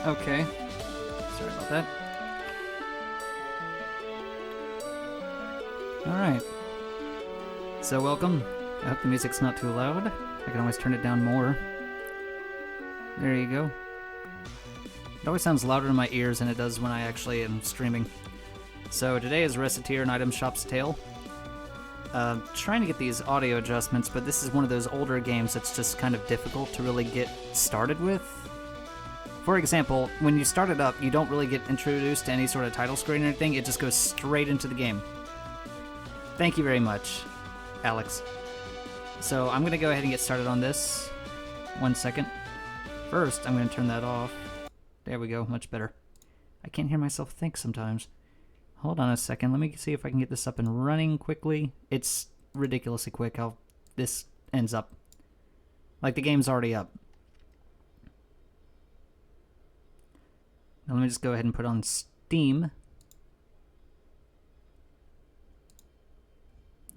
Okay. Sorry about that. Alright. So welcome. I hope the music's not too loud. I can always turn it down more. There you go. It always sounds louder in my ears than it does when I actually am streaming. So today is Recettear and Item Shop's Tale. Trying to get these audio adjustments, but this is one of those older games that's just kind of difficult to really get started with. For example, when you start it up, you don't really get introduced to any sort of title screen or anything, it just goes straight into the game. Thank you very much, Alex. So I'm going to go ahead and get started on this. 1 second. First, I'm going to turn that off. There we go, much better. I can't hear myself think sometimes. Hold on a second, let me see if I can get this up and running quickly. It's ridiculously quick how this ends up. Like the game's already up. Now let me just go ahead and put on Steam.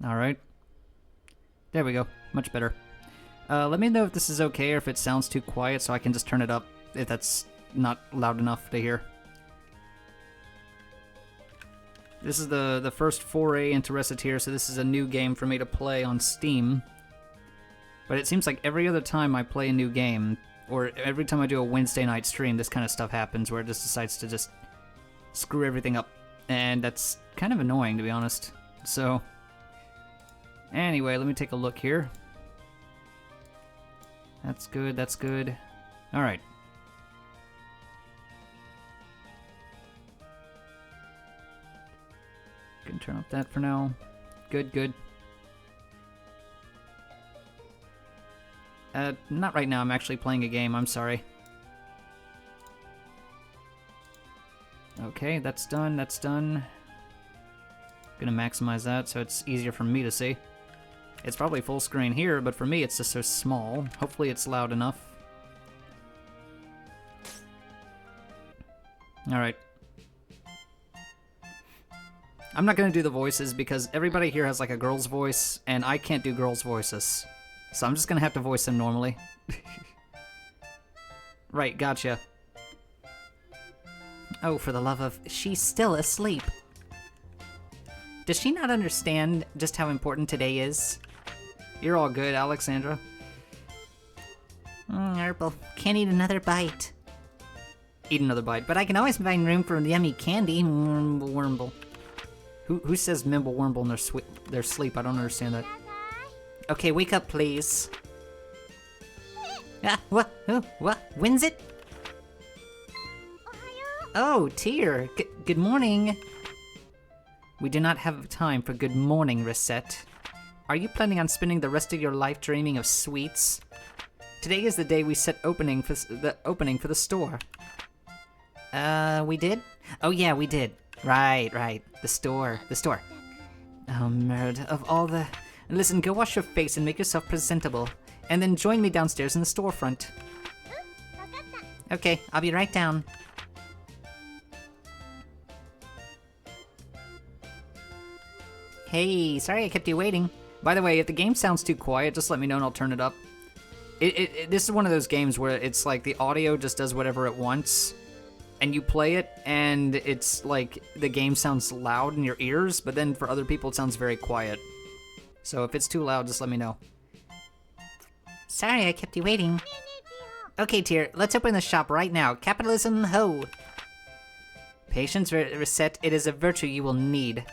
Alright. There we go, much better. Let me know if this is okay or if it sounds too quiet so I can just turn it up if that's not loud enough to hear. This is the first foray into Recettear, so this is a new game for me to play on Steam. But it seems like every other time I play a new game, or every time I do a Wednesday night stream, this kind of stuff happens where it just decides to just screw everything up. And that's kind of annoying, to be honest. So, anyway, let me take a look here. That's good, that's good. Alright. Can turn off that for now. Good, good. Not right now, I'm actually playing a game, I'm sorry. Okay, that's done, that's done. Gonna maximize that so it's easier for me to see. It's probably full screen here, but for me it's just so small. Hopefully it's loud enough. Alright. I'm not gonna do the voices because everybody here has like a girl's voice, and I can't do girls' voices. So I'm just gonna have to voice them normally. Right, gotcha. Oh, for the love of... She's still asleep. Does she not understand just how important today is? You're all good, Alexandra. Purple. Can't eat another bite. Eat another bite, but I can always find room for yummy candy. Wormble. Who says Mimble Wormble in their sleep? I don't understand that. Okay, wake up, please. Ah, what? Oh, what? When's it? Oh, Tear. Good morning. We do not have time for good morning, Recette. Are you planning on spending the rest of your life dreaming of sweets? Today is the day we set the opening for the store. We did? Oh yeah, we did. Right. The store. Oh, merd. Of all the... Listen, go wash your face and make yourself presentable. And then join me downstairs in the storefront. Okay, I'll be right down. Hey, sorry I kept you waiting. By the way, if the game sounds too quiet, just let me know and I'll turn it up. This is one of those games where it's like the audio just does whatever it wants. And you play it, and it's like the game sounds loud in your ears, but then for other people it sounds very quiet. So if it's too loud, just let me know. Sorry I kept you waiting. Okay, Tear, let's open the shop right now. Capitalism, ho! Patience, Recette, it is a virtue you will need.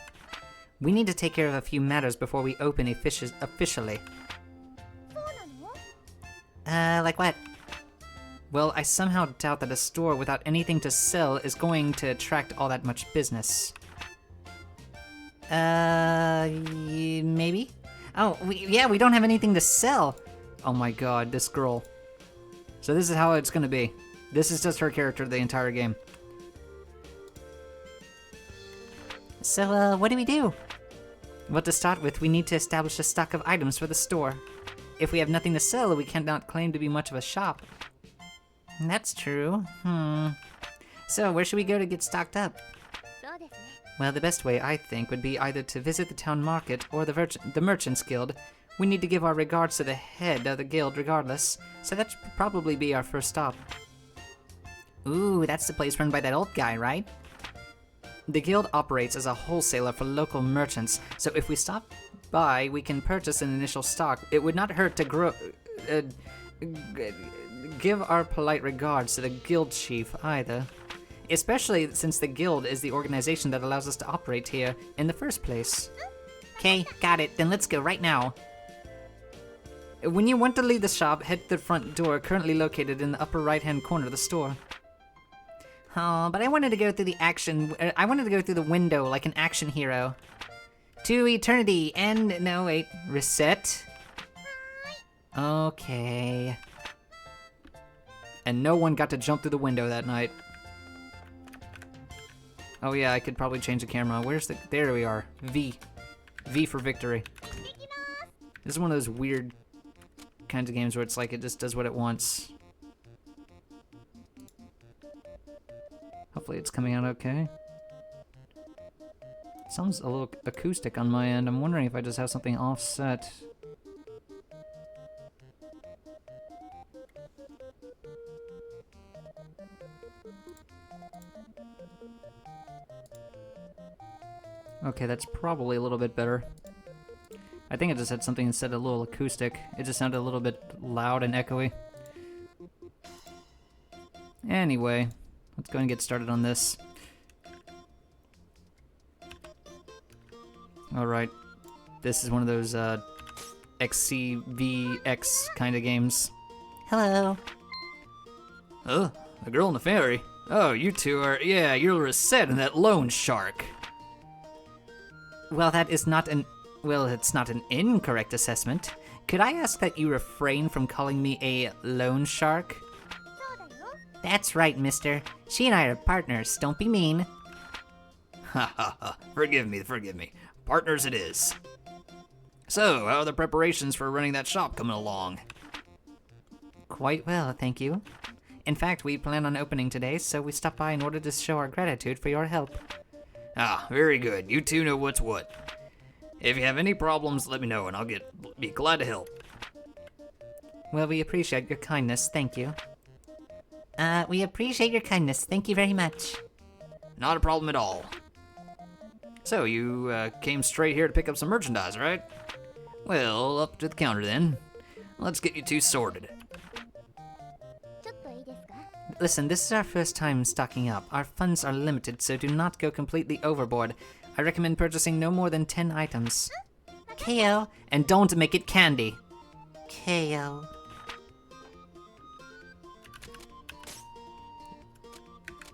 We need to take care of a few matters before we open officially. Like what? Well, I somehow doubt that a store without anything to sell is going to attract all that much business. Maybe? Oh, we don't have anything to sell! Oh my god, this girl. So this is how it's gonna be. This is just her character the entire game. So, what do we do? Well, to start with, we need to establish a stock of items for the store. If we have nothing to sell, we cannot claim to be much of a shop. That's true. So, where should we go to get stocked up? Well, the best way, I think, would be either to visit the town market or the Merchants Guild. We need to give our regards to the head of the guild regardless, so that should probably be our first stop. Ooh, that's the place run by that old guy, right? The guild operates as a wholesaler for local merchants, so if we stop by, we can purchase an initial stock. It would not hurt to give our polite regards to the guild chief either. Especially since the guild is the organization that allows us to operate here in the first place. Okay, got it. Then let's go right now. When you want to leave the shop, head to the front door, currently located in the upper right-hand corner of the store. Oh, but I wanted to go through I wanted to go through the window like an action hero. To eternity, and no, wait, reset? Okay. And no one got to jump through the window that night. Oh yeah, I could probably change the camera. There we are. V. V for victory. This is one of those weird kinds of games where it's like it just does what it wants. Hopefully it's coming out okay. Sounds a little acoustic on my end. I'm wondering if I just have something offset. Okay, that's probably a little bit better. I think I just had something instead of a little acoustic. It just sounded a little bit loud and echoey. Anyway, let's go and get started on this. Alright, this is one of those XCVX kind of games. Hello. Oh, the girl and the fairy. Oh, you two are, yeah, you're Recettear and that loan shark. Well, it's not an incorrect assessment. Could I ask that you refrain from calling me a loan shark? That's right, mister. She and I are partners, don't be mean. Ha ha ha, forgive me. Partners it is. So, how are the preparations for running that shop coming along? Quite well, thank you. In fact, we plan on opening today, so we stopped by in order to show our gratitude for your help. Ah, very good. You two know what's what. If you have any problems, let me know and I'll be glad to help. Well, we appreciate your kindness, thank you. We appreciate your kindness, thank you very much. Not a problem at all. So, you came straight here to pick up some merchandise, right? Well, up to the counter then. Let's get you two sorted. Listen, this is our first time stocking up. Our funds are limited, so do not go completely overboard. I recommend purchasing no more than 10 items. KO. And don't make it candy. KO.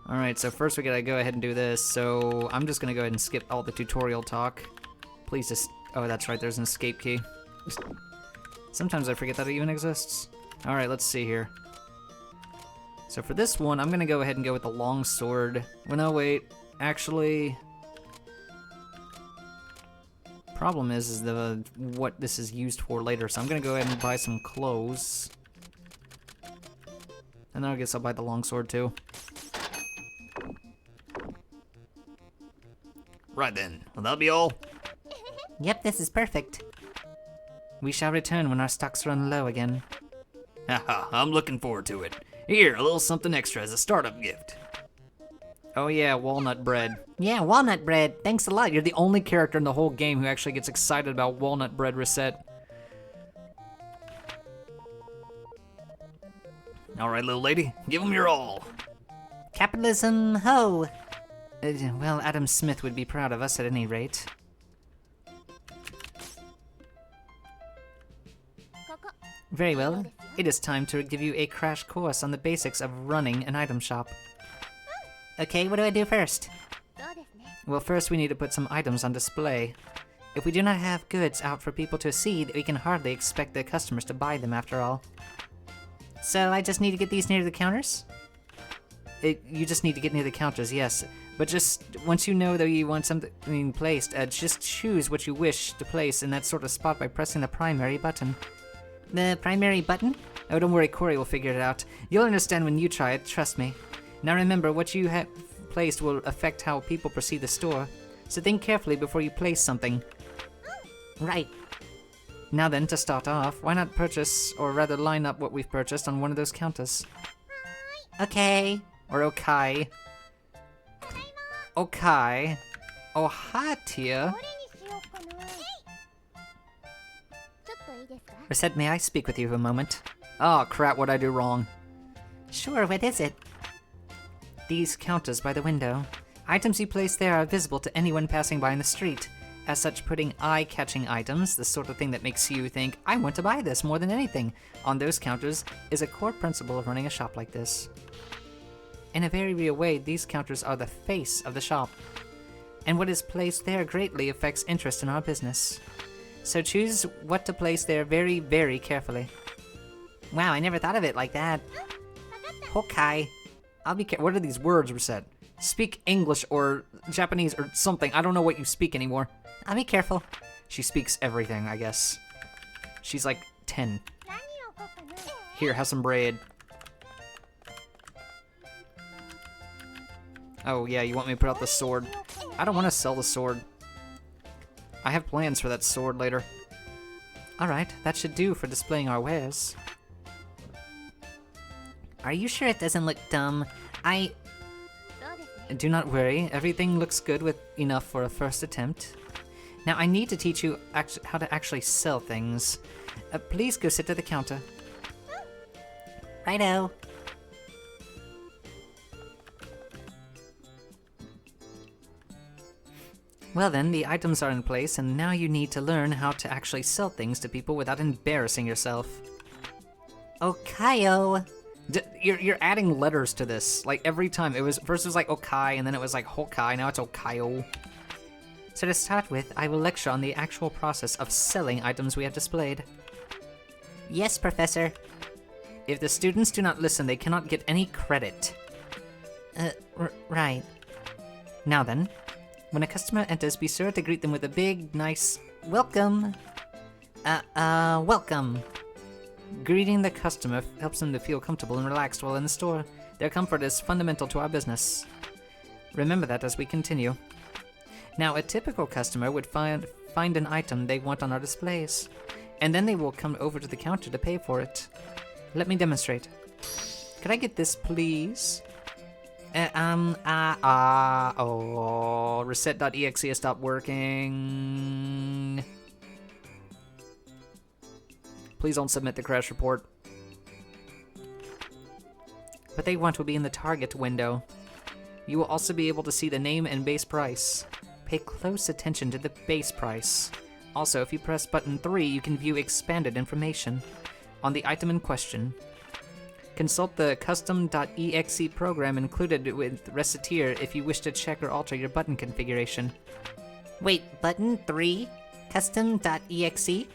Alright, so first we gotta go ahead and do this, so I'm just gonna go ahead and skip all the tutorial talk. Please just... Oh, that's right, there's an escape key. Sometimes I forget that it even exists. Alright, let's see here. So for this one, I'm gonna go ahead and go with the long sword. Well, no, wait. Actually... Problem is what this is used for later, so I'm gonna go ahead and buy some clothes. And then I guess I'll buy the long sword too. Right then, will that be all? Yep, this is perfect. We shall return when our stocks run low again. Haha, I'm looking forward to it. Here, a little something extra as a startup gift. Oh yeah, walnut bread. Yeah, walnut bread. Thanks a lot. You're the only character in the whole game who actually gets excited about walnut bread, Recettear. Alright, little lady, give them your all. Capitalism, ho! Well, Adam Smith would be proud of us at any rate. Very well. It is time to give you a crash course on the basics of running an item shop. Okay, what do I do first? Well, first we need to put some items on display. If we do not have goods out for people to see, we can hardly expect the customers to buy them after all. So I just need to get these near the counters? You just need to get near the counters, yes. But just, once you know that you want something placed, just choose what you wish to place in that sort of spot by pressing the primary button. The primary button? Oh, don't worry, Kouri will figure it out. You'll understand when you try it, trust me. Now remember, what you have placed will affect how people perceive the store, so think carefully before you place something. Right. Now then, to start off, why not purchase, or rather line up what we've purchased on one of those counters? Okay. Or okay. Okay. Oh, hi, Tia. Recette, may I speak with you for a moment? Oh, crap, what'd I do wrong? Sure, what is it? These counters by the window. Items you place there are visible to anyone passing by in the street. As such, putting eye-catching items, the sort of thing that makes you think, I want to buy this more than anything, on those counters is a core principle of running a shop like this. In a very real way, these counters are the face of the shop, and what is placed there greatly affects interest in our business. So choose what to place there very, very carefully. Wow, I never thought of it like that. Okay. I'll be careful. What are these words, Recette? Speak English or Japanese or something. I don't know what you speak anymore. I'll be careful. She speaks everything, I guess. She's like 10. Here, have some bread. Oh yeah, you want me to put out the sword? I don't want to sell the sword. I have plans for that sword later. Alright, that should do for displaying our wares. Are you sure it doesn't look dumb? Do not worry, everything looks good with enough for a first attempt. Now I need to teach you how to actually sell things. Please go sit at the counter. Righto. Well then, the items are in place, and now you need to learn how to actually sell things to people without embarrassing yourself. Okayo. You're adding letters to this, like every time. First it was like Okai, and then it was like Hokai, now it's Okayo. So to start with, I will lecture on the actual process of selling items we have displayed. Yes, Professor. If the students do not listen, they cannot get any credit. Right. Now then, when a customer enters, be sure to greet them with a big, nice, welcome. Welcome. Greeting the customer helps them to feel comfortable and relaxed while in the store. Their comfort is fundamental to our business. Remember that as we continue. Now, a typical customer would find an item they want on our displays, and then they will come over to the counter to pay for it. Let me demonstrate. Could I get this, please? Recette.exe has stopped working. Please don't submit the crash report. What they want will be in the target window. You will also be able to see the name and base price. Pay close attention to the base price. Also, if you press button 3, you can view expanded information on the item in question. Consult the custom.exe program included with Recettear if you wish to check or alter your button configuration. Wait, button 3? Custom.exe?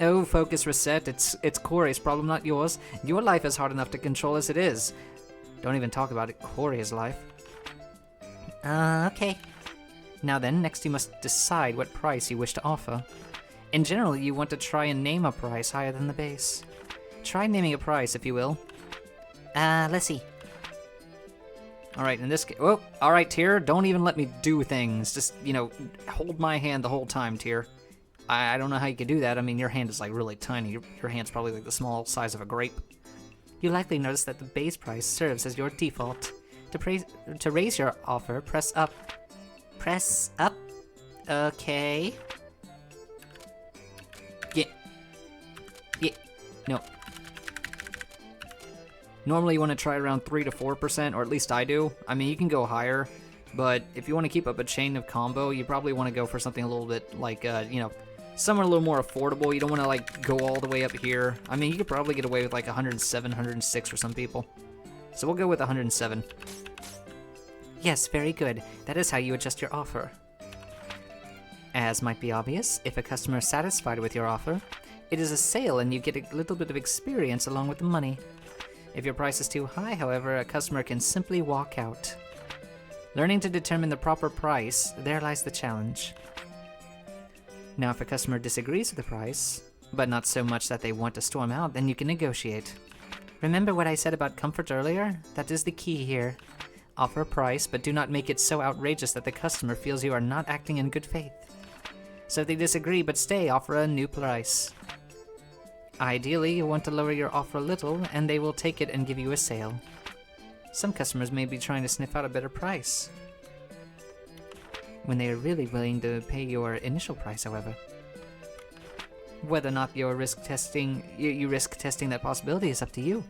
Oh, focus, Recette. It's Kouri's problem, not yours. Your life is hard enough to control as it is. Don't even talk about it. Kouri's life. Okay. Now then, next you must decide what price you wish to offer. In general, you want to try and name a price higher than the base. Try naming a price, if you will. Let's see. Alright, in this case... Oh, alright, Tyr, don't even let me do things. Just, hold my hand the whole time, Tyr. I don't know how you could do that. I mean, your hand is, like, really tiny. Your hand's probably, like, the small size of a grape. You likely notice that the base price serves as your default. To raise your offer, press up. Press up? Okay. Yeah. No. Normally you want to try around 3 to 4%, or at least I do. I mean, you can go higher, but if you want to keep up a chain of combo, you probably want to go for something a little bit like, somewhere a little more affordable. You don't want to, like, go all the way up here. I mean, you could probably get away with, like, 107, 106 for some people. So we'll go with 107. Yes, very good. That is how you adjust your offer. As might be obvious, if a customer is satisfied with your offer, it is a sale and you get a little bit of experience along with the money. If your price is too high, however, a customer can simply walk out. Learning to determine the proper price, there lies the challenge. Now, if a customer disagrees with the price, but not so much that they want to storm out, then you can negotiate. Remember what I said about comfort earlier? That is the key here. Offer a price, but do not make it so outrageous that the customer feels you are not acting in good faith. So if they disagree but stay, offer a new price. Ideally, you want to lower your offer a little, and they will take it and give you a sale. Some customers may be trying to sniff out a better price, when they are really willing to pay your initial price, however. Whether or not you risk testing that possibility is up to you.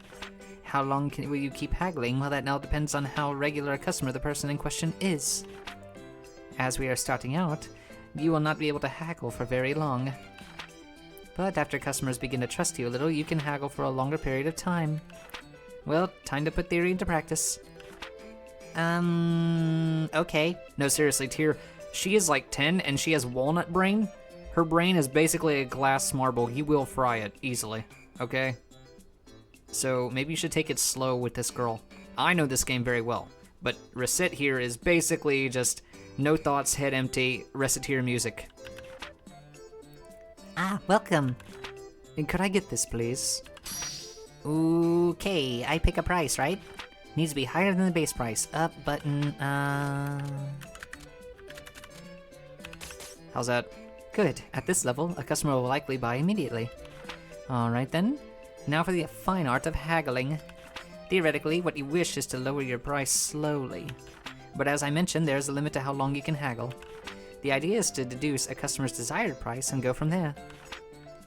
How long will you keep haggling? Well, that now depends on how regular a customer the person in question is. As we are starting out, you will not be able to haggle for very long. But after customers begin to trust you a little, you can haggle for a longer period of time. Well, time to put theory into practice. Okay. No, seriously, Tyr, she is like 10 and she has walnut brain. Her brain is basically a glass marble. You will fry it easily, okay? So maybe you should take it slow with this girl. I know this game very well, but Recettear here is basically just no thoughts, head empty, Recettear music. Ah, welcome. And could I get this, please? Okay, I pick a price, right? Needs to be higher than the base price. Up button, How's that? Good. At this level, a customer will likely buy immediately. Alright then. Now for the fine art of haggling. Theoretically, what you wish is to lower your price slowly. But as I mentioned, there is a limit to how long you can haggle. The idea is to deduce a customer's desired price and go from there.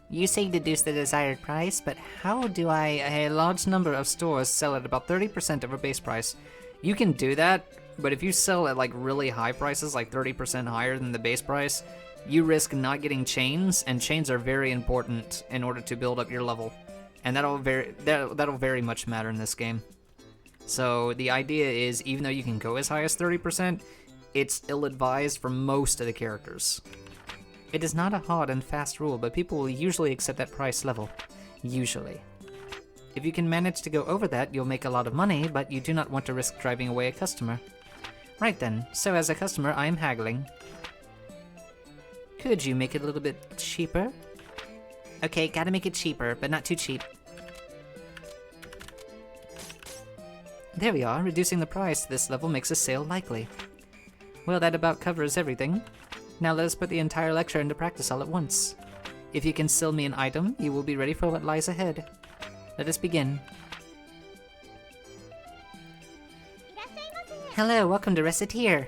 You say deduce the desired price, but how do a large number of stores sell at about 30% of a base price? You can do that, but if you sell at like really high prices, like 30% higher than the base price, you risk not getting chains, and chains are very important in order to build up your level. And that'll very much matter in this game. So the idea is, even though you can go as high as 30%, it's ill-advised for most of the characters. It is not a hard and fast rule, but people will usually accept that price level. Usually. If you can manage to go over that, you'll make a lot of money, but you do not want to risk driving away a customer. Right then, so as a customer, I am haggling. Could you make it a little bit cheaper? Okay, gotta make it cheaper, but not too cheap. There we are, reducing the price to this level makes a sale likely. Well, that about covers everything. Now let us put the entire lecture into practice all at once. If you can sell me an item, you will be ready for what lies ahead. Let us begin. Hello, welcome to Recettear.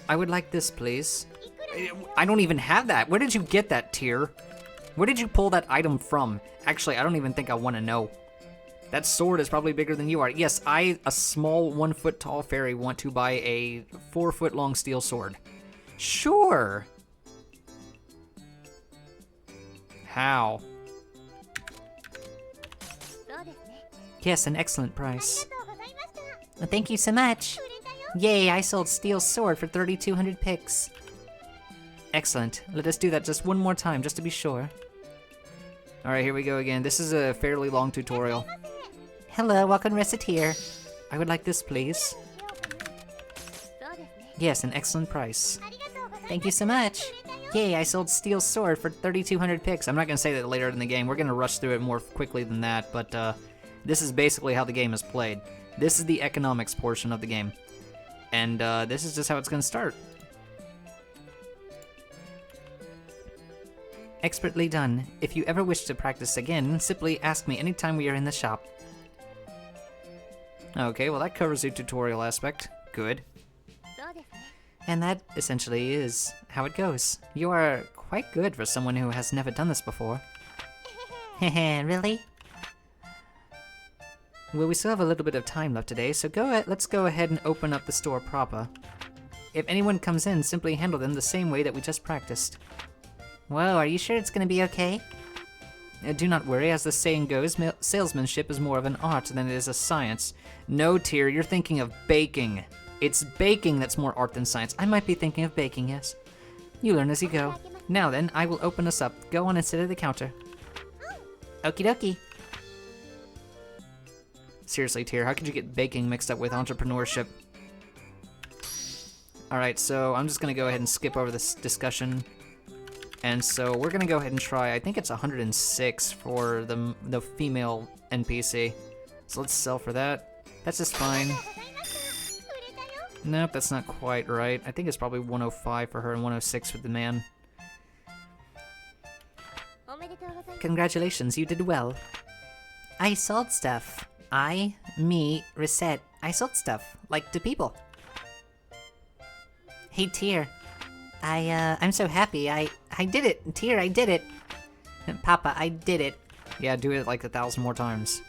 I would like this, please. I don't even have that. Where did you get that, Tyr? Where did you pull that item from? Actually, I don't even think I want to know. That sword is probably bigger than you are. Yes, I, a small 1 foot tall fairy, want to buy a 4 foot long steel sword. Sure. How? Yes, an excellent price. Well, thank you so much. Yay, I sold steel sword for 3,200 pix. Excellent. Let us do that just one more time, just to be sure. Alright, here we go again. This is a fairly long tutorial. Hello, welcome to Recettear. I would like this, please. Yes, an excellent price. Thank you so much. Yay, I sold steel sword for 3,200 pix. I'm not going to say that later in the game. We're going to rush through it more quickly than that, but this is basically how the game is played. This is the economics portion of the game. And this is just how it's going to start. Expertly done. If you ever wish to practice again, simply ask me anytime we are in the shop. Okay, well that covers the tutorial aspect. Good. And that essentially is how it goes. You are quite good for someone who has never done this before. Heh, really? Well, we still have a little bit of time left today, so let's go ahead and open up the store proper. If anyone comes in, simply handle them the same way that we just practiced. Whoa, are you sure it's gonna be okay? Do not worry, as the saying goes, salesmanship is more of an art than it is a science. No, Tyr, you're thinking of baking. It's baking that's more art than science. I might be thinking of baking, yes. You learn as you go. Now then, I will open us up. Go on and sit at the counter. Okie dokie. Seriously, Tyr, how could you get baking mixed up with entrepreneurship? Alright, so I'm just gonna go ahead and skip over this discussion. And so we're gonna go ahead and try, I think it's 106 for the female NPC. So let's sell for that. That's just fine. Nope, that's not quite right. I think it's probably 105 for her and 106 for the man. Congratulations, you did well. I sold stuff. Me, Recette, I sold stuff, like to people. Hey, Tear. I'm so happy. I did it. Tear, I did it. Papa, I did it. Yeah, do it like 1,000 more times.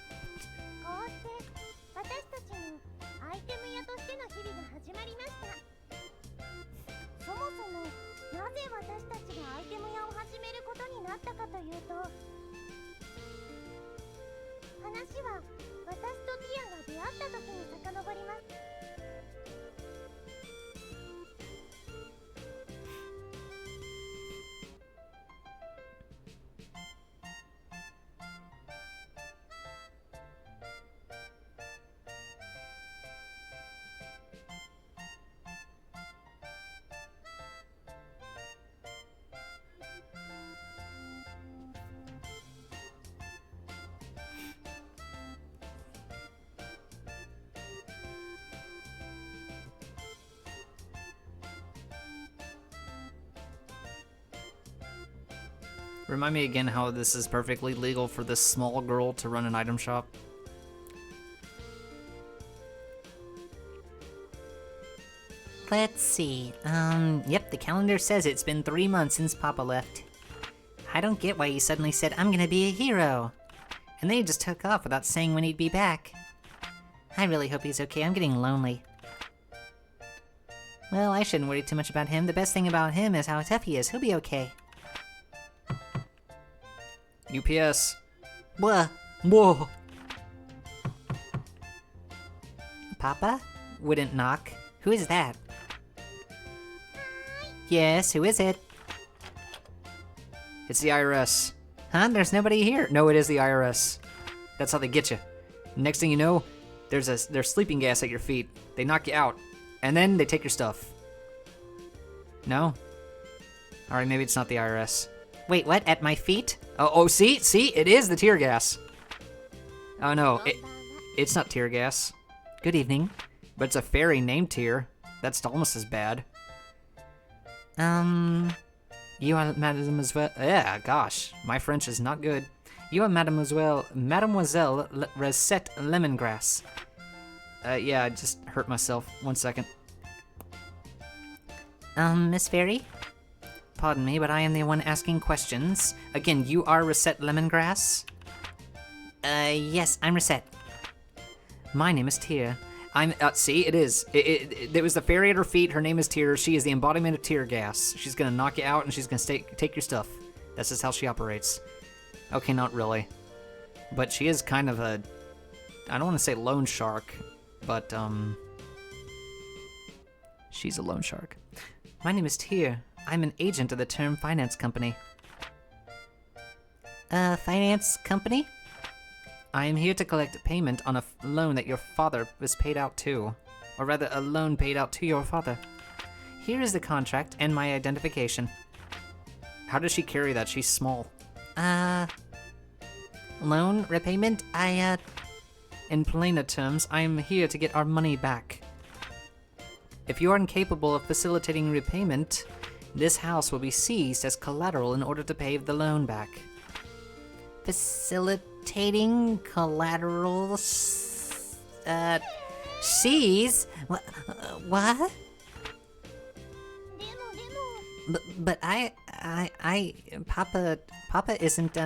Remind me again how this is perfectly legal for this small girl to run an item shop. Let's see. Yep, the calendar says it's been 3 months since Papa left. I don't get why he suddenly said, I'm gonna be a hero. And then he just took off without saying when he'd be back. I really hope he's okay. I'm getting lonely. Well, I shouldn't worry too much about him. The best thing about him is how tough he is. He'll be okay. UPS. Whoa. Whoa. Papa? Wouldn't knock. Who is that? Yes, who is it? It's the IRS. Huh? There's nobody here. No, it is the IRS. That's how they get you. Next thing you know, there's sleeping gas at your feet. They knock you out, and then they take your stuff. No? Alright, maybe it's not the IRS. Wait, what? At my feet? Oh, see? It is the tear gas. Oh no, it's not tear gas. Good evening. But it's a fairy named Tear. That's almost as bad. You are Mademoiselle... Yeah, gosh, my French is not good. You are Mademoiselle Recette Lemongrass. Yeah, I just hurt myself. 1 second. Miss Fairy? Pardon me, but I am the one asking questions. Again, you are Recette Lemongrass? Yes, I'm Recette. My name is Tear. I'm, see, it is. It was the fairy at her feet. Her name is Tear. She is the embodiment of tear gas. She's gonna knock you out and she's gonna take your stuff. That's just how she operates. Okay, not really. But she is kind of a, I don't want to say loan shark, but, she's a loan shark. My name is Tear. I'm an agent of the Term Finance Company. Finance company? I am here to collect payment on a loan that your father was paid out to. Or rather, a loan paid out to your father. Here is the contract and my identification. How does she carry that? She's small. Loan repayment? In plainer terms, I am here to get our money back. If you are incapable of facilitating repayment, this house will be seized as collateral in order to pay the loan back. Facilitating collateral seize? What? But Papa isn't,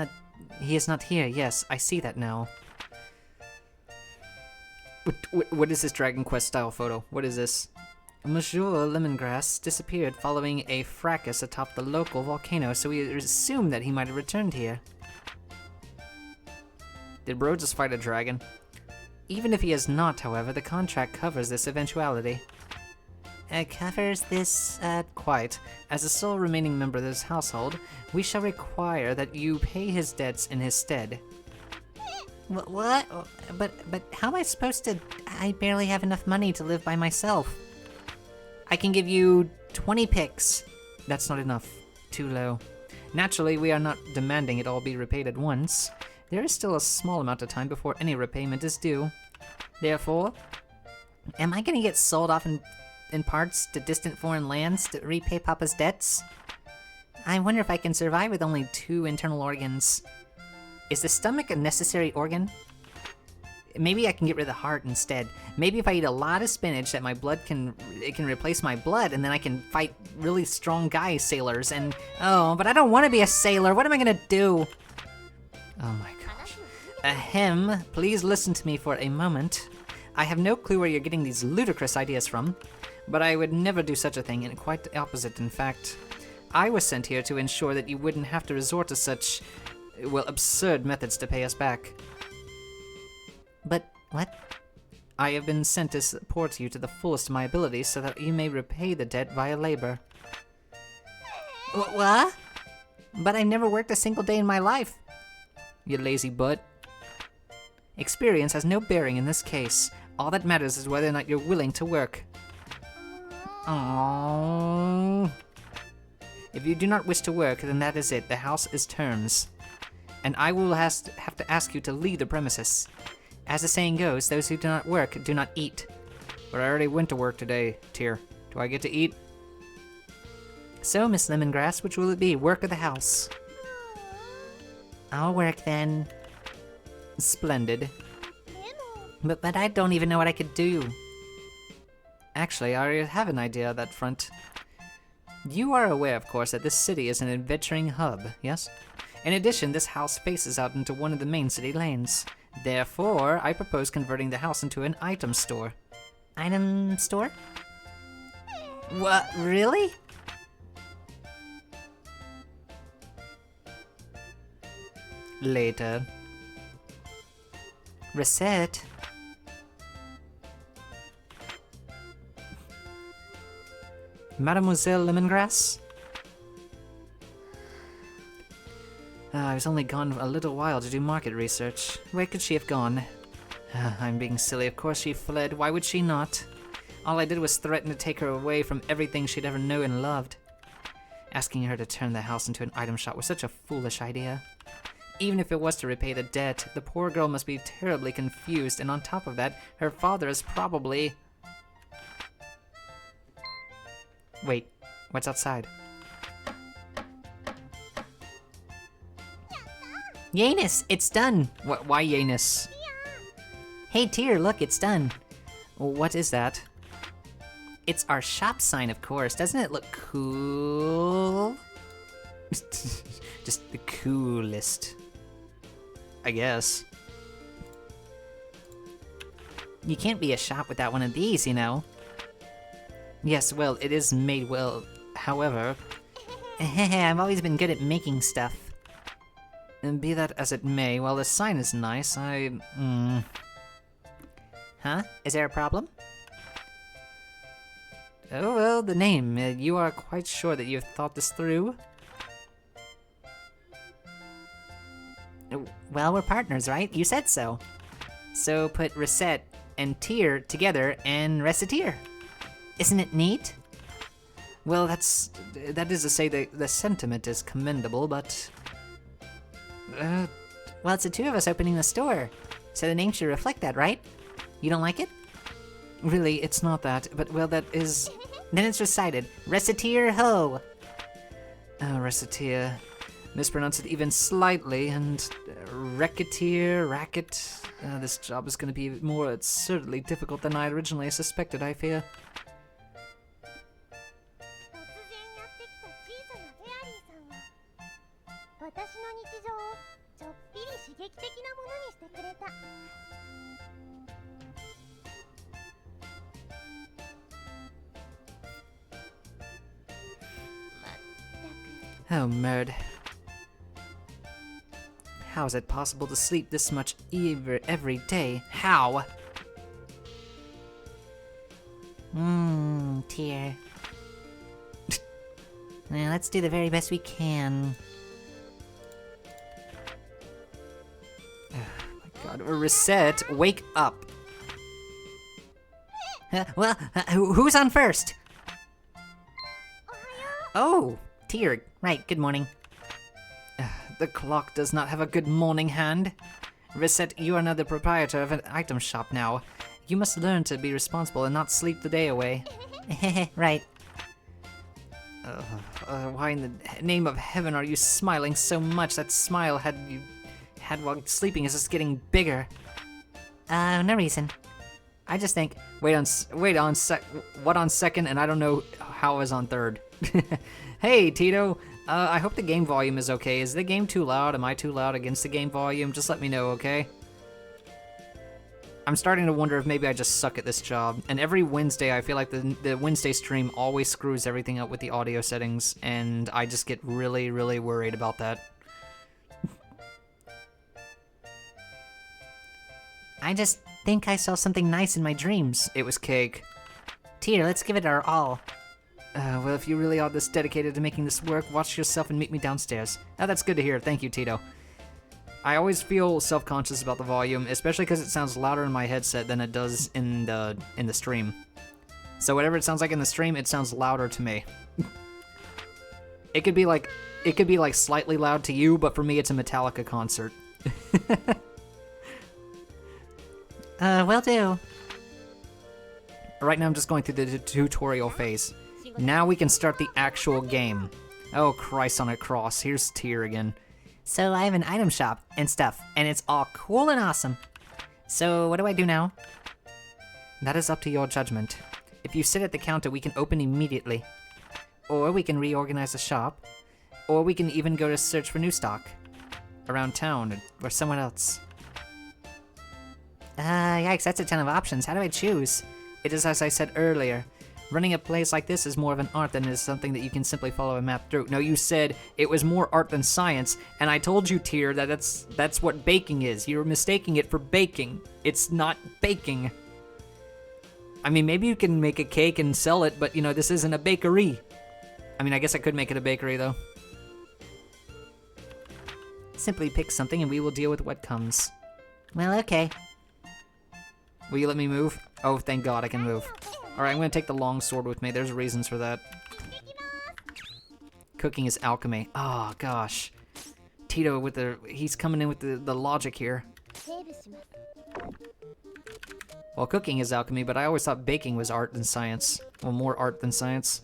he is not here, yes, I see that now. What is this Dragon Quest style photo? What is this? Monsieur Lemongrass disappeared following a fracas atop the local volcano, so we assume that he might have returned here. Did bro just fight a dragon? Even if he has not, however, the contract covers this eventuality. Covers this, Quite. As the sole remaining member of this household, we shall require that you pay his debts in his stead. What? But how am I supposed to? I barely have enough money to live by myself. I can give you 20 picks. That's not enough. Too low. Naturally, we are not demanding it all be repaid at once. There is still a small amount of time before any repayment is due. Therefore, am I gonna get sold off in parts to distant foreign lands to repay Papa's debts? I wonder if I can survive with only 2 internal organs. Is the stomach a necessary organ? maybe I can get rid of the heart instead. Maybe if I eat a lot of spinach, that my blood can replace my blood, and then I can fight really strong guy sailors. And oh, but I don't want to be a sailor. What am I gonna do? Oh my gosh. Ahem. Please listen to me for a moment. I have no clue where you're getting these ludicrous ideas from, but I would never do such a thing, and quite the opposite, in fact. I was sent here to ensure that you wouldn't have to resort to such, well, absurd methods to pay us back. But what? I have been sent to support you to the fullest of my abilities so that you may repay the debt via labor. What? But I never worked a single day in my life. You lazy butt. Experience has no bearing in this case. All that matters is whether or not you're willing to work. Aww. If you do not wish to work, then that is it. The house is terms. And I will have to ask you to leave the premises. As the saying goes, those who do not work do not eat. But I already went to work today, Tear. Do I get to eat? So, Miss Lemongrass, which will it be? Work or the house? I'll work then. Splendid. But I don't even know what I could do. Actually, I already have an idea on that front. You are aware, of course, that this city is an adventuring hub, yes? In addition, this house faces out into one of the main city lanes. Therefore, I propose converting the house into an item store. Item store? What, really? Later. Recette. Mademoiselle Lemongrass? I was only gone a little while to do market research. Where could she have gone? I'm being silly, of course she fled. Why would she not? All I did was threaten to take her away from everything she'd ever known and loved. Asking her to turn the house into an item shop was such a foolish idea. Even if it was to repay the debt, the poor girl must be terribly confused, and on top of that, her father is probably... Wait, what's outside? Yanus, it's done! Why Yanus? Hey Tear, look, it's done. What is that? It's our shop sign, of course. Doesn't it look cool? Just the coolest. I guess. You can't be a shop without one of these, you know. Yes, well, it is made well, however... I've always been good at making stuff. And be that as it may, while the sign is nice, Huh? Is there a problem? Oh, well, the name. You are quite sure that you've thought this through? Well, we're partners, right? You said so. So put Recette and Tear together and Recettear. Isn't it neat? Well, that is to say that the sentiment is commendable, but... Well, it's the two of us opening the store, so the name should reflect that, right? You don't like it? Really, it's not that, but well, that is... Then it's recited. Recettear ho! Recettear. Mispronounce it even slightly, and... Recettear, racket... this job is going to be more absurdly difficult than I originally suspected, I fear. Oh, merd. How is it possible to sleep this much every day? How? Tear. Now, let's do the very best we can. God, Recette, wake up. Well, who's on first? Oh, Tear. Right, good morning. The clock does not have a good morning hand. Recette, you are now the proprietor of an item shop now. You must learn to be responsible and not sleep the day away. Right. Why in the name of heaven are you smiling so much? That smile you had while sleeping is just getting bigger. No reason. I just think, what on second, and I don't know how I was on third. Hey, Tito, I hope the game volume is okay. Is the game too loud? Am I too loud against the game volume? Just let me know, okay? I'm starting to wonder if maybe I just suck at this job. And every Wednesday, I feel like the Wednesday stream always screws everything up with the audio settings, and I just get really, really worried about that. I just think I saw something nice in my dreams. It was cake. Tear, let's give it our all. Well, if you really are this dedicated to making this work, watch yourself and meet me downstairs. Oh, that's good to hear. Thank you, Tito. I always feel self-conscious about the volume, especially because it sounds louder in my headset than it does in the stream. So whatever it sounds like in the stream, it sounds louder to me. It could be like slightly loud to you, but for me, it's a Metallica concert. Will do. Right now, I'm just going through the tutorial phase. Now we can start the actual game. Oh, Christ on a cross. Here's Tear again. So I have an item shop and stuff, and it's all cool and awesome. So what do I do now? That is up to your judgment. If you sit at the counter, we can open immediately. Or we can reorganize the shop. Or we can even go to search for new stock. Around town, or somewhere else. Yikes, that's a ton of options. How do I choose? It is as I said earlier. Running a place like this is more of an art than it is something that you can simply follow a map through. No, you said it was more art than science, and I told you, Tear, that that's what baking is. You're mistaking it for baking. It's not baking. I mean, maybe you can make a cake and sell it, but, you know, this isn't a bakery. I mean, I guess I could make it a bakery, though. Simply pick something and we will deal with what comes. Well, okay. Will you let me move? Oh, thank God I can move. Alright, I'm gonna take the long sword with me. There's reasons for that. Cooking is alchemy. Oh, gosh. Tito he's coming in with the logic here. Well, cooking is alchemy, but I always thought baking was art than science. Well, more art than science.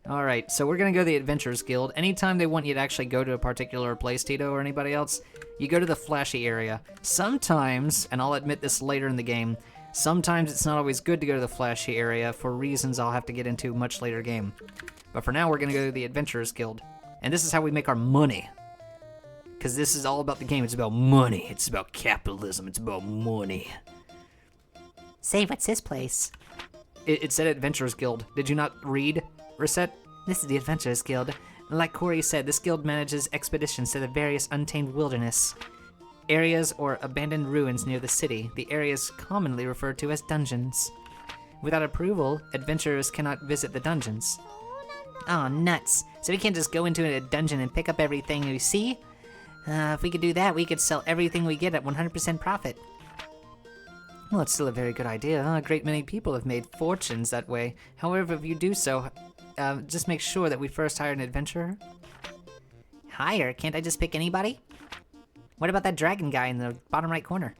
Alright, so we're gonna go to the Adventurers Guild. Anytime they want you to actually go to a particular place, Tito, or anybody else, you go to the flashy area. Sometimes, and I'll admit this later in the game, sometimes it's not always good to go to the flashy area for reasons I'll have to get into much later game. But for now, we're gonna go to the Adventurers Guild. And this is how we make our money. Because this is all about the game. It's about money. It's about capitalism. It's about money. Say, what's this place? It said Adventurers Guild. Did you not read, Recette? This is the Adventurers Guild. Like Kouri said, this guild manages expeditions to the various untamed wilderness areas or abandoned ruins near the city. The areas commonly referred to as dungeons. Without approval, adventurers cannot visit the dungeons. Oh, nuts. So we can't just go into a dungeon and pick up everything we see? If we could do that, we could sell everything we get at 100% profit. Well, it's still a very good idea. A great many people have made fortunes that way. However, if you do so, just make sure that we first hire an adventurer. Hire? Can't I just pick anybody? What about that dragon guy in the bottom right corner?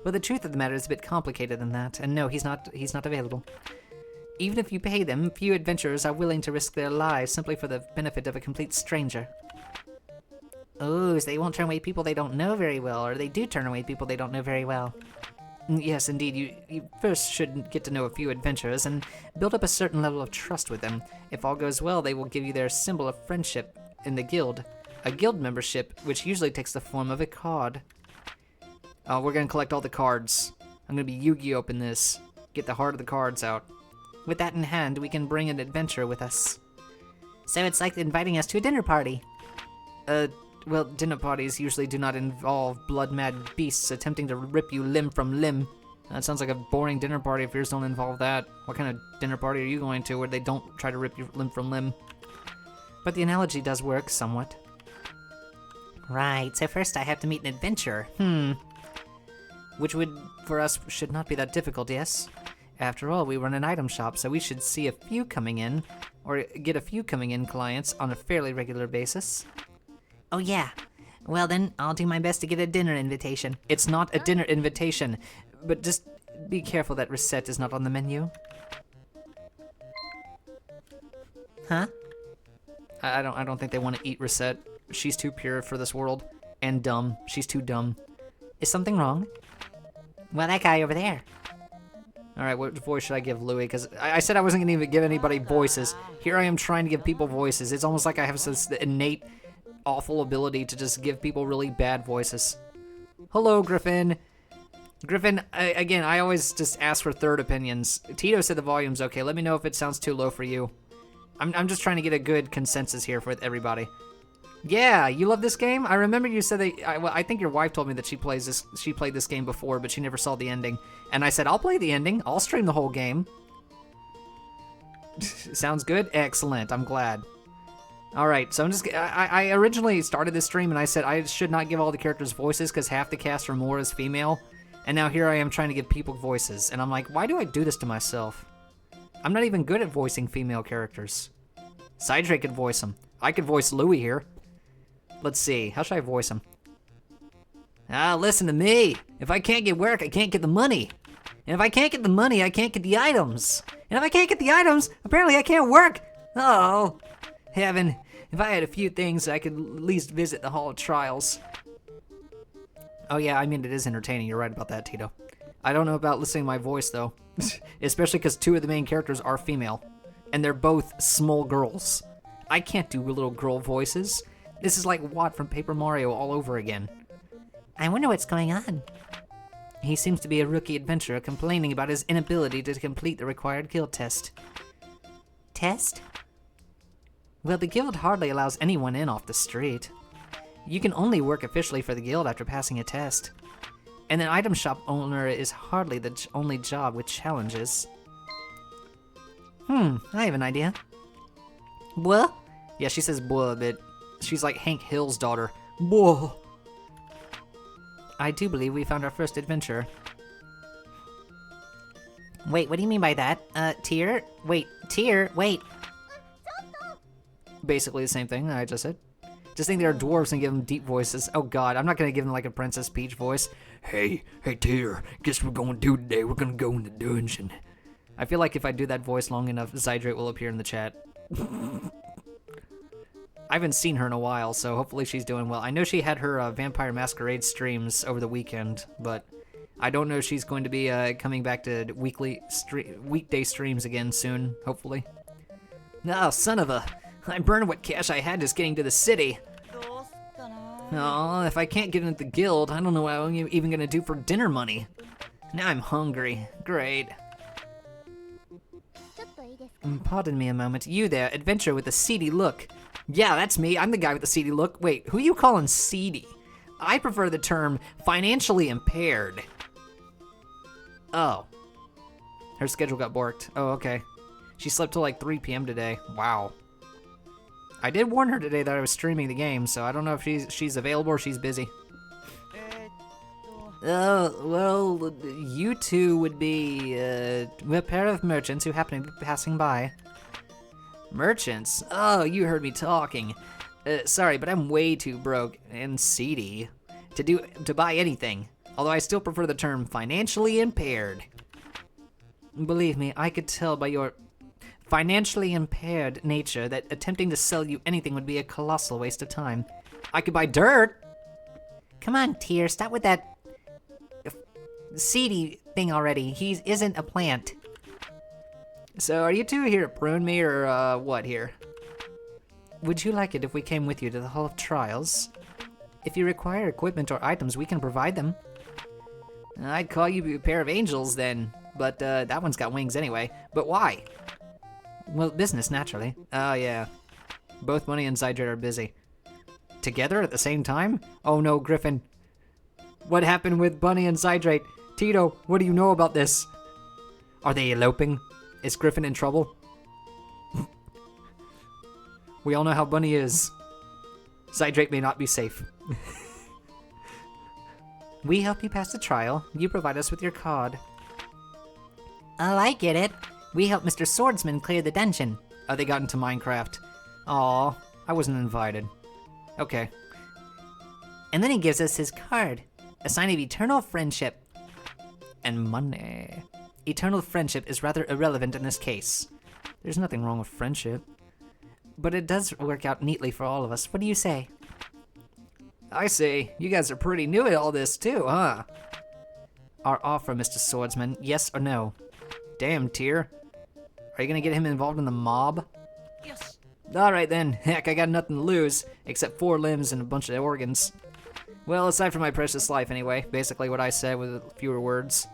Well, the truth of the matter is a bit complicated than that, and no, he's not available. Even if you pay them, few adventurers are willing to risk their lives simply for the benefit of a complete stranger. Oh, so they won't turn away people they don't know very well, or they do turn away people they don't know very well. Yes, indeed. You first should get to know a few adventurers and build up a certain level of trust with them. If all goes well, they will give you their symbol of friendship in the guild. A guild membership, which usually takes the form of a card. Oh, we're gonna collect all the cards. I'm gonna be Yu-Gi-Oh! In this. Get the heart of the cards out. With that in hand, we can bring an adventurer with us. So it's like inviting us to a dinner party. Well, dinner parties usually do not involve blood-mad beasts attempting to rip you limb from limb. That sounds like a boring dinner party if yours don't involve that. What kind of dinner party are you going to where they don't try to rip you limb from limb? But the analogy does work somewhat. Right, so first I have to meet an adventurer. Which for us, should not be that difficult, yes? After all, we run an item shop, so we should see a few coming in, or get a few coming in clients on a fairly regular basis. Oh yeah. Well then, I'll do my best to get a dinner invitation. It's not a dinner invitation, but just be careful that Recette is not on the menu. Huh? I don't think they want to eat Recette. She's too pure for this world. And dumb. She's too dumb. Is something wrong? Well, that guy over there. Alright, what voice should I give Louis? Because I said I wasn't going to even give anybody voices. Here I am trying to give people voices. It's almost like I have this innate, awful ability to just give people really bad voices. Hello, Griffin. Griffin, again, I always just ask for third opinions. Tito said the volume's okay. Let me know if it sounds too low for you. I'm just trying to get a good consensus here for everybody. Yeah, you love this game? I remember you said that. I think your wife told me that she played this game before, but she never saw the ending. And I said, I'll play the ending. I'll stream the whole game. Sounds good? Excellent. I'm glad. All right, so I originally started this stream and I said I should not give all the characters voices because half the cast or more is female. And now here I am trying to give people voices. And I'm like, why do I do this to myself? I'm not even good at voicing female characters. Cydrake could voice them. I could voice Louis here. Let's see. How should I voice him? Listen to me. If I can't get work, I can't get the money. And if I can't get the money, I can't get the items. And if I can't get the items, apparently I can't work. Oh, heaven. If I had a few things, I could at least visit the Hall of Trials. Oh yeah, I mean, it is entertaining. You're right about that, Tito. I don't know about listening to my voice, though. Especially because two of the main characters are female. And they're both small girls. I can't do little girl voices. This is like Watt from Paper Mario all over again. I wonder what's going on. He seems to be a rookie adventurer complaining about his inability to complete the required guild test. Test? Well, the guild hardly allows anyone in off the street. You can only work officially for the guild after passing a test. And an item shop owner is hardly the only job with challenges. I have an idea. Buh? Yeah, she says buh, but she's like Hank Hill's daughter. Buh. I do believe we found our first adventurer. Wait, what do you mean by that? Tier? Wait. Basically the same thing I just said. Just think they're dwarves and give them deep voices. Oh god, I'm not gonna give them like a Princess Peach voice. Hey Tier, guess what we're gonna do today? We're gonna go in the dungeon. I feel like if I do that voice long enough, Zydrate will appear in the chat. I haven't seen her in a while, so hopefully she's doing well. I know she had her Vampire Masquerade streams over the weekend, but I don't know if she's going to be coming back to weekday streams again soon, hopefully. Oh, son of a... I burned what cash I had just getting to the city. Oh, if I can't get into the guild, I don't know what I'm even gonna do for dinner money. Now I'm hungry. Great. Pardon me a moment. You there, adventurer with a seedy look. Yeah, that's me. I'm the guy with the seedy look. Wait, who you calling seedy? I prefer the term financially impaired. Oh. Her schedule got borked. Oh, okay. She slept till like 3 p.m. today. Wow. I did warn her today that I was streaming the game, so I don't know if she's available or she's busy. Well, you two would be a pair of merchants who happen to be passing by. Merchants? Oh, you heard me talking. Sorry, but I'm way too broke and seedy to buy anything. Although I still prefer the term financially impaired. Believe me, I could tell by your financially impaired nature that attempting to sell you anything would be a colossal waste of time. I could buy dirt. Come on, Tier, stop with that seedy thing already. He isn't a plant. So are you two here to prune me or what here? Would you like it if we came with you to the Hall of Trials? If you require equipment or items, we can provide them. I'd call you a pair of angels then, but that one's got wings anyway. But why? Well, business, naturally. Oh, yeah. Both Bunny and Zydrate are busy. Together at the same time? Oh no, Griffin. What happened with Bunny and Zydrate? Tito, what do you know about this? Are they eloping? Is Griffin in trouble? We all know how Bunny is. Zydrate may not be safe. We help you pass the trial. You provide us with your card. Oh, I get it. We helped Mr. Swordsman clear the dungeon. Oh, they got into Minecraft. Aw, I wasn't invited. Okay. And then he gives us his card. A sign of eternal friendship. And money. Eternal friendship is rather irrelevant in this case. There's nothing wrong with friendship. But it does work out neatly for all of us. What do you say? I say, you guys are pretty new at all this too, huh? Our offer, Mr. Swordsman, yes or no? Damn, Tyr. Are you gonna get him involved in the mob? Yes. Alright then, heck, I got nothing to lose, except 4 limbs and a bunch of organs. Well, aside from my precious life anyway, basically what I said with fewer words.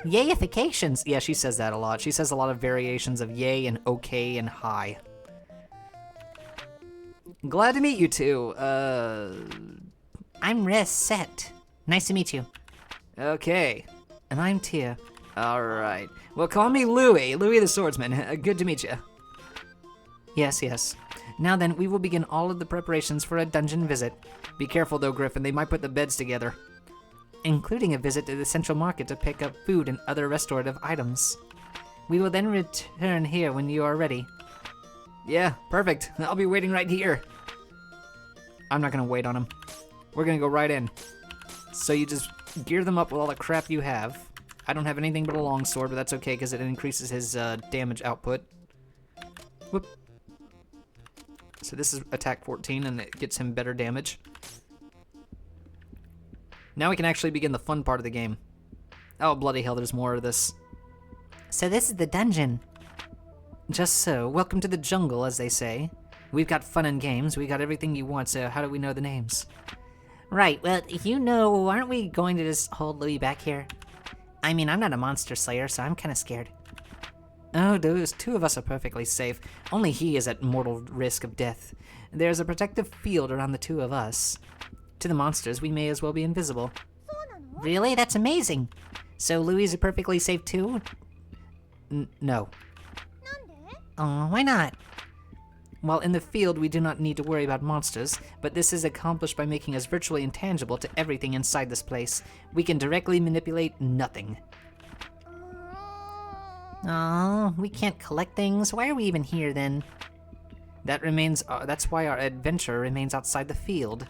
Yayifications! Yeah, she says that a lot. She says a lot of variations of yay and okay and hi. Glad to meet you two. I'm Recettear. Nice to meet you. Okay. And I'm Tyr. Alright. Well, call me Louis. Louis the Swordsman. Good to meet you. Yes, yes. Now then, we will begin all of the preparations for a dungeon visit. Be careful though, Griffin. They might put the beds together. Including a visit to the central market to pick up food and other restorative items. We will then return here when you are ready. Yeah, perfect. I'll be waiting right here. I'm not gonna wait on him. We're gonna go right in. So you just gear them up with all the crap you have. I don't have anything but a longsword, but that's okay because it increases his damage output. Whoop. So this is attack 14 and it gets him better damage. Now we can actually begin the fun part of the game. Oh, bloody hell, there's more of this. So this is the dungeon. Just so. Welcome to the jungle, as they say. We've got fun and games. We got everything you want, so how do we know the names? Right, well, you know, aren't we going to just hold Louis back here? I mean, I'm not a monster slayer, so I'm kind of scared. Oh, those 2 of us are perfectly safe. Only he is at mortal risk of death. There's a protective field around the 2 of us. To the monsters, we may as well be invisible. Really? That's amazing. So Louis is perfectly safe too? No. Oh, why not? While in the field, we do not need to worry about monsters, but this is accomplished by making us virtually intangible to everything inside this place. We can directly manipulate nothing. Oh, we can't collect things. Why are we even here then? That's why our adventure remains outside the field.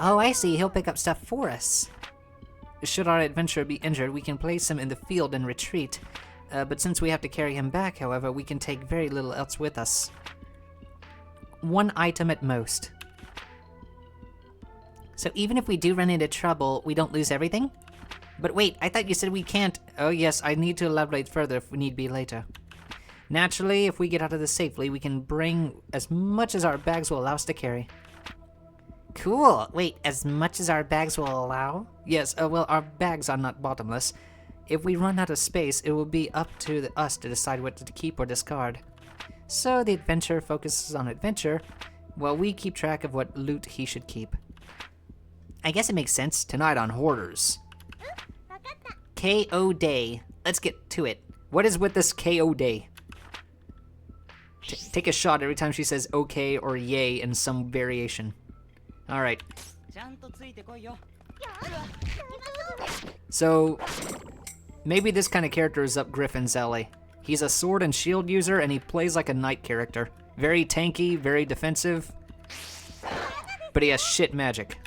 Oh, I see. He'll pick up stuff for us. Should our adventurer be injured, we can place him in the field and retreat. But since we have to carry him back, however, we can take very little else with us. 1 item at most. So even if we do run into trouble, we don't lose everything? But wait, I thought you said we can't... Oh yes, I need to elaborate further if we need be later. Naturally, if we get out of this safely, we can bring as much as our bags will allow us to carry. Cool. Wait, as much as our bags will allow? Yes, well, our bags are not bottomless. If we run out of space, it will be up to us to decide what to keep or discard. So the adventurer focuses on adventure, while we keep track of what loot he should keep. I guess it makes sense. Tonight on Hoarders. KO Day. Let's get to it. What is with this KO Day? Take a shot every time she says okay or yay in some variation. Alright. So, maybe this kind of character is up Griffin's alley. He's a sword and shield user, and he plays like a knight character. Very tanky, very defensive, but he has shit magic.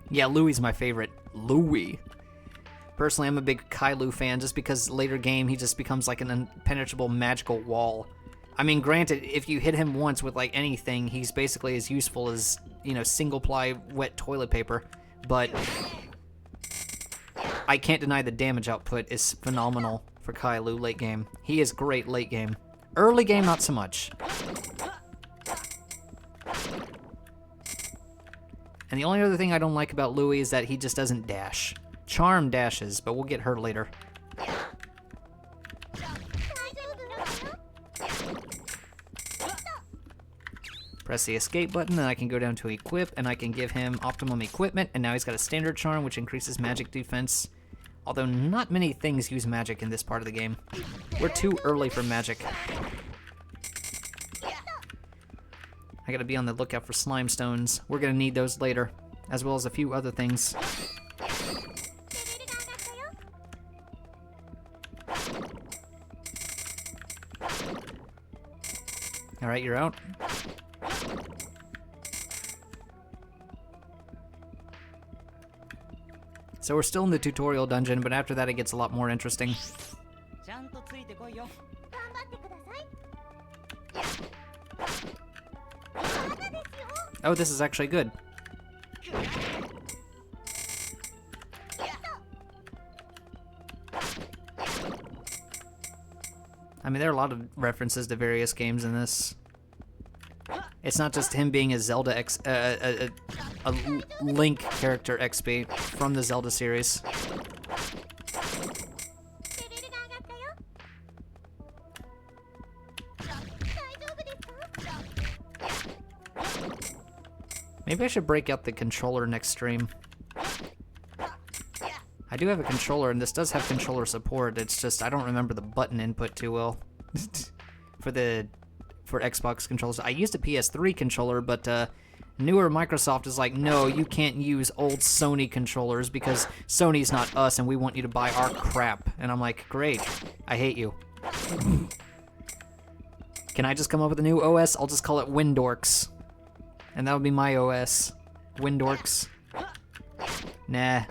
Yeah, Louie's my favorite. Louie. Personally, I'm a big Kailu fan just because later game he just becomes like an impenetrable magical wall. I mean, granted, if you hit him once with like anything, he's basically as useful as, you know, single-ply wet toilet paper, but I can't deny the damage output is phenomenal for Kailu late game. He is great late game. Early game, not so much. And the only other thing I don't like about Louis is that he just doesn't dash. Charm dashes, but we'll get her later. Press the escape button, and I can go down to equip, and I can give him optimum equipment, and now he's got a standard charm, which increases magic defense. Although not many things use magic in this part of the game. We're too early for magic. I gotta be on the lookout for slime stones. We're gonna need those later, as well as a few other things. Alright, you're out. So we're still in the tutorial dungeon, but after that it gets a lot more interesting. Oh, this is actually good. I mean, there are a lot of references to various games in this. It's not just him being a Zelda a Link character XP from the Zelda series. Maybe I should break out the controller next stream. I do have a controller, and this does have controller support. It's just I don't remember the button input too well for Xbox controllers. I used a PS3 controller, but newer Microsoft is like, no, you can't use old Sony controllers because Sony's not us, and we want you to buy our crap. And I'm like, great, I hate you. Can I just come up with a new OS? I'll just call it Windorks. And that'll be my OS. Windorks. Nah.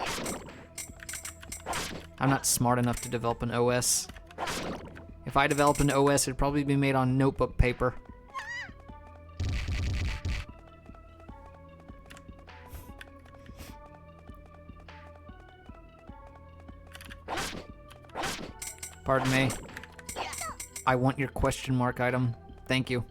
I'm not smart enough to develop an OS. If I develop an OS, it'd probably be made on notebook paper. Pardon me. I want your question mark item. Thank you.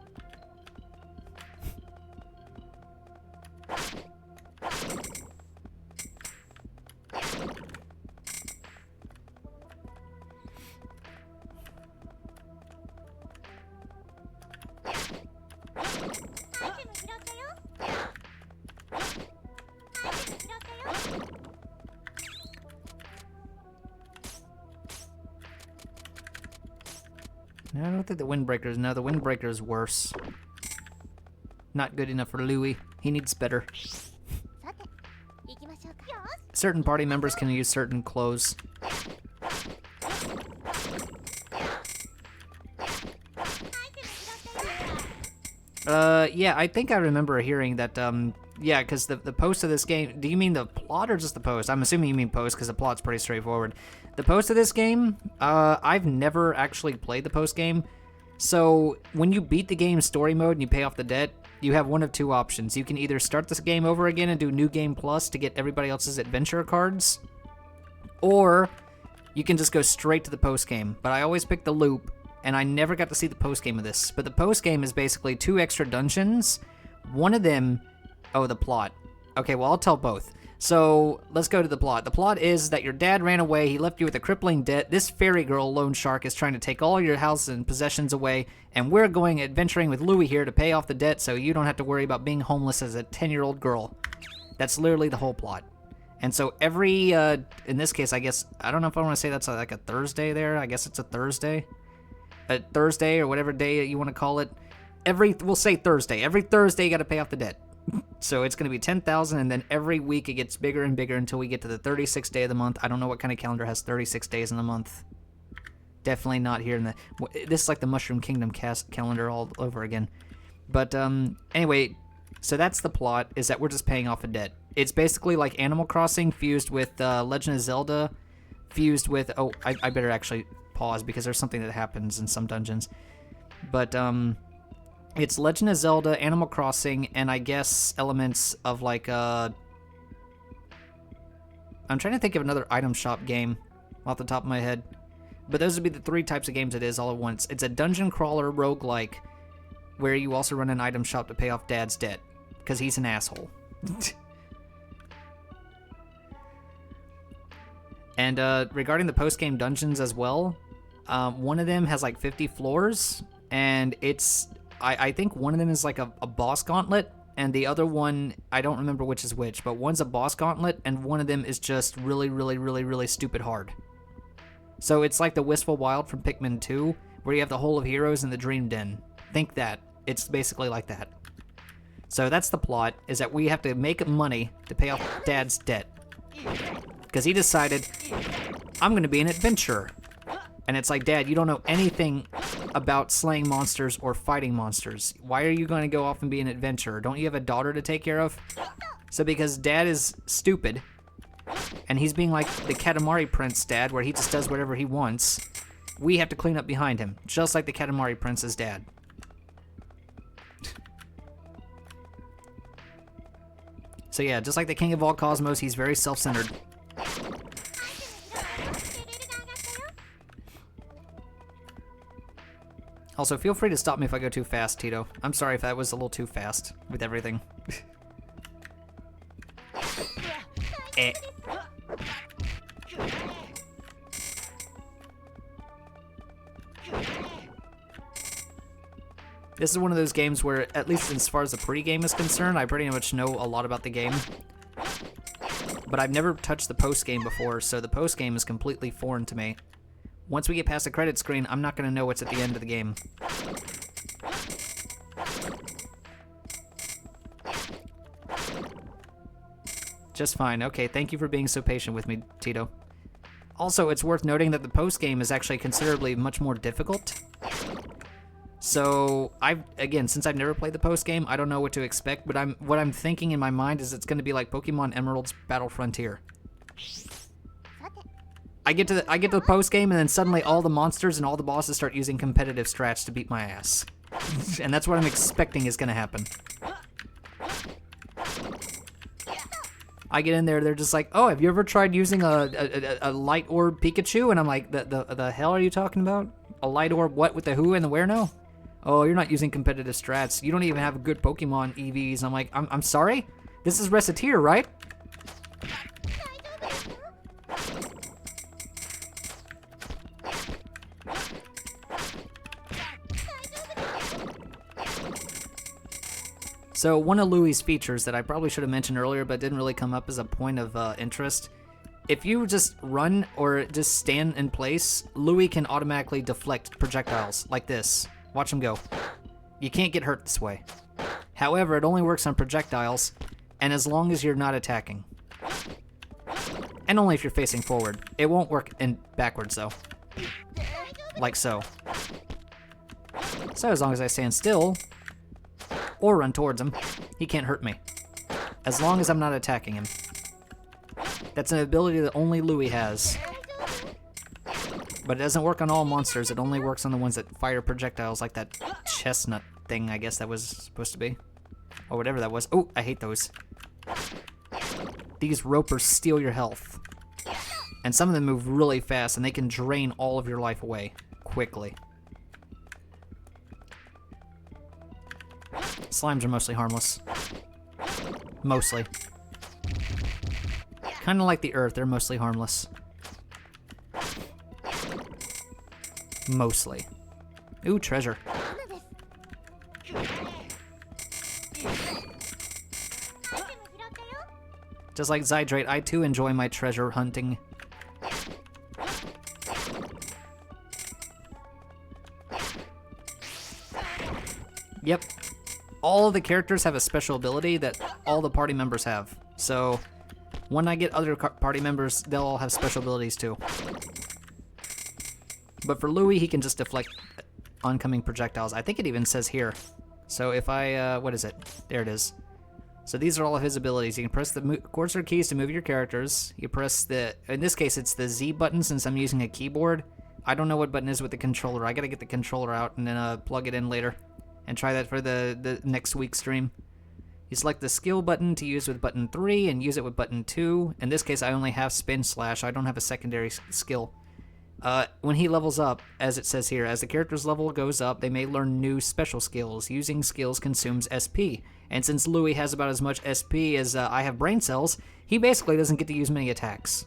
No, I don't think the Windbreaker's... No, the Windbreaker's worse. Not good enough for Louis. He needs better. Certain party members can use certain clothes. Yeah, I think I remember hearing that, yeah, because the post of this game... Do you mean the plot or just the post? I'm assuming you mean post, because the plot's pretty straightforward. The post of this game, I've never actually played the post game. So, when you beat the game story mode and you pay off the debt, you have one of two options. You can either start this game over again and do New Game Plus to get everybody else's adventure cards, or you can just go straight to the post game. But I always pick the loop, and I never got to see the post game of this. But the post game is basically 2 extra dungeons. One of them... Oh, the plot. Okay, well, I'll tell both. So, let's go to the plot. The plot is that your dad ran away, he left you with a crippling debt, this fairy girl, Lone Shark, is trying to take all your house and possessions away, and we're going adventuring with Louie here to pay off the debt so you don't have to worry about being homeless as a 10-year-old girl. That's literally the whole plot. And so every, in this case, I guess, I don't know if I want to say that's like a Thursday there, I guess it's a Thursday. A Thursday, or whatever day you want to call it. We'll say Thursday. Every Thursday you gotta pay off the debt. So it's going to be 10,000, and then every week it gets bigger and bigger until we get to the 36th day of the month. I don't know what kind of calendar has 36 days in the month. Definitely not here in the... This is like the Mushroom Kingdom calendar all over again. But anyway, so that's the plot, is that we're just paying off a debt. It's basically like Animal Crossing fused with Legend of Zelda, fused with... Oh, I better actually pause because there's something that happens in some dungeons. But it's Legend of Zelda, Animal Crossing, and I guess elements of like I'm trying to think of another item shop game off the top of my head. But those would be the 3 types of games it is all at once. It's a dungeon crawler roguelike where you also run an item shop to pay off Dad's debt because he's an asshole. And regarding the post-game dungeons as well, one of them has like 50 floors, and it's... I think one of them is like a boss gauntlet, and the other one, I don't remember which is which, but one's a boss gauntlet, and one of them is just really, really, really, really stupid hard. So it's like the Wistful Wild from Pikmin 2, where you have the Hole of Heroes and the Dream Den. Think that. It's basically like that. So that's the plot, is that we have to make money to pay off Dad's debt. Because he decided, I'm going to be an adventurer. And it's like, Dad, you don't know anything about slaying monsters or fighting monsters. Why are you going to go off and be an adventurer? Don't you have a daughter to take care of? So because Dad is stupid, and he's being like the Katamari Prince dad, where he just does whatever he wants, we have to clean up behind him, just like the Katamari Prince's dad. So yeah, just like the king of all cosmos, he's very self-centered. Also, feel free to stop me if I go too fast, Tito. I'm sorry if that was a little too fast with everything. Eh. This is one of those games where, at least as far as the pre-game is concerned, I pretty much know a lot about the game. But I've never touched the post-game before, so the post-game is completely foreign to me. Once we get past the credit screen, I'm not going to know what's at the end of the game. Just fine. Okay, thank you for being so patient with me, Tito. Also, it's worth noting that the post-game is actually considerably much more difficult. So, again, since I've never played the post-game, I don't know what to expect, but what I'm thinking in my mind is it's going to be like Pokemon Emerald's Battle Frontier. I get to the post game, and then suddenly all the monsters and all the bosses start using competitive strats to beat my ass, and that's what I'm expecting is gonna happen. I get in there, they're just like, "Oh, have you ever tried using a light orb Pikachu?" And I'm like, "The hell are you talking about? A light orb? What with the who and the where now? Oh, you're not using competitive strats. You don't even have good Pokemon EVs." I'm like, "I'm sorry. This is Recettear, right?" So one of Louie's features that I probably should have mentioned earlier but didn't really come up as a point of interest, if you just run or just stand in place, Louie can automatically deflect projectiles like this. Watch him go. You can't get hurt this way. However, it only works on projectiles, and as long as you're not attacking. And only if you're facing forward. It won't work in backwards though. Like so. So as long as I stand still, or run towards him, he can't hurt me. As long as I'm not attacking him. That's an ability that only Louie has. But it doesn't work on all monsters, it only works on the ones that fire projectiles like that chestnut thing, I guess that was supposed to be. Or whatever that was. Oh, I hate those. These ropers steal your health. And some of them move really fast, and they can drain all of your life away quickly. Slimes are mostly harmless. Mostly. Kind of like the Earth, they're mostly harmless. Mostly. Ooh, treasure. Just like Zydrate, I too enjoy my treasure hunting. Yep. All of the characters have a special ability that all the party members have. So, when I get other party members, they'll all have special abilities too. But for Louie, he can just deflect oncoming projectiles. I think it even says here. So if I, what is it? There it is. So these are all of his abilities. You can press the cursor keys to move your characters. You press the, in this case, it's the Z button since I'm using a keyboard. I don't know what button is with the controller. I gotta get the controller out and then plug it in later. And try that for the next week's stream. You select the skill button to use with button 3 and use it with button 2. In this case, I only have spin slash. I don't have a secondary skill. When he levels up, as it says here, as the character's level goes up, they may learn new special skills. Using skills consumes SP. And since Louie has about as much SP as I have brain cells, he basically doesn't get to use many attacks.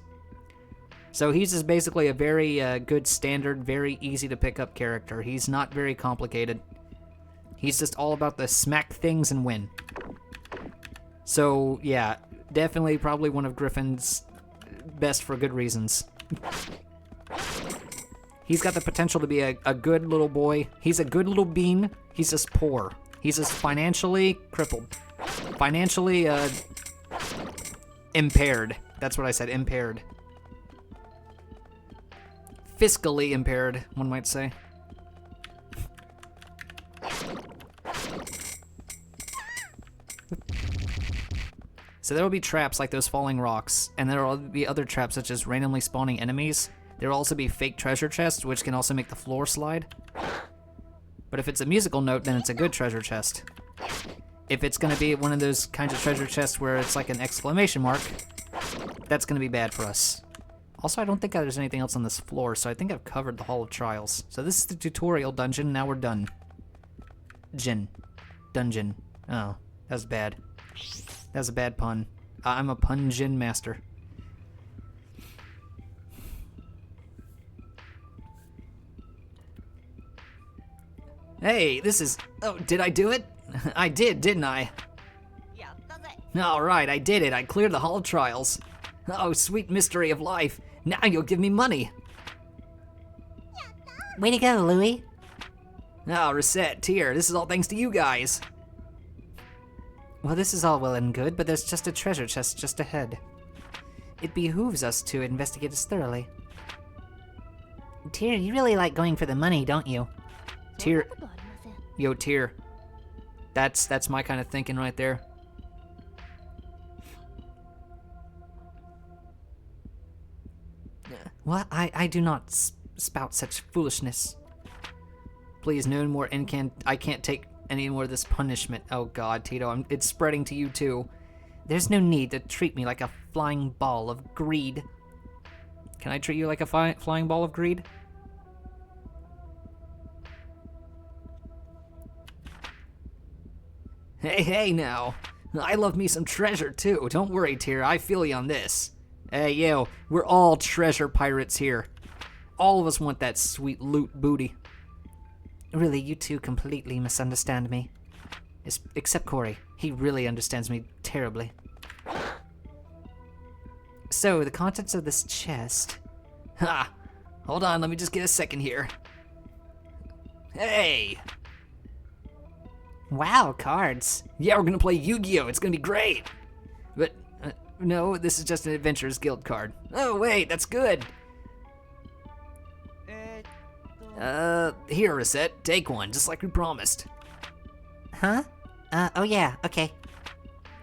So he's just basically a very good standard, very easy to pick up character. He's not very complicated. He's just all about the smack things and win. So, yeah, definitely probably one of Griffin's best for good reasons. He's got the potential to be a good little boy. He's a good little bean. He's just poor. He's just financially crippled. Financially, impaired. That's what I said, impaired. Fiscally impaired, one might say. So there will be traps like those falling rocks, and there will be other traps such as randomly spawning enemies. There will also be fake treasure chests, which can also make the floor slide. But if it's a musical note, then it's a good treasure chest. If it's going to be one of those kinds of treasure chests where it's like an exclamation mark, that's going to be bad for us. Also, I don't think there's anything else on this floor, so I think I've covered the Hall of Trials. So this is the tutorial dungeon, now we're done. Dungeon. Oh, that was bad. That was a bad pun. I'm a pun-gin master. Hey, this is... Oh, did I do it? I did, didn't I? Alright, I did it. I cleared the Hall of Trials. Oh, sweet mystery of life. Now you'll give me money. Way to go, Louie. Oh, Recettear, this is all thanks to you guys. Well, this is all well and good, but there's just a treasure chest just ahead. It behooves us to investigate this thoroughly. Tyr, you really like going for the money, don't you? Tyr. Yo, Tyr. That's my kind of thinking right there. What? I do not spout such foolishness. Please, no more I can't take any more of this punishment. Oh god, Tito, it's spreading to you too. There's no need to treat me like a flying ball of greed. Can I treat you like a flying ball of greed? Hey now. I love me some treasure too. Don't worry, Tyr, I feel you on this. Hey, yo, we're all treasure pirates here. All of us want that sweet loot booty. Really, you two completely misunderstand me. Except Kouri. He really understands me terribly. So, the contents of this chest... Ha! Hold on, let me just get a second here. Hey! Wow, cards. Yeah, we're gonna play Yu-Gi-Oh! It's gonna be great! But, no, this is just an Adventurers Guild card. Oh, wait, that's good! Here, Recette, take one, just like we promised. Huh? Oh yeah, okay.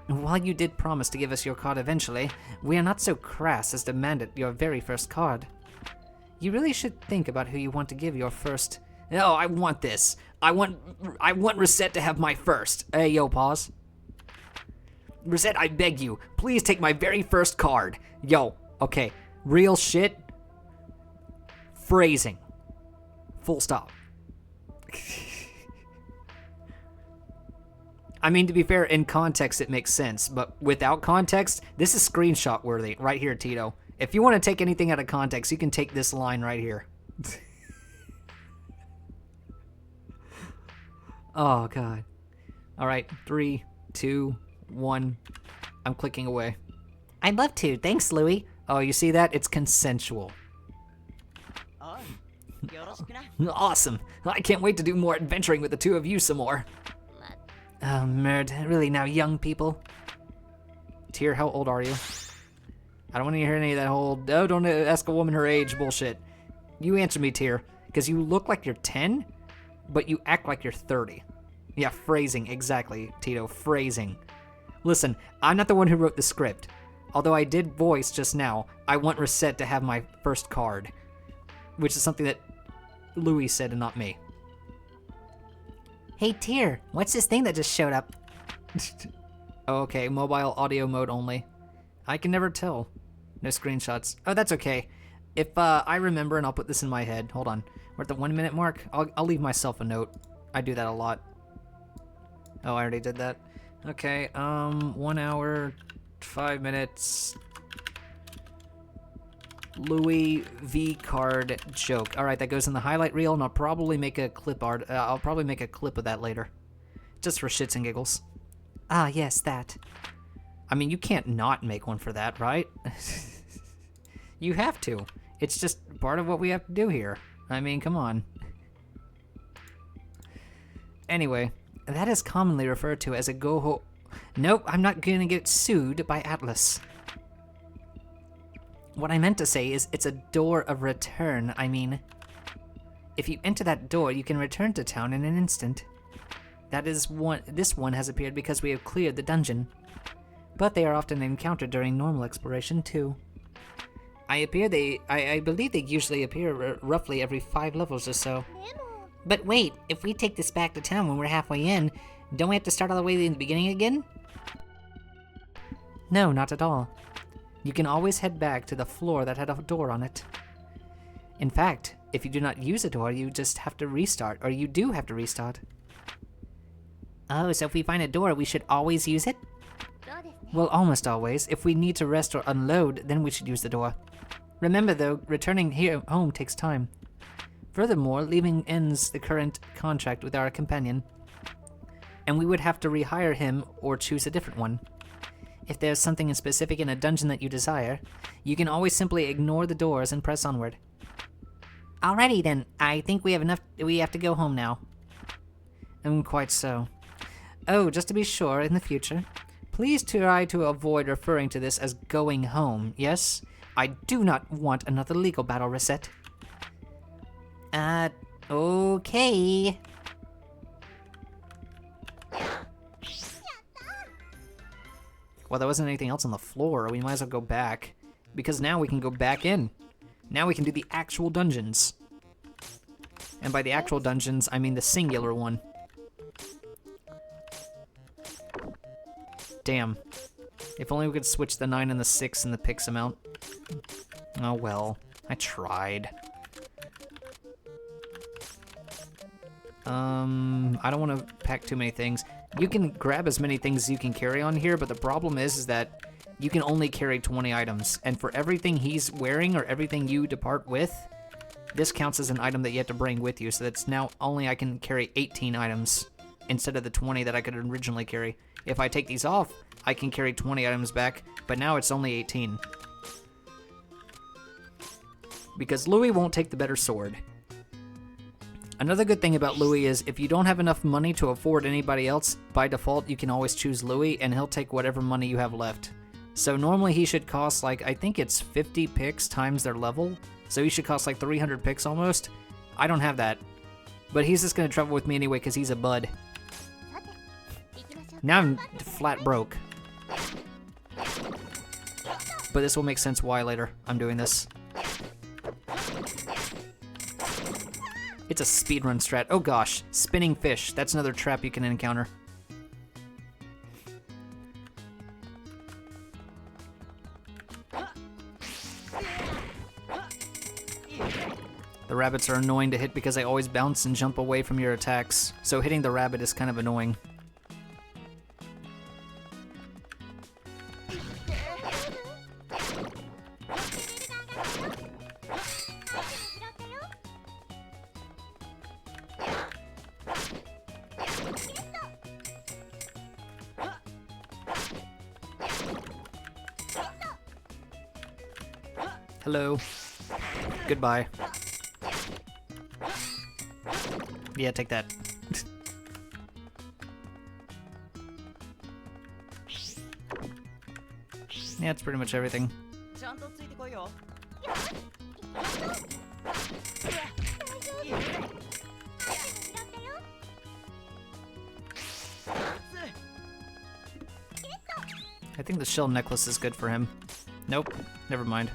While you did promise to give us your card eventually, we are not so crass as to demand your very first card. You really should think about who you want to give your first... No, I want this. I want Recette to have my first. Hey, yo, pause. Recette, I beg you, please take my very first card. Yo, okay, real shit. Phrasing. Full stop. I mean, to be fair, in context it makes sense, but without context, this is screenshot worthy. Right here, Tito. If you want to take anything out of context, you can take this line right here. Oh, God. Alright, 3, 2, 1. I'm clicking away. I'd love to. Thanks, Louie. Oh, you see that? It's consensual. Awesome. I can't wait to do more adventuring with the two of you some more. Oh, merd. Really now, young people? Tyr, how old are you? I don't want to hear any of that whole, oh, don't ask a woman her age bullshit. You answer me, Tyr, because you look like you're 10, but you act like you're 30. Yeah, phrasing, exactly, Tito, phrasing. Listen, I'm not the one who wrote the script. Although I did voice just now, I want Recette to have my first card. Which is something that Louis said and not me. Hey, Tyr, what's this thing that just showed up? Oh, okay, mobile audio mode only. I can never tell. No screenshots. Oh, that's okay. If I remember, and I'll put this in my head. Hold on. We're at the 1 minute mark. I'll leave myself a note. I do that a lot. Oh, I already did that. Okay, 1 hour, 5 minutes. Louis V card joke. All right, that goes in the highlight reel, and I'll probably make a clip art. I'll probably make a clip of that later, just for shits and giggles. Ah, yes, that. I mean, you can't not make one for that, right? You have to. It's just part of what we have to do here. I mean, come on. Anyway, that is commonly referred to as a go-ho... Nope, I'm not gonna get sued by Atlas. What I meant to say is it's a door of return, I mean. If you enter that door, you can return to town in an instant. That is this one has appeared because we have cleared the dungeon. But they are often encountered during normal exploration, too. I believe they usually appear roughly every 5 levels or so. But wait, if we take this back to town when we're halfway in, don't we have to start all the way in the beginning again? No, not at all. You can always head back to the floor that had a door on it. In fact, if you do not use a door, you just have to restart, or you do have to restart. Oh, so if we find a door, we should always use it? Well, almost always. If we need to rest or unload, then we should use the door. Remember though, returning here home takes time. Furthermore, leaving ends the current contract with our companion, and we would have to rehire him or choose a different one. If there's something specific in a dungeon that you desire, you can always simply ignore the doors and press onward. Alrighty then, I think we have to go home now. Quite so. Oh, just to be sure, in the future, please try to avoid referring to this as going home, yes? I do not want another legal battle, Recette. Okay. Well, there wasn't anything else on the floor. We might as well go back. Because now we can go back in. Now we can do the actual dungeons. And by the actual dungeons, I mean the singular one. Damn. If only we could switch the 9 and the 6 in the pix amount. Oh well. I tried. I don't want to pack too many things. You can grab as many things as you can carry on here, but the problem is that you can only carry 20 items. And for everything he's wearing or everything you depart with, this counts as an item that you have to bring with you. So that's now only I can carry 18 items instead of the 20 that I could originally carry. If I take these off, I can carry 20 items back, but now it's only 18. Because Louis won't take the better sword. Another good thing about Louis is if you don't have enough money to afford anybody else, by default you can always choose Louis and he'll take whatever money you have left. So normally he should cost like, I think it's 50 pix times their level. So he should cost like 300 pix almost. I don't have that. But he's just going to travel with me anyway because he's a bud. Now I'm flat broke. But this will make sense why later I'm doing this. It's a speedrun strat. Oh gosh, spinning fish. That's another trap you can encounter. The rabbits are annoying to hit because they always bounce and jump away from your attacks, so hitting the rabbit is kind of annoying. Hello. Goodbye. Yeah, take that. Yeah, that's pretty much everything. I think the shell necklace is good for him. Nope, never mind.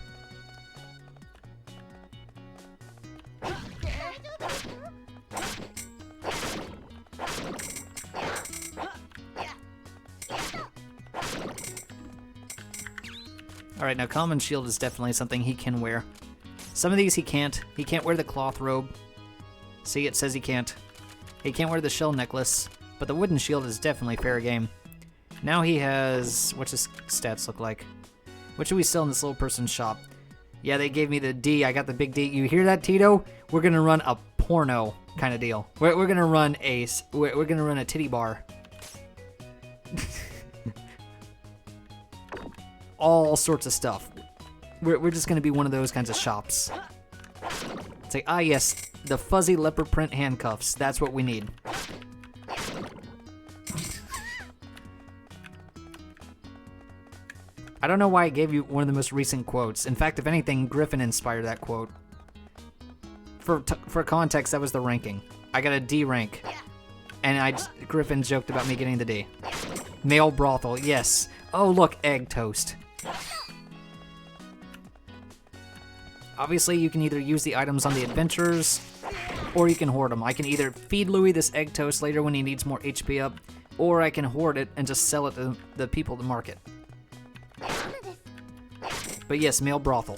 Alright, now common shield is definitely something he can wear. Some of these he can't. He can't wear the cloth robe. See, it says he can't. He can't wear the shell necklace, but the wooden shield is definitely fair game. Now he has... what's his stats look like? What should we sell in this little person's shop? Yeah, they gave me the D. I got the big D. You hear that, Tito? We're gonna run a porno kind of deal. We're gonna run we're gonna run a titty bar. All sorts of stuff. We're just gonna be one of those kinds of shops. It's like, ah yes, the fuzzy leopard print handcuffs. That's what we need. I don't know why I gave you one of the most recent quotes. In fact, if anything, Griffin inspired that quote. For context, that was the ranking. I got a D rank. And Griffin joked about me getting the D. Male brothel, yes. Oh, look, egg toast. Obviously, you can either use the items on the adventurers, or you can hoard them. I can either feed Louis this egg toast later when he needs more HP up, or I can hoard it and just sell it to the people at the market. But yes, male brothel.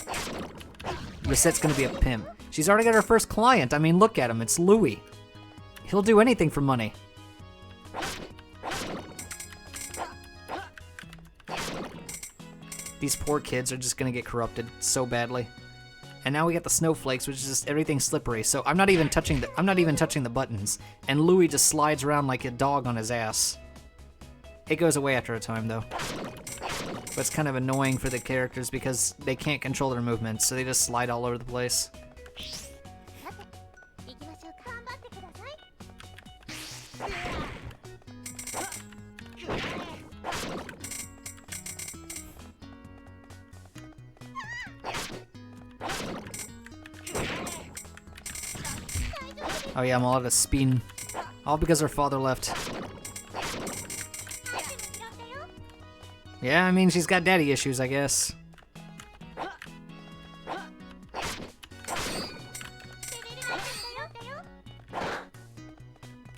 Recette's gonna be a pimp. She's already got her first client. I mean, look at him. It's Louis. He'll do anything for money. These poor kids are just gonna get corrupted so badly. And now we got the snowflakes, which is just everything slippery. So I'm not even touching the buttons. And Louis just slides around like a dog on his ass. It goes away after a time though. But it's kind of annoying for the characters because they can't control their movements, so they just slide all over the place. Oh yeah, I'm all out of speed. All because her father left. Yeah, I mean, she's got daddy issues, I guess.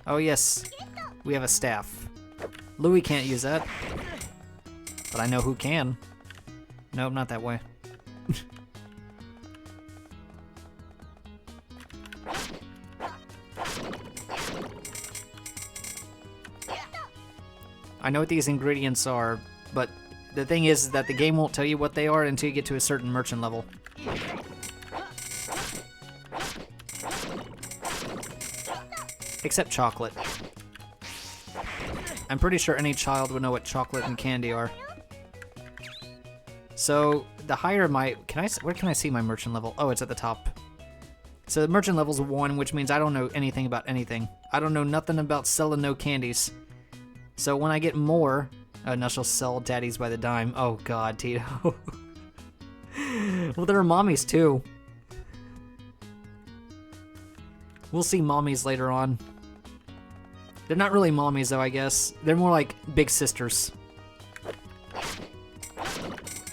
Oh yes, we have a staff. Louis can't use that. But I know who can. Nope, not that way. I know what these ingredients are, but the thing is that the game won't tell you what they are until you get to a certain merchant level. Except chocolate. I'm pretty sure any child would know what chocolate and candy are. So, the higher my... where can I see my merchant level? Oh, it's at the top. So the merchant level's 1, which means I don't know anything about anything. I don't know nothing about selling no candies. So when I get more... Oh, now she'll sell daddies by the dime. Oh god, Tito. Well, there are mommies too. We'll see mommies later on. They're not really mommies though, I guess. They're more like big sisters.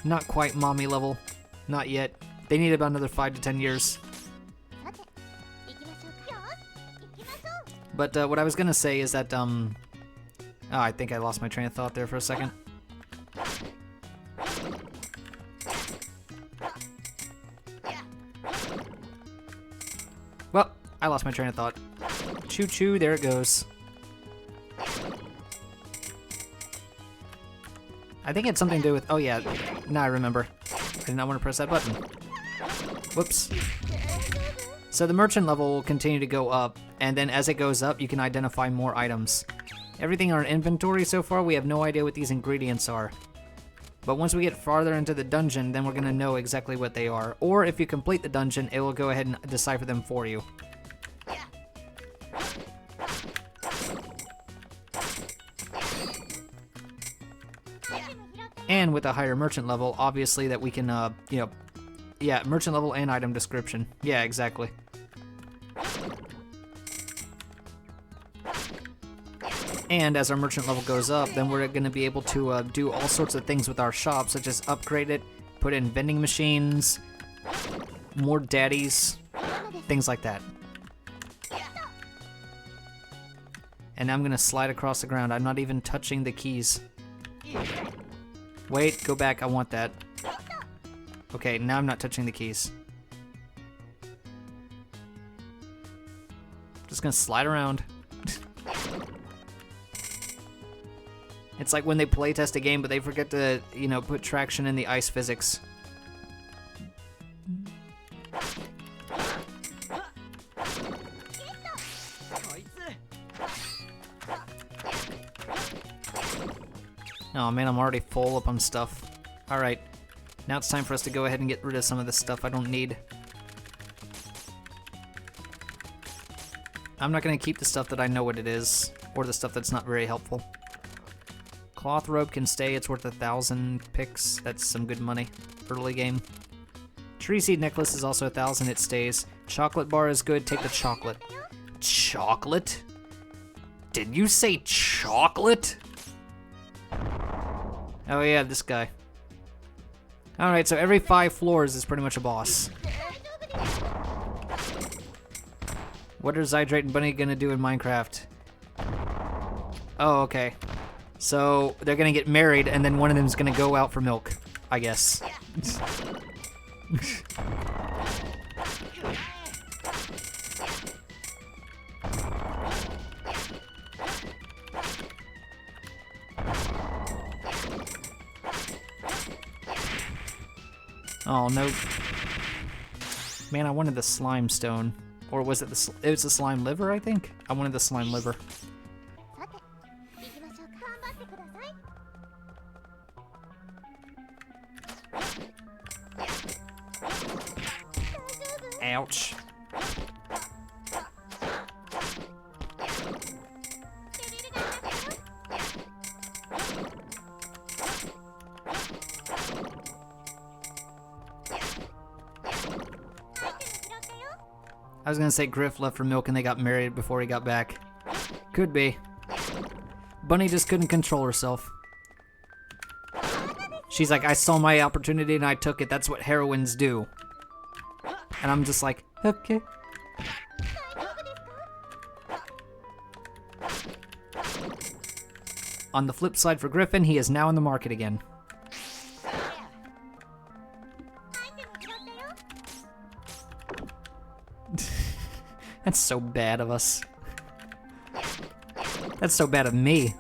Not quite mommy level. Not yet. They need about another 5 to 10 years. But what I was gonna say is that, oh, I think I lost my train of thought there for a second. Well, I lost my train of thought. Choo-choo, there it goes. I think it's something to do with... Oh yeah, now I remember. I did not want to press that button. Whoops. So the merchant level will continue to go up, and then as it goes up, you can identify more items. Everything in our inventory so far, we have no idea what these ingredients are. But once we get farther into the dungeon, then we're going to know exactly what they are. Or if you complete the dungeon, it will go ahead and decipher them for you. And with a higher merchant level, obviously that we can, yeah, merchant level and item description. Yeah, exactly. And as our merchant level goes up, then we're going to be able to do all sorts of things with our shop, such as upgrade it, put in vending machines, more daddies, things like that. And I'm going to slide across the ground. I'm not even touching the keys. Wait, go back. I want that. Okay, now I'm not touching the keys. Just going to slide around. It's like when they playtest a game, but they forget to, you know, put traction in the ice physics. Oh man, I'm already full up on stuff. Alright, now it's time for us to go ahead and get rid of some of this stuff I don't need. I'm not going to keep the stuff that I know what it is, or the stuff that's not very helpful. Cloth robe can stay, it's worth 1,000 picks. That's some good money. Early game. Tree seed necklace is also 1,000, it stays. Chocolate bar is good, take the chocolate. Chocolate? Did you say chocolate? Oh yeah, this guy. Alright, so every 5 floors is pretty much a boss. What are Zydrate and Bunny gonna do in Minecraft? Oh, okay. So they're gonna get married and then one of them's gonna go out for milk, I guess. Oh no. Man, I wanted the slime stone. Or was it it was the slime liver, I think? I wanted the slime liver. Ouch. I was gonna say Griff left for milk and they got married before he got back. Could be. Bunny just couldn't control herself. She's like, I saw my opportunity and I took it. That's what heroines do. And I'm just like, okay. On the flip side for Griffin, he is now in the market again. That's so bad of us. That's so bad of me.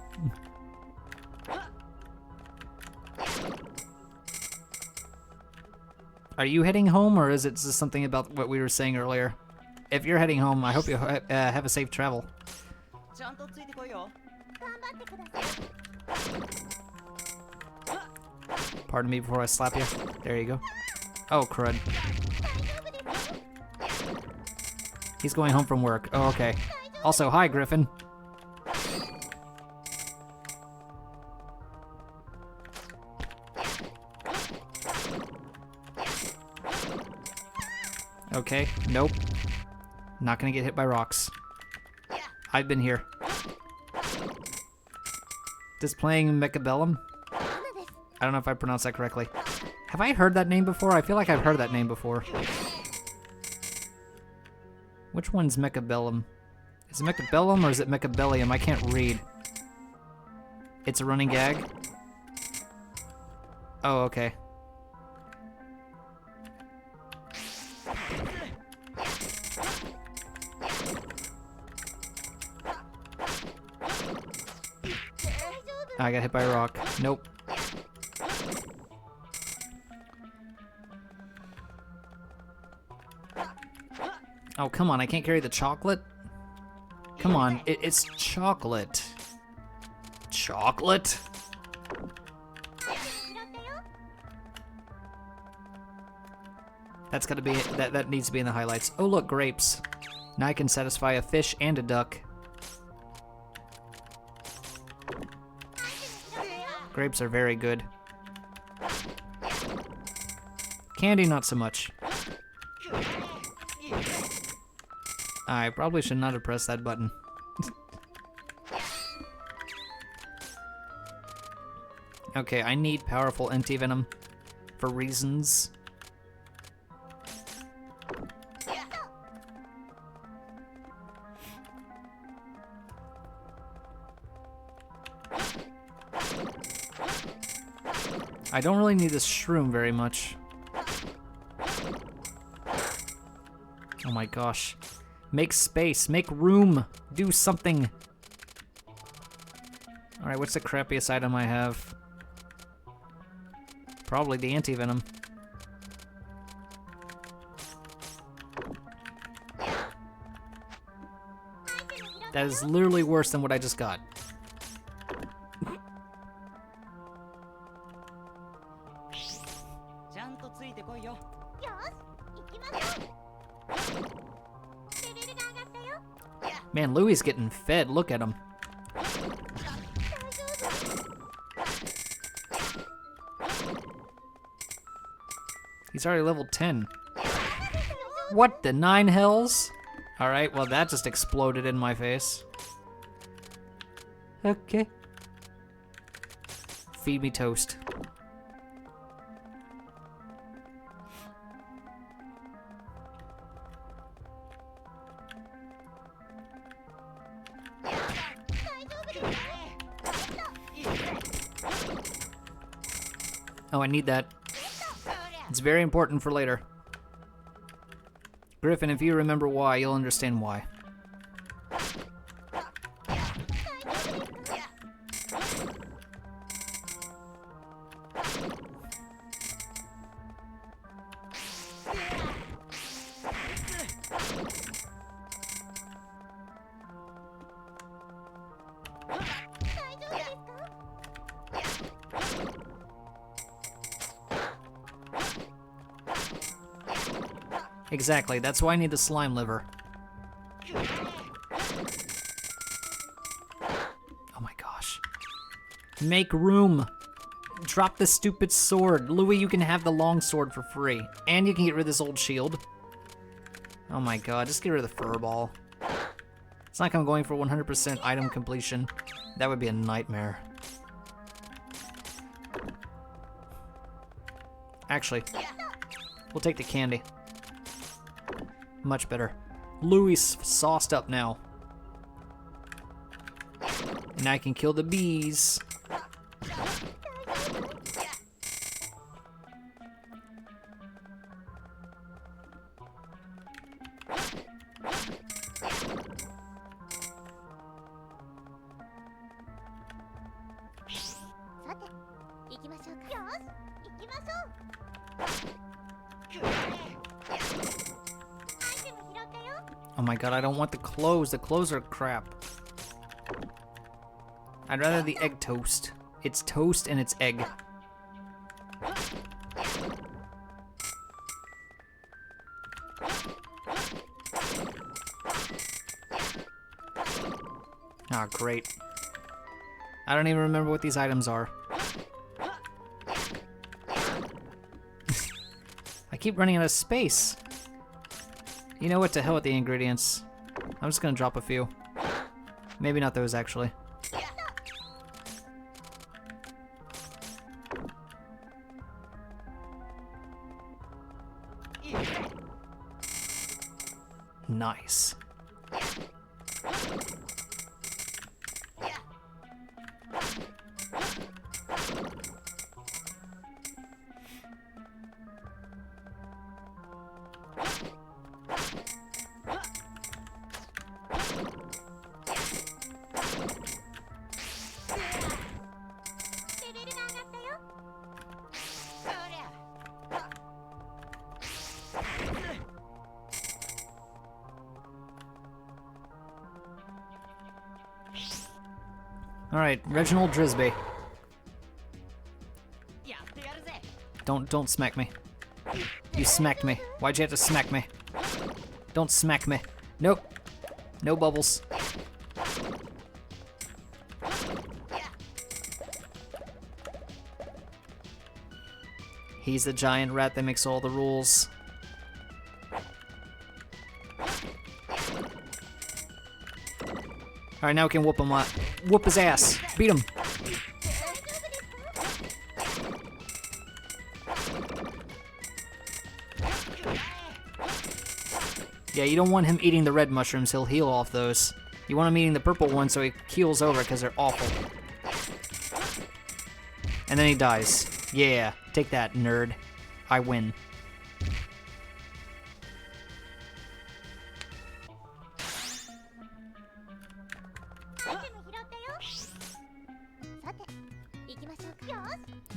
Are you heading home, or is it just something about what we were saying earlier? If you're heading home, I hope you have a safe travel. Pardon me before I slap you. There you go. Oh, crud. He's going home from work. Oh, okay. Also, hi, Griffin. Okay, nope. Not gonna get hit by rocks. I've been here. Displaying Mechabellum? I don't know if I pronounced that correctly. Have I heard that name before? I feel like I've heard that name before. Which one's Mechabellum? Is it Mechabellum or is it Mechabellium? I can't read. It's a running gag? Oh, okay. I got hit by a rock. Nope. Oh, come on, I can't carry the chocolate? Come on, it's chocolate. Chocolate? That's gotta be, that needs to be in the highlights. Oh look, grapes. Now I can satisfy a fish and a duck. Grapes are very good. Candy, not so much. I probably should not have pressed that button. Okay, I need powerful anti-venom for reasons. I don't really need this shroom very much. Oh my gosh. Make space, make room, do something. Alright, what's the crappiest item I have? Probably the anti-venom. That is literally worse than what I just got. Man, Louie's getting fed. Look at him. He's already level 10. What the 9 hells? Alright, well that just exploded in my face. Okay. feed me toast. Oh, I need that. It's very important for later. Griffin, if you remember why, you'll understand why. Exactly, that's why I need the slime liver. Oh my gosh. Make room! Drop the stupid sword. Louis, you can have the long sword for free. And you can get rid of this old shield. Oh my god, just get rid of the furball. It's not like I'm going for 100% item completion. That would be a nightmare. Actually, we'll take the candy. Much better. Louis sauced up now. And I can kill the bees. Oh my god, I don't want the clothes. The clothes are crap. I'd rather the egg toast. It's toast and it's egg. Ah, great. I don't even remember what these items are. I keep running out of space. You know what, to hell with the ingredients. I'm just gonna drop a few. Maybe not those, actually. Nice. Alright, Reginald Drisby. Don't smack me. You smacked me. Why'd you have to smack me? Don't smack me. Nope. No bubbles. He's the giant rat that makes all the rules. Alright, now we can whoop him up. Whoop his ass. Beat him. Yeah, you don't want him eating the red mushrooms. He'll heal off those. You want him eating the purple one so he keels over because they're awful. And then he dies. Yeah, take that, nerd. I win.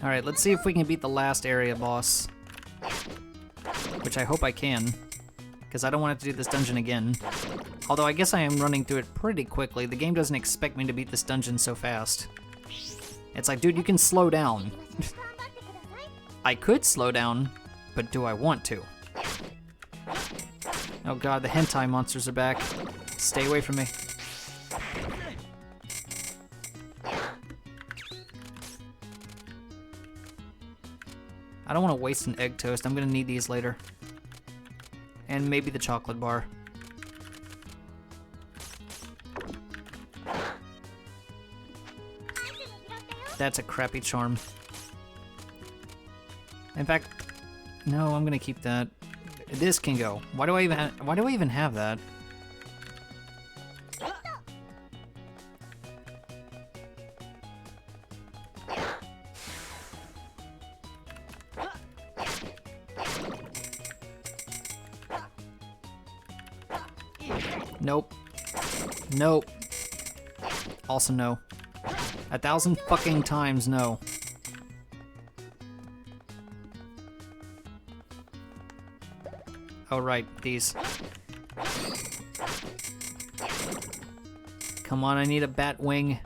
Alright, let's see if we can beat the last area boss. Which I hope I can. Because I don't want to have to do this dungeon again. Although I guess I am running through it pretty quickly. The game doesn't expect me to beat this dungeon so fast. It's like, dude, you can slow down. I could slow down, but do I want to? Oh god, the hentai monsters are back. Stay away from me. I don't want to waste an egg toast. I'm going to need these later. And maybe the chocolate bar. That's a crappy charm. In fact, no, I'm gonna keep that. This can go. Why do I even have that? Nope. Nope. Also no. 1,000 fucking times no. Oh right, these. Come on, I need a bat wing.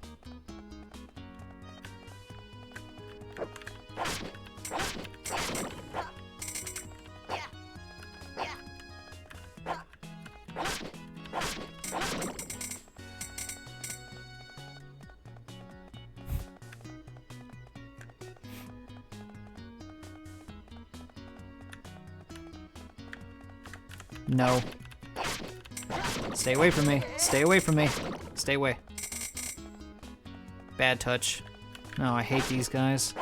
No. Stay away from me. Stay away from me. Stay away. Bad touch. No, I hate these guys.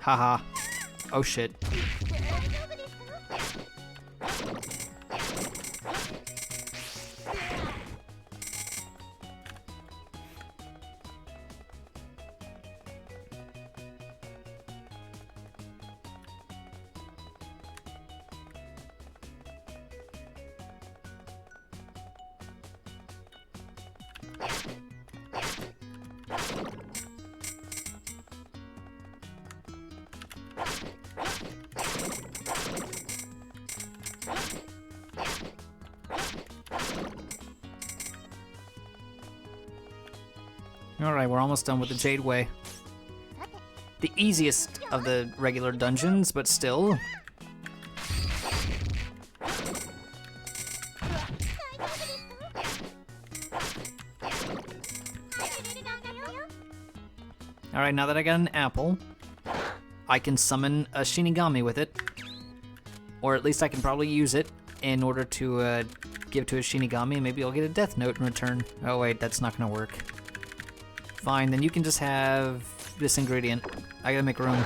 Haha. Oh shit. Alright, we're almost done with the Jade Way. The easiest of the regular dungeons, but still. Alright, now that I got an apple, I can summon a Shinigami with it. Or at least I can probably use it in order to give to a Shinigami, and maybe I'll get a Death Note in return. Oh wait, that's not gonna work. Fine, then you can just have this ingredient. I gotta make room.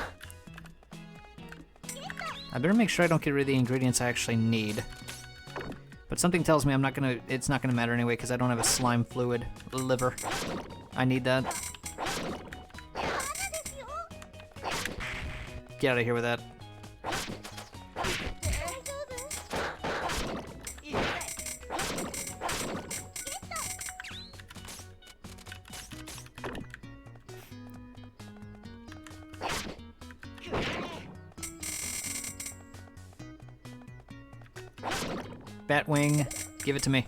I better make sure I don't get rid of the ingredients I actually need. But something tells me it's not gonna matter anyway because I don't have a slime fluid liver. I need that. Get out of here with that. Batwing, give it to me.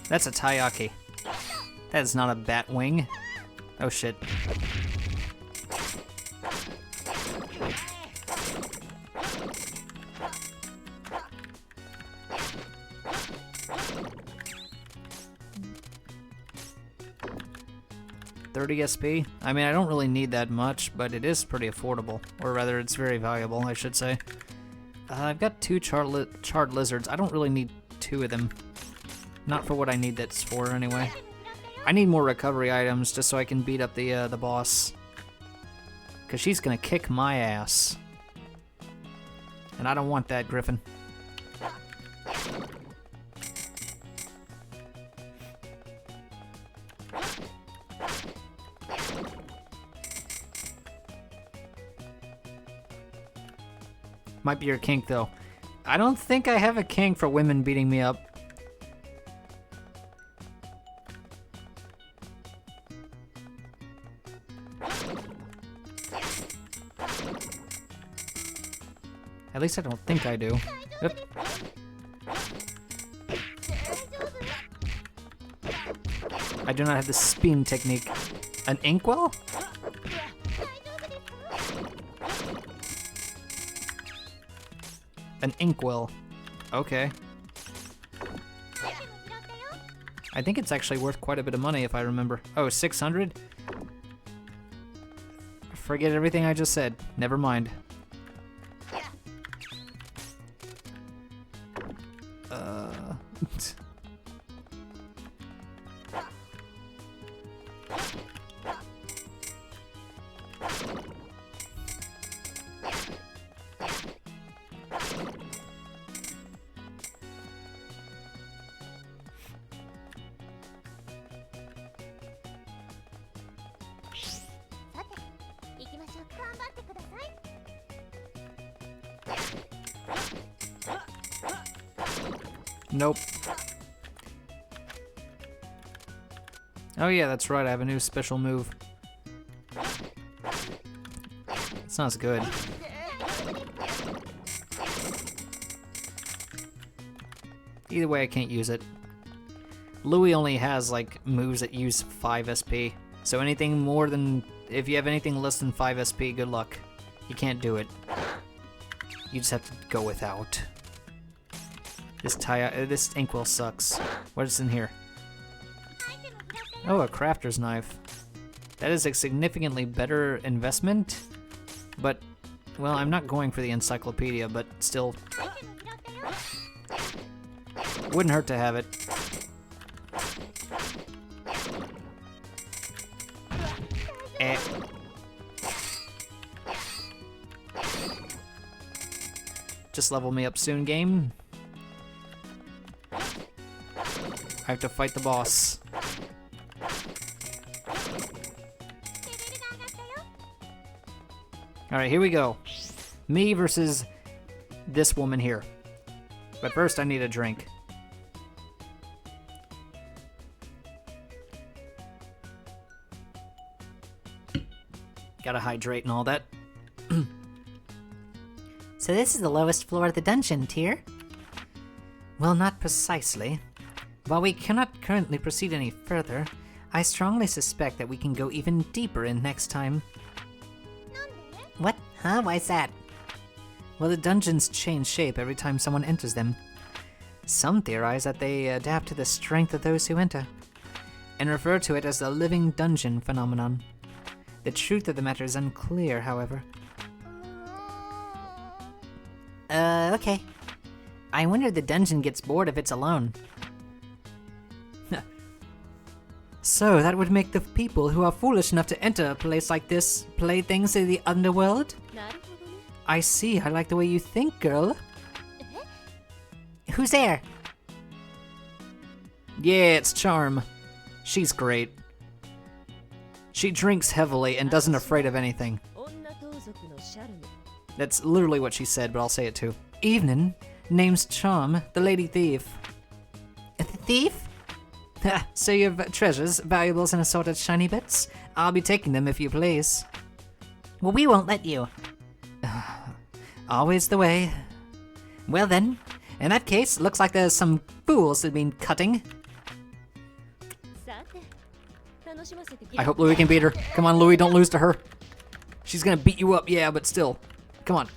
That's a Taiyaki. That is not a Batwing. Oh shit. $30 SP? I mean, I don't really need that much, but it is pretty affordable. Or rather, it's very valuable, I should say. I've got 2 charred lizards. I don't really need 2 of them. Not for what I need that's for, anyway. I need more recovery items just so I can beat up the boss. Because she's gonna kick my ass. And I don't want that, Griffin. Might be your kink, though. I don't think I have a kink for women beating me up. At least I don't think I do. Yep. I do not have the spin technique. An inkwell? An inkwell. Okay. I think it's actually worth quite a bit of money if I remember. Oh, 600? Forget everything I just said. Never mind. Nope. Oh yeah, that's right, I have a new special move. It's not as good. Either way, I can't use it. Louis only has, like, moves that use 5 SP. So anything more than... If you have anything less than 5 SP, good luck. You can't do it. You just have to go without. This inkwell sucks. What's in here? Oh, a crafter's knife. That is a significantly better investment, but, well, I'm not going for the encyclopedia, but still. Wouldn't hurt to have it. Eh. Just level me up soon, game. I have to fight the boss. Alright, here we go. Me versus this woman here. But first I need a drink. Gotta hydrate and all that. So this is the lowest floor of the dungeon, Tyr? Well, not precisely. While we cannot currently proceed any further, I strongly suspect that we can go even deeper in next time. What? Huh? Why's that? Well, the dungeons change shape every time someone enters them. Some theorize that they adapt to the strength of those who enter, and refer to it as the living dungeon phenomenon. The truth of the matter is unclear, however. Okay. I wonder if the dungeon gets bored if it's alone. So, that would make the people who are foolish enough to enter a place like this playthings of the underworld? I see, I like the way you think, girl. Who's there? Yeah, it's Charm. She's great. She drinks heavily and doesn't afraid of anything. That's literally what she said, but I'll say it too. Evening. Name's Charm, the lady thief. The thief? So you have treasures, valuables, and assorted shiny bits? I'll be taking them if you please. Well, we won't let you. Always the way. Well then, in that case, looks like there's some fools that have been cutting. I hope Louis can beat her. Come on, Louis, don't lose to her. She's gonna beat you up, yeah, but still. Come on.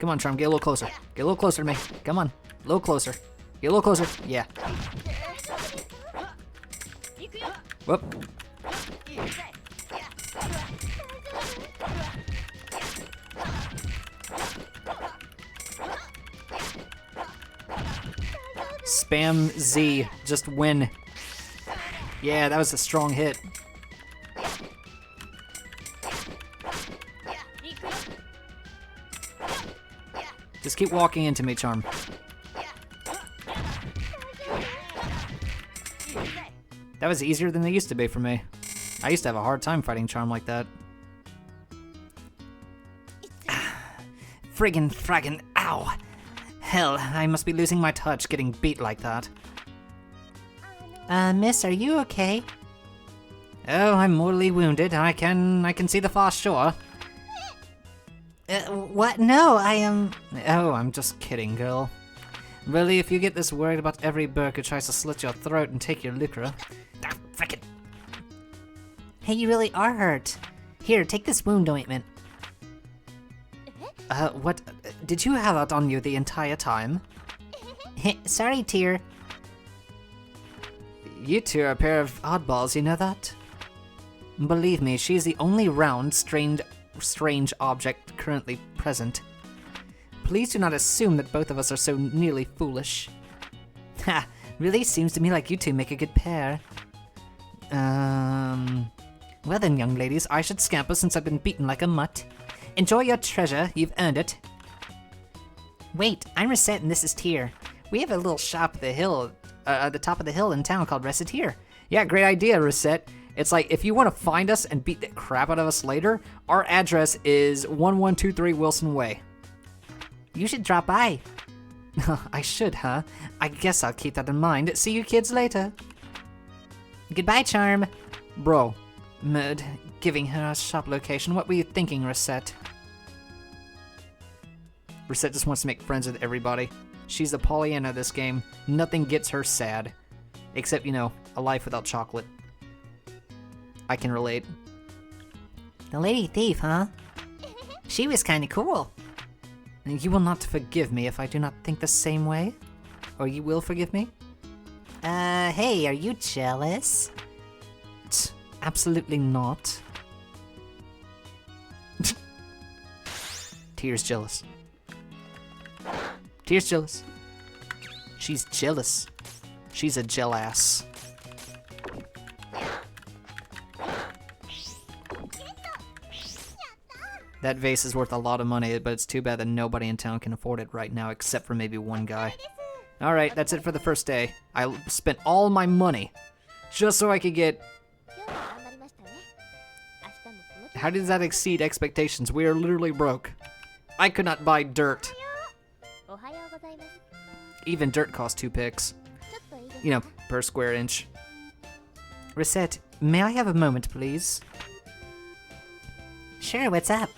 Come on, Charm, get a little closer. Get a little closer to me. Come on. A little closer. Get a little closer. Yeah. Whoop. Spam Z. Just win. Yeah, that was a strong hit. Just keep walking into me, Charm. That was easier than they used to be for me. I used to have a hard time fighting Charm like that. Friggin' fraggin', ow! Hell, I must be losing my touch getting beat like that. Miss, are you okay? Oh, I'm mortally wounded. I can see the far shore. What? No, I am... Oh, I'm just kidding, girl. Really, if you get this worried about every Burke who tries to slit your throat and take your liquor... Ah, frick it! Hey, you really are hurt. Here, take this wound ointment. What? Did you have that on you the entire time? Sorry, Tyr. You two are a pair of oddballs, you know that? Believe me, she's the only round, strange object currently present. Please do not assume that both of us are so nearly foolish. Ha! Really seems to me like you two make a good pair. Well then, young ladies, I should scamper since I've been beaten like a mutt. Enjoy your treasure, you've earned it. Wait, I'm Recette and this is Tyr. We have a little shop at the hill, at the top of the hill in town called Recettear. Yeah, great idea, Recette. It's like, if you want to find us and beat the crap out of us later, our address is 1123 Wilson Way. You should drop by. I should, huh? I guess I'll keep that in mind. See you kids later. Goodbye, Charm. Bro, Murd, giving her a shop location. What were you thinking, Recette? Recette just wants to make friends with everybody. She's the Pollyanna of this game. Nothing gets her sad. Except, a life without chocolate. I can relate. The lady thief, huh? She was kinda cool. You will not forgive me if I do not think the same way? Or you will forgive me? Hey, are you jealous? Absolutely not. Tears jealous. Tears jealous. She's jealous. She's a jealass. That vase is worth a lot of money, but it's too bad that nobody in town can afford it right now except for maybe one guy. Alright, that's it for the first day. I spent all my money just so I could get... How does that exceed expectations? We are literally broke. I could not buy dirt. Even dirt costs 2 picks. Per square inch. Recette, may I have a moment, please? Sure, what's up?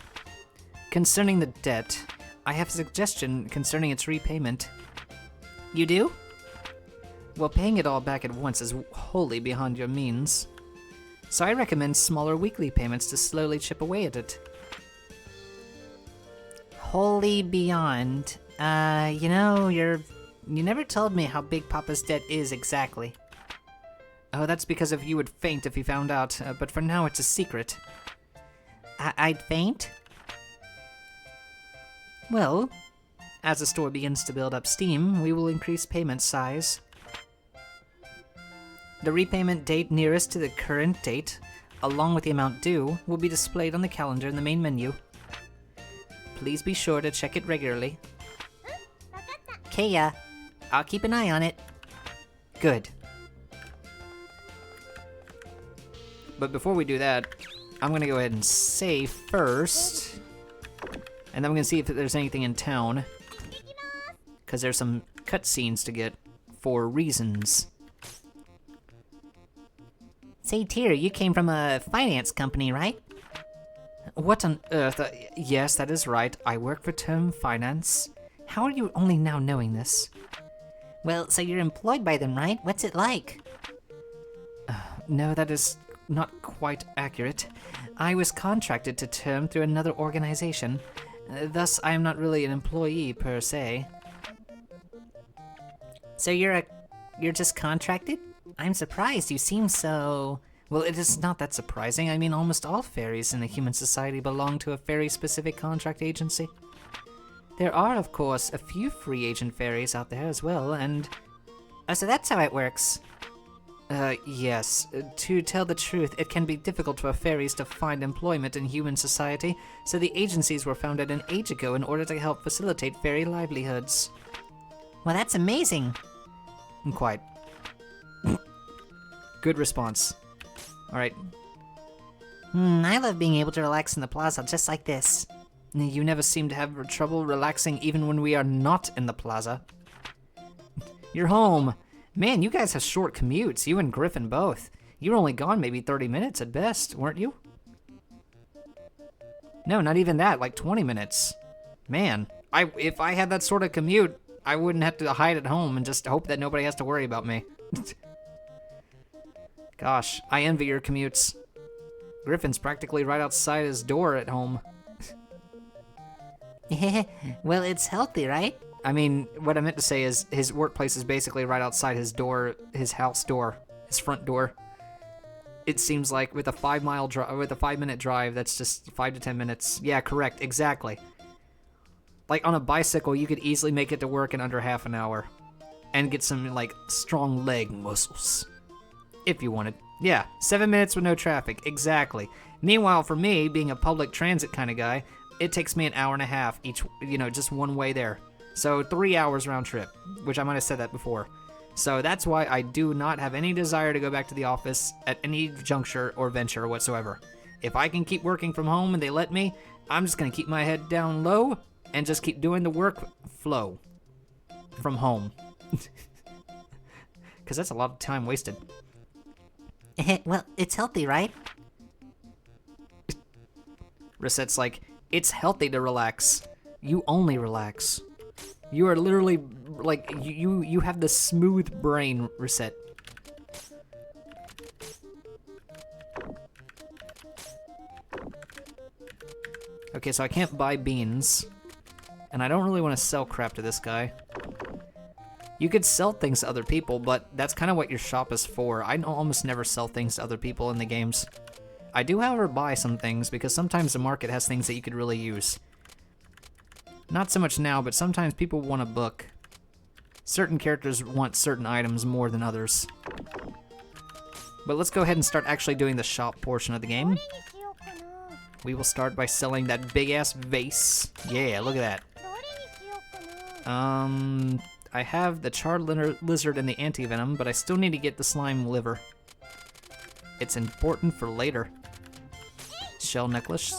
Concerning the debt, I have a suggestion concerning its repayment. You do? Well, paying it all back at once is wholly beyond your means. So I recommend smaller weekly payments to slowly chip away at it. Wholly beyond. You never told me how big Papa's debt is exactly. Oh, that's because of you would faint if you found out, but for now it's a secret. I'd faint? Well, as the store begins to build up steam, we will increase payment size. The repayment date nearest to the current date, along with the amount due, will be displayed on the calendar in the main menu. Please be sure to check it regularly. Kaya, I'll keep an eye on it. Good. But before we do that, I'm gonna go ahead and save first. And then I'm gonna see if there's anything in town. Because there's some cutscenes to get for reasons. Say, Tyr, you came from a finance company, right? What on earth? Yes, that is right. I work for Term Finance. How are you only now knowing this? Well, so you're employed by them, right? What's it like? No, that is not quite accurate. I was contracted to Term through another organization. Thus, I am not really an employee per se. So you're just contracted? I'm surprised. You seem so... Well, it is not that surprising. I mean, almost all fairies in the human society belong to a fairy-specific contract agency. There are, of course, a few free agent fairies out there as well, and... Oh, so that's how it works. Yes. To tell the truth, it can be difficult for fairies to find employment in human society, so the agencies were founded an age ago in order to help facilitate fairy livelihoods. Well, that's amazing. Quite. Good response. Alright. I love being able to relax in the plaza just like this. You never seem to have trouble relaxing even when we are not in the plaza. You're home. Man, you guys have short commutes, you and Griffin both. You were only gone maybe 30 minutes at best, weren't you? No, not even that, like 20 minutes. Man, if I had that sort of commute, I wouldn't have to hide at home and just hope that nobody has to worry about me. Gosh, I envy your commutes. Griffin's practically right outside his door at home. Well, it's healthy, right? I mean, what I meant to say is his workplace is basically right outside his door, his house door, his front door. It seems like with a 5-minute drive, that's just 5 to 10 minutes. Yeah, correct, exactly. Like on a bicycle, you could easily make it to work in under half an hour and get some like strong leg muscles if you wanted. Yeah, 7 minutes with no traffic, exactly. Meanwhile, for me, being a public transit kind of guy, it takes me an hour and a half each, just one way there. So 3 hours round trip, which I might have said that before. So that's why I do not have any desire to go back to the office at any juncture or venture whatsoever. If I can keep working from home and they let me, I'm just going to keep my head down low and just keep doing the work flow. from home. Because that's a lot of time wasted. Well, it's healthy, right? Recette's like, it's healthy to relax. You only relax. You are literally, like, you have the smooth brain, Recette. Okay, so I can't buy beans. And I don't really want to sell crap to this guy. You could sell things to other people, but that's kind of what your shop is for. I almost never sell things to other people in the games. I do, however, buy some things, because sometimes the market has things that you could really use. Not so much now, but sometimes people want a book. Certain characters want certain items more than others. But let's go ahead and start actually doing the shop portion of the game. We will start by selling that big-ass vase. Yeah, look at that. I have the charred lizard and the anti-venom, but I still need to get the slime liver. It's important for later. Shell necklace.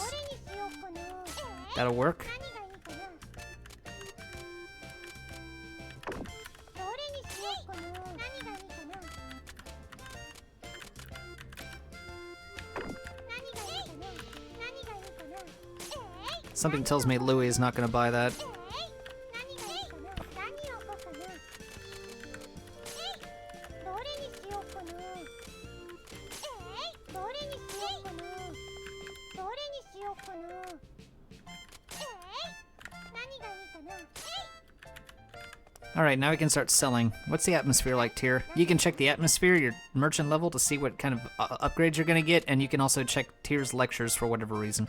That'll work. Something tells me Louis is not going to buy that. Alright, now we can start selling. What's the atmosphere like, Tyr? You can check the atmosphere, your merchant level, to see what kind of upgrades you're going to get, and you can also check Tyr's lectures for whatever reason.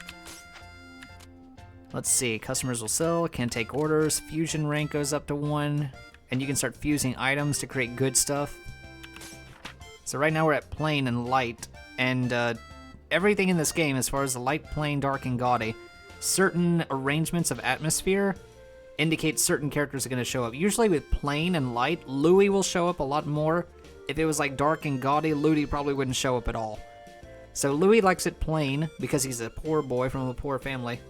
Let's see, customers will sell, can take orders, fusion rank goes up to 1, and you can start fusing items to create good stuff. So right now we're at plain and light, and everything in this game, as far as the light, plain, dark, and gaudy, certain arrangements of atmosphere indicate certain characters are going to show up. Usually with plain and light, Louis will show up a lot more. If it was like dark and gaudy, Louis probably wouldn't show up at all. So Louis likes it plain, because he's a poor boy from a poor family.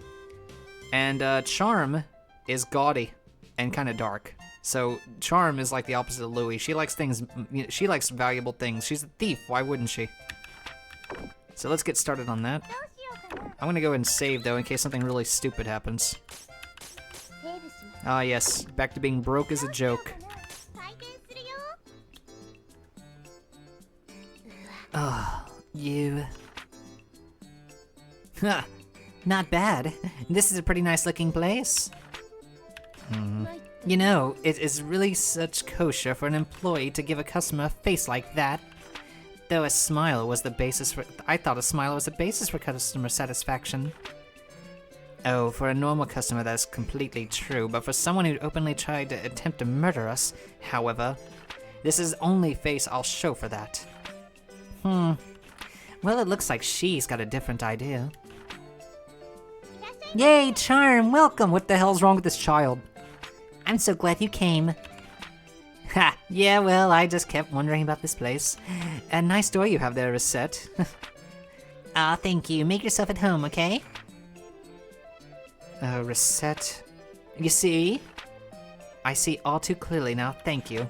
And Charm is gaudy and kind of dark. So Charm is like the opposite of Louis. She likes things, she likes valuable things. She's a thief, why wouldn't she? So let's get started on that. I'm gonna go ahead and save though in case something really stupid happens. Ah yes, back to being broke as a joke. Oh, you... Huh. Not bad. This is a pretty nice looking place. You know, it is really such kosher for an employee to give a customer a face like that. Though a smile was the basis for... I thought a smile was the basis for customer satisfaction. Oh, for a normal customer that is completely true, but for someone who openly tried to attempt to murder us, however, this is the only face I'll show for that. Well, it looks like she's got a different idea. Yay, Charm, welcome! What the hell's wrong with this child? I'm so glad you came. Ha! Yeah, well, I just kept wondering about this place. A nice door you have there, Recette. Ah, thank you. Make yourself at home, okay? Recette. You see? I see all too clearly now, thank you.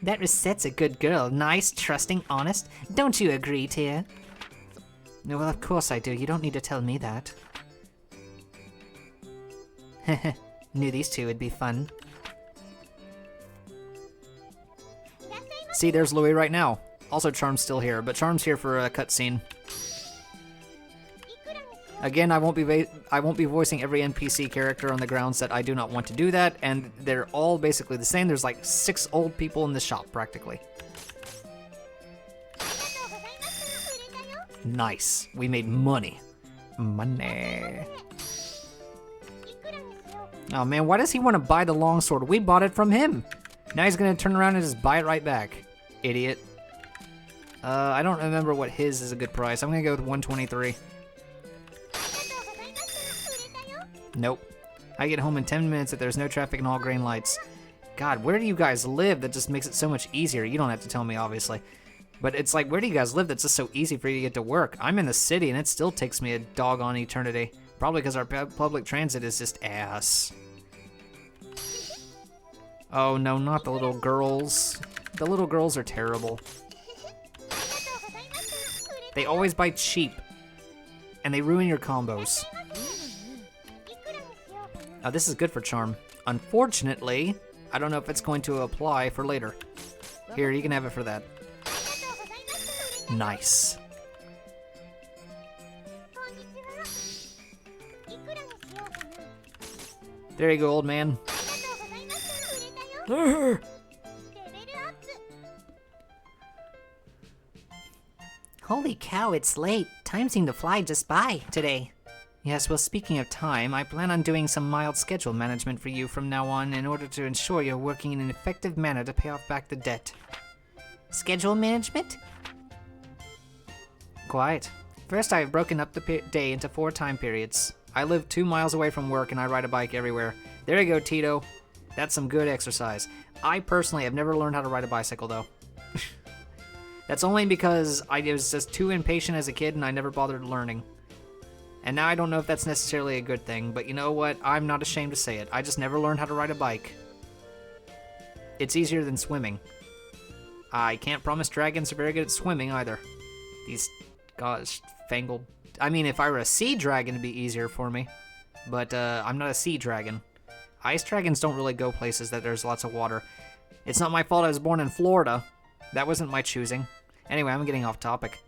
That Recette's a good girl. Nice, trusting, honest. Don't you agree, Tyr? Well, of course I do. You don't need to tell me that. Knew these two would be fun. See, there's Louis right now. Also, Charm's still here, but Charm's here for a cutscene. Again, I won't be voicing every NPC character on the grounds that I do not want to do that, and they're all basically the same. There's like 6 old people in the shop, practically. Nice. We made money. Money. Oh man, why does he want to buy the longsword? We bought it from him. Now he's gonna turn around and just buy it right back. Idiot. I don't remember what his is a good price. I'm gonna go with 123. Nope. I get home in 10 minutes if there's no traffic and all green lights. God, where do you guys live that just makes it so much easier? You don't have to tell me, obviously. But it's like, where do you guys live that's just so easy for you to get to work? I'm in the city and it still takes me a doggone eternity. Probably because our public transit is just ass. Oh no, not the little girls. The little girls are terrible. They always buy cheap. And they ruin your combos. Oh, this is good for charm. Unfortunately, I don't know if it's going to apply for later. Here, you can have it for that. Nice. There you go, old man. Holy cow, it's late. Time seemed to fly just by today. Yes, well, speaking of time, I plan on doing some mild schedule management for you from now on in order to ensure you're working in an effective manner to pay off back the debt. Schedule management? Quite. First, I have broken up the day into 4 time periods. I live 2 miles away from work and I ride a bike everywhere. There you go, Tito. That's some good exercise. I personally have never learned how to ride a bicycle, though. That's only because I was just too impatient as a kid and I never bothered learning. And now I don't know if that's necessarily a good thing, but you know what? I'm not ashamed to say it. I just never learned how to ride a bike. It's easier than swimming. I can't promise dragons are very good at swimming either. These, gosh, fangled... I mean, if I were a sea dragon, it'd be easier for me. But I'm not a sea dragon. Ice dragons don't really go places that there's lots of water. It's not my fault I was born in Florida. That wasn't my choosing. Anyway, I'm getting off topic.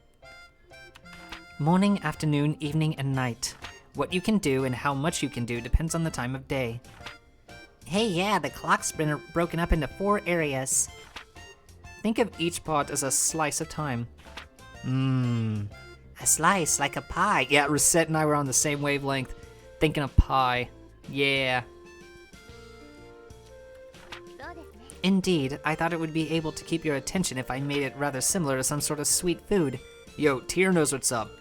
Morning, afternoon, evening, and night. What you can do and how much you can do depends on the time of day. Hey, yeah, the clock's been broken up into 4 areas. Think of each part as a slice of time. A slice, like a pie. Yeah, Recette and I were on the same wavelength. Thinking of pie. Yeah. Indeed, I thought it would be able to keep your attention if I made it rather similar to some sort of sweet food. Yo, Tyr knows what's up.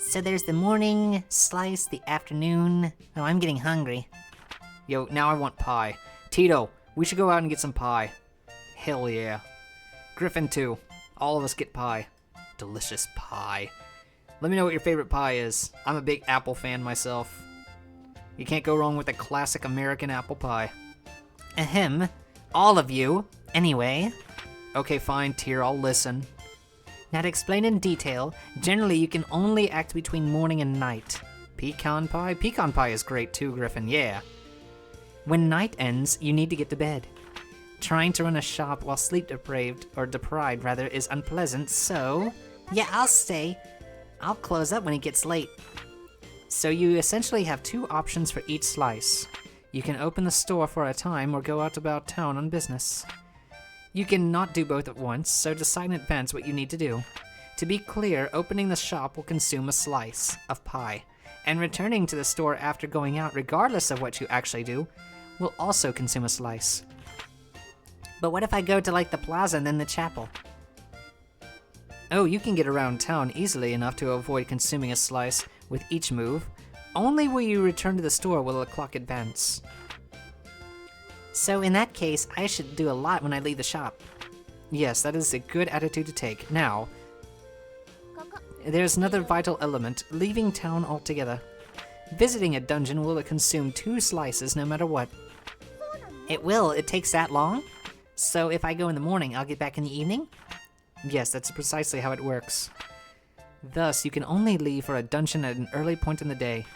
So there's the morning slice, the afternoon. Oh, I'm getting hungry. Yo, now I want pie. Tito, we should go out and get some pie. Hell yeah. Griffin too. All of us get pie. Delicious pie. Let me know what your favorite pie is. I'm a big apple fan myself. You can't go wrong with a classic American apple pie. Ahem. All of you. Anyway. Okay, fine, Tyr, I'll listen. Now to explain in detail, generally you can only act between morning and night. Pecan pie? Pecan pie is great too, Griffin, yeah. When night ends, you need to get to bed. Trying to run a shop while sleep deprived is unpleasant, so... Yeah, I'll stay. I'll close up when it gets late. So you essentially have 2 options for each slice. You can open the store for a time or go out about town on business. You can not do both at once, so decide in advance what you need to do. To be clear, opening the shop will consume a slice of pie, and returning to the store after going out, regardless of what you actually do, will also consume a slice. But what if I go to like the plaza and then the chapel? Oh, you can get around town easily enough to avoid consuming a slice with each move. Only when you return to the store will the clock advance. So in that case, I should do a lot when I leave the shop. Yes, that is a good attitude to take. Now, there's another vital element, leaving town altogether. Visiting a dungeon will consume 2 slices no matter what. It will? It takes that long? So if I go in the morning, I'll get back in the evening? Yes, that's precisely how it works. Thus, you can only leave for a dungeon at an early point in the day.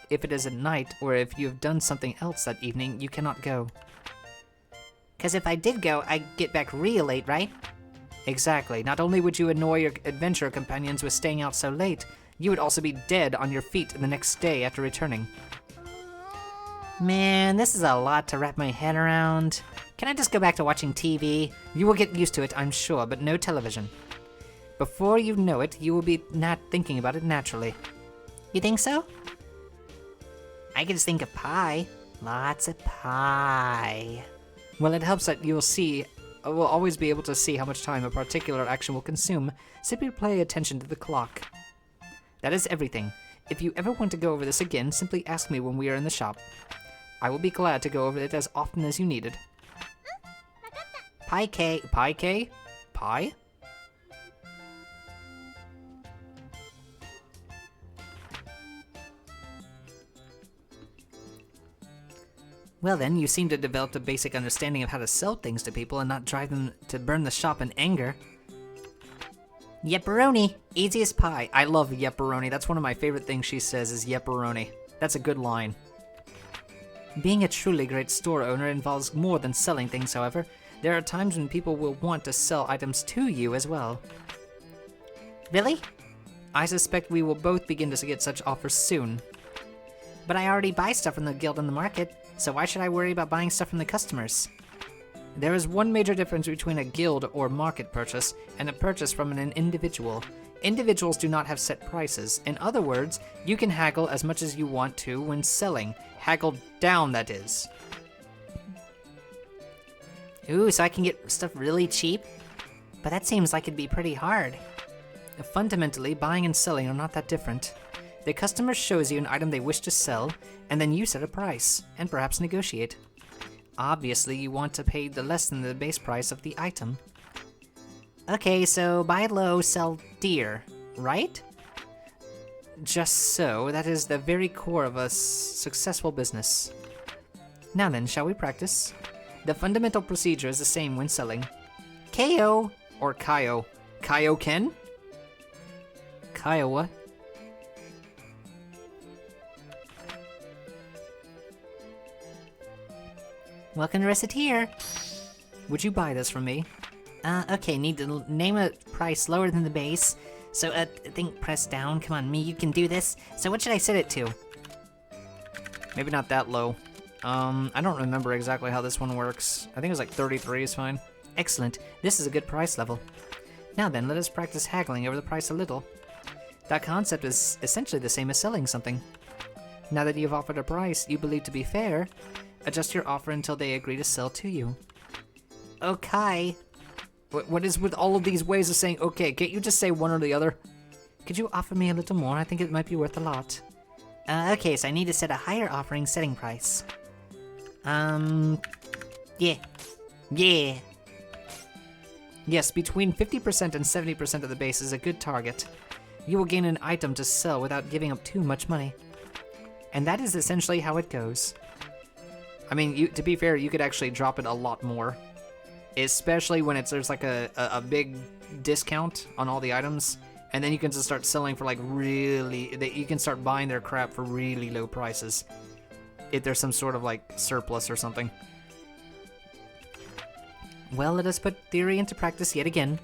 If it is at night, or if you have done something else that evening, you cannot go. 'Cause if I did go, I'd get back real late, right? Exactly. Not only would you annoy your adventure companions with staying out so late, you would also be dead on your feet the next day after returning. Man, this is a lot to wrap my head around. Can I just go back to watching TV? You will get used to it, I'm sure, but no television. Before you know it, you will be not thinking about it naturally. You think so? I can just think of pie. Lots of pie. Well, it helps that will always be able to see how much time a particular action will consume. Simply pay attention to the clock. That is everything. If you ever want to go over this again, simply ask me when we are in the shop. I will be glad to go over it as often as you need it. Pie cake. Pie cake? Pie? Well then, you seem to have developed a basic understanding of how to sell things to people and not drive them to burn the shop in anger. Yepperoni, easy as pie. I love yepperoni. That's one of my favorite things she says is yepperoni. That's a good line. Being a truly great store owner involves more than selling things, however. There are times when people will want to sell items to you as well. Really? I suspect we will both begin to get such offers soon. But I already buy stuff from the guild in the market, so why should I worry about buying stuff from the customers? There is one major difference between a guild or market purchase and a purchase from an individual. Individuals do not have set prices. In other words, you can haggle as much as you want to when selling. Haggle down, that is. Ooh, so I can get stuff really cheap? But that seems like it'd be pretty hard. Fundamentally, buying and selling are not that different. The customer shows you an item they wish to sell, and then you set a price, and perhaps negotiate. Obviously, you want to pay the less than the base price of the item. Okay, so buy low, sell dear, right? Just so, that is the very core of a successful business. Now then, shall we practice? The fundamental procedure is the same when selling. KO! Or Kaio. Kaio-ken? Kaio what? Welcome to Recettear. Would you buy this from me? Okay, need to name a price lower than the base. So, I think press down. Come on, me, you can do this. So what should I set it to? Maybe not that low. I don't remember exactly how this one works. I think it was like 33 is fine. Excellent. This is a good price level. Now then, let us practice haggling over the price a little. That concept is essentially the same as selling something. Now that you've offered a price you believe to be fair, adjust your offer until they agree to sell to you. Okay. What is with all of these ways of saying okay? Can't you just say one or the other? Could you offer me a little more? I think it might be worth a lot. Okay, so I need to set a higher offering setting price. Yeah. Yeah. Yes, between 50% and 70% of the base is a good target. You will gain an item to sell without giving up too much money. And that is essentially how it goes. I mean, to be fair, you could actually drop it a lot more. Especially when there's like a big discount on all the items. And then you can just start selling for like you can start buying their crap for really low prices. If there's some sort of like surplus or something. Well, let us put theory into practice yet again.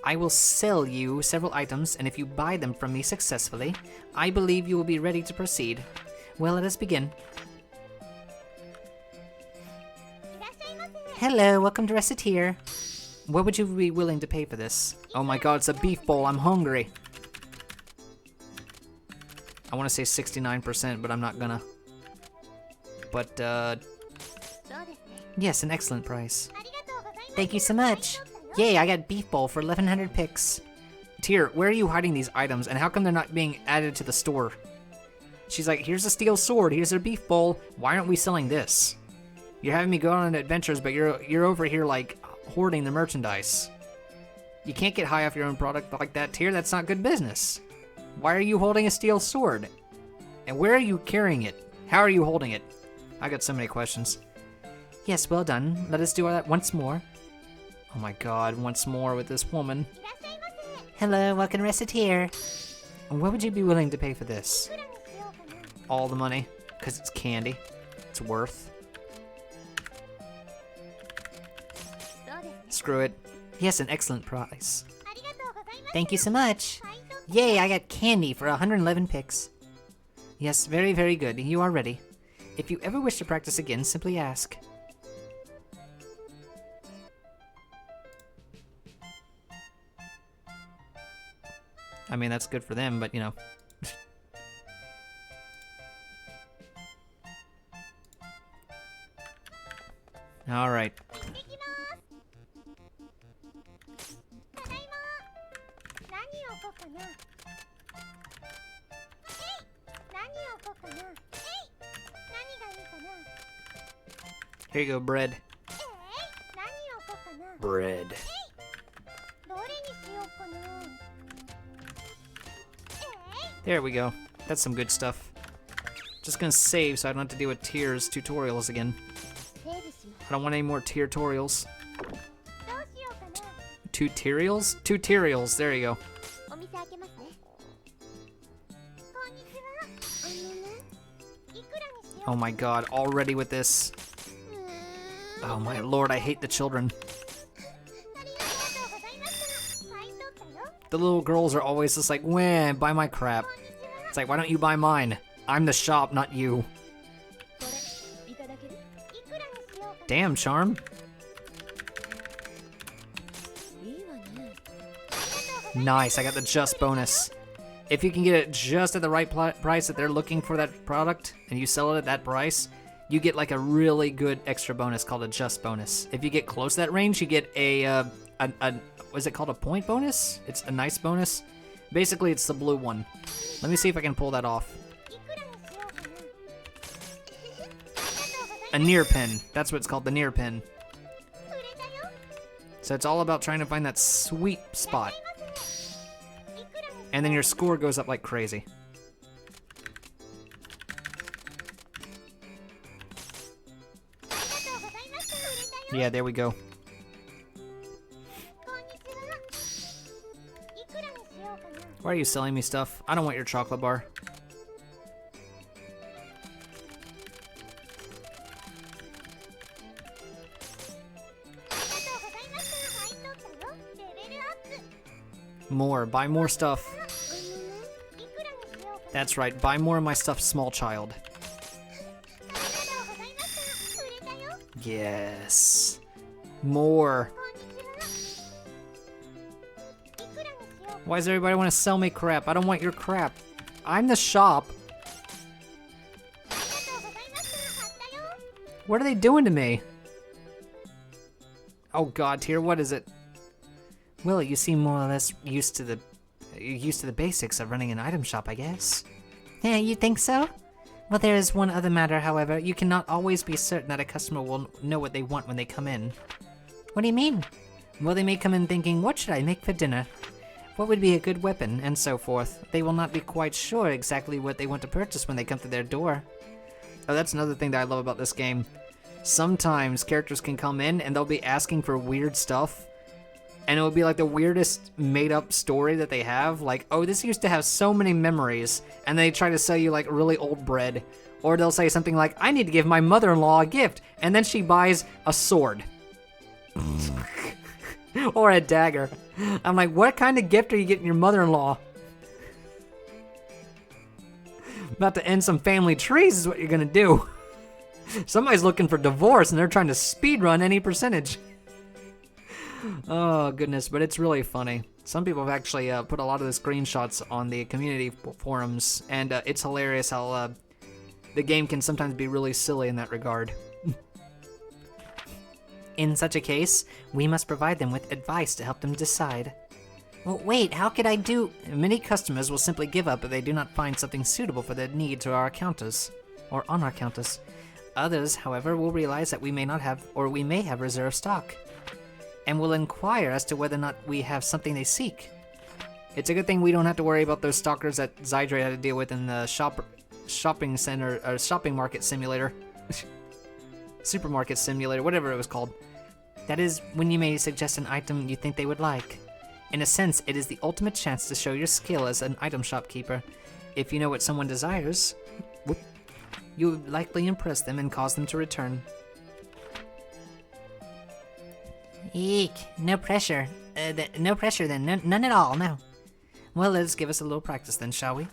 I will sell you several items, and if you buy them from me successfully, I believe you will be ready to proceed. Well, let us begin. Hello, welcome to Recettear. What would you be willing to pay for this? Oh my god, it's a beef bowl, I'm hungry. I want to say 69%, but I'm not gonna. But, yes, an excellent price. Thank you so much. Yay, I got beef bowl for 1100 picks. Tyr, where are you hiding these items, and how come they're not being added to the store? She's like, here's a steel sword, here's a beef bowl, why aren't we selling this? You're having me go on adventures, but you're over here, like, hoarding the merchandise. You can't get high off your own product like that, Tyr, that's not good business. Why are you holding a steel sword? And where are you carrying it? How are you holding it? I got so many questions. Yes, well done. Let us do that once more. Oh my god, once more with this woman. Hello, welcome to Recettear. What would you be willing to pay for this? All the money, because it's candy. It's worth. Screw it. Yes, an excellent price. Thank you so much. Yay, I got candy for 111 picks. Yes, very, very good. You are ready. If you ever wish to practice again, simply ask. I mean, that's good for them, but you know. All right. Here you go, bread. Bread. There we go. That's some good stuff. Just gonna save so I don't have to deal with Tears tutorials again. I don't want any more tutorials. Tutorials? Tutorials, there you go. Oh my god, already with this. Oh my lord, I hate the children. The little girls are always just like, wah, buy my crap. It's like, why don't you buy mine? I'm the shop, not you. Damn, Charm. Nice, I got the just bonus. If you can get it just at the right price that they're looking for that product, and you sell it at that price, you get like a really good extra bonus called a just bonus. If you get close to that range, you get a what is it called, a point bonus? It's a nice bonus. Basically, it's the blue one. Let me see if I can pull that off. A near pin. That's what it's called, the near pin. So it's all about trying to find that sweet spot. And then your score goes up like crazy. Yeah, there we go. Why are you selling me stuff? I don't want your chocolate bar. More. Buy more stuff. That's right. Buy more of my stuff, small child. Yes. More. Why does everybody want to sell me crap? I don't want your crap. I'm the shop. What are they doing to me? Oh god, Tear, what is it? Well, you seem more or less used to the basics of running an item shop, I guess. Yeah, you think so? Well, there is one other matter, however. You cannot always be certain that a customer will know what they want when they come in. What do you mean? Well, they may come in thinking, what should I make for dinner? What would be a good weapon, and so forth. They will not be quite sure exactly what they want to purchase when they come to their door. Oh, that's another thing that I love about this game. Sometimes characters can come in and they'll be asking for weird stuff. And it will be like the weirdest made-up story that they have. Like, oh, this used to have so many memories. And they try to sell you like really old bread. Or they'll say something like, I need to give my mother-in-law a gift. And then she buys a sword. Or a dagger. I'm like, what kind of gift are you getting your mother-in-law? About to end some family trees is what you're gonna do. Somebody's looking for divorce and they're trying to speedrun any percentage. Oh goodness, but it's really funny. Some people have actually put a lot of the screenshots on the community forums, and it's hilarious how the game can sometimes be really silly in that regard. In such a case, we must provide them with advice to help them decide. Well, wait, how could I do... Many customers will simply give up if they do not find something suitable for their needs or our counters, or on our counters. Others, however, will realize that we may not have, or we may have reserve stock, and will inquire as to whether or not we have something they seek. It's a good thing we don't have to worry about those stalkers that Zydre had to deal with in the shopping center, or shopping market simulator. Supermarket simulator, whatever it was called. That is when you may suggest an item you think they would like. In a sense, it is the ultimate chance to show your skill as an item shopkeeper. If you know what someone desires, you likely impress them and cause them to return. Eek, no pressure. No pressure then, none at all, no. Well, let's give us a little practice then, shall we?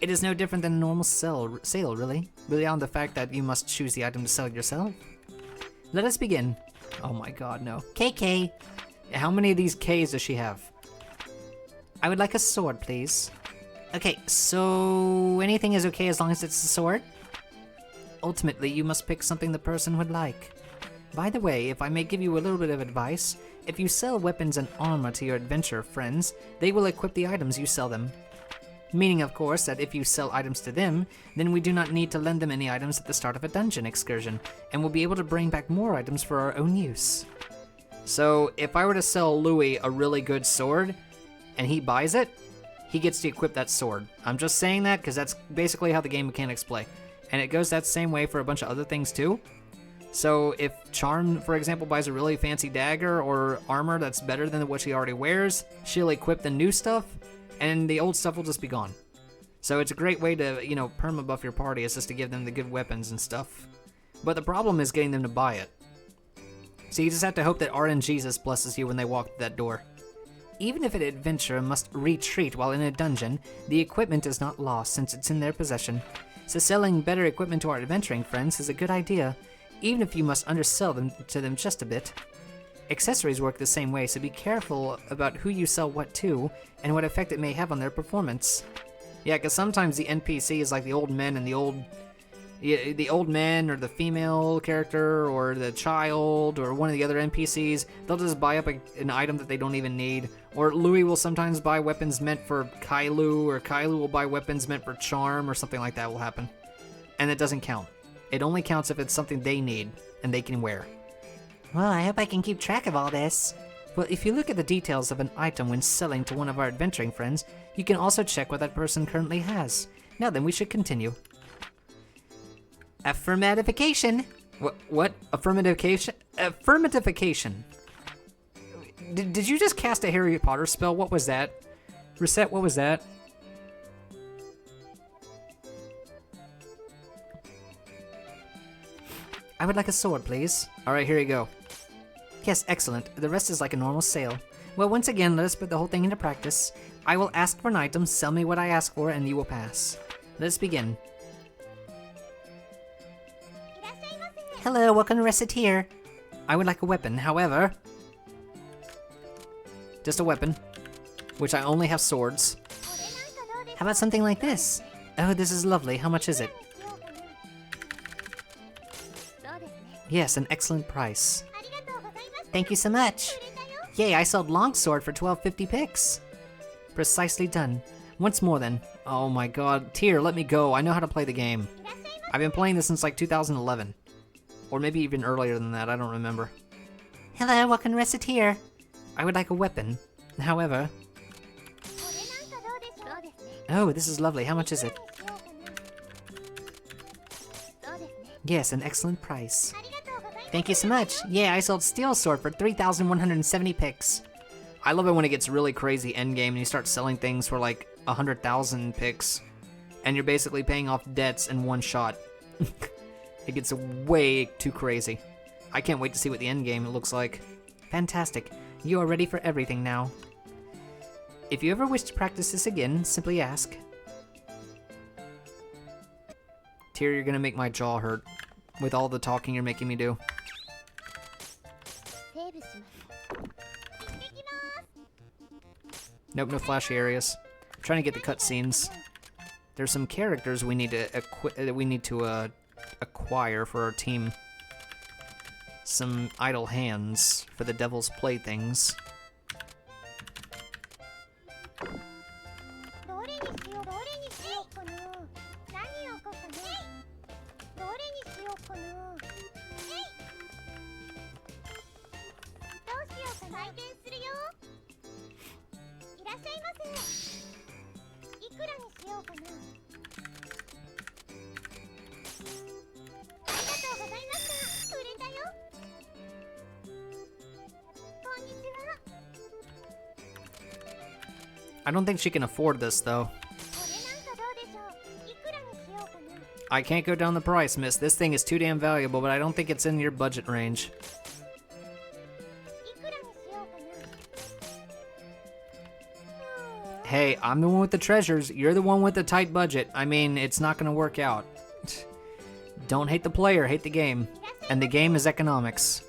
It is no different than a normal sale, really. Beyond the fact that you must choose the item to sell yourself. Let us begin. Oh my god, no. KK. How many of these Ks does she have? I would like a sword, please. Okay, so anything is okay as long as it's a sword? Ultimately, you must pick something the person would like. By the way, if I may give you a little bit of advice, if you sell weapons and armor to your adventure friends, they will equip the items you sell them. Meaning, of course, that if you sell items to them, then we do not need to lend them any items at the start of a dungeon excursion, and we'll be able to bring back more items for our own use. So, if I were to sell Louis a really good sword, and he buys it, he gets to equip that sword. I'm just saying that because that's basically how the game mechanics play. And it goes that same way for a bunch of other things too. So if Charm, for example, buys a really fancy dagger or armor that's better than what she already wears, she'll equip the new stuff, and the old stuff will just be gone. So it's a great way to, perma-buff your party, is just to give them the good weapons and stuff. But the problem is getting them to buy it. So you just have to hope that RNGesus blesses you when they walk through that door. Even if an adventurer must retreat while in a dungeon, the equipment is not lost since it's in their possession. So selling better equipment to our adventuring friends is a good idea, even if you must undersell them to them just a bit. Accessories work the same way, so be careful about who you sell what to, and what effect it may have on their performance. Yeah, because sometimes the NPC is like the old men and the old man or the female character or the child or one of the other NPCs. They'll just buy up an item that they don't even need. Or Louis will sometimes buy weapons meant for Kailu, or Kailu will buy weapons meant for Charm, or something like that will happen. And it doesn't count. It only counts if it's something they need and they can wear. Well, I hope I can keep track of all this. Well, if you look at the details of an item when selling to one of our adventuring friends, you can also check what that person currently has. Now then, we should continue. Affirmatification. What? Affirmatification? Affirmatification. Did you just cast a Harry Potter spell? What was that? Reset, what was that? I would like a sword, please. Alright, here you go. Yes, excellent. The rest is like a normal sale. Well, once again, let us put the whole thing into practice. I will ask for an item, sell me what I ask for, and you will pass. Let us begin. Hello, welcome to Recettear. I would like a weapon, however... Just a weapon. Which I only have swords. How about something like this? Oh, this is lovely. How much is it? Yes, an excellent price. Thank you so much. Yay, I sold longsword for 1250 pix. Precisely done. Once more then. Oh my god. Tyr, let me go. I know how to play the game. I've been playing this since like 2011. Or maybe even earlier than that, I don't remember. Hello, welcome to Recettear. I would like a weapon. However... Oh, this is lovely. How much is it? Yes, an excellent price. Thank you so much. Yeah, I sold steel sword for 3,170 pix. I love it when it gets really crazy endgame and you start selling things for like 100,000 pix. And you're basically paying off debts in one shot. It gets way too crazy. I can't wait to see what the endgame looks like. Fantastic. You are ready for everything now. If you ever wish to practice this again, simply ask. Tyr, you're gonna make my jaw hurt with all the talking you're making me do. Nope, no flashy areas. I'm trying to get the cutscenes. There's some characters we need to acquire for our team. Some idle hands for the devil's playthings. I don't think she can afford this, though. I can't go down the price, miss. This thing is too damn valuable, but I don't think it's in your budget range. Hey, I'm the one with the treasures. You're the one with the tight budget. I mean, it's not gonna work out. Don't hate the player, hate the game. And the game is economics.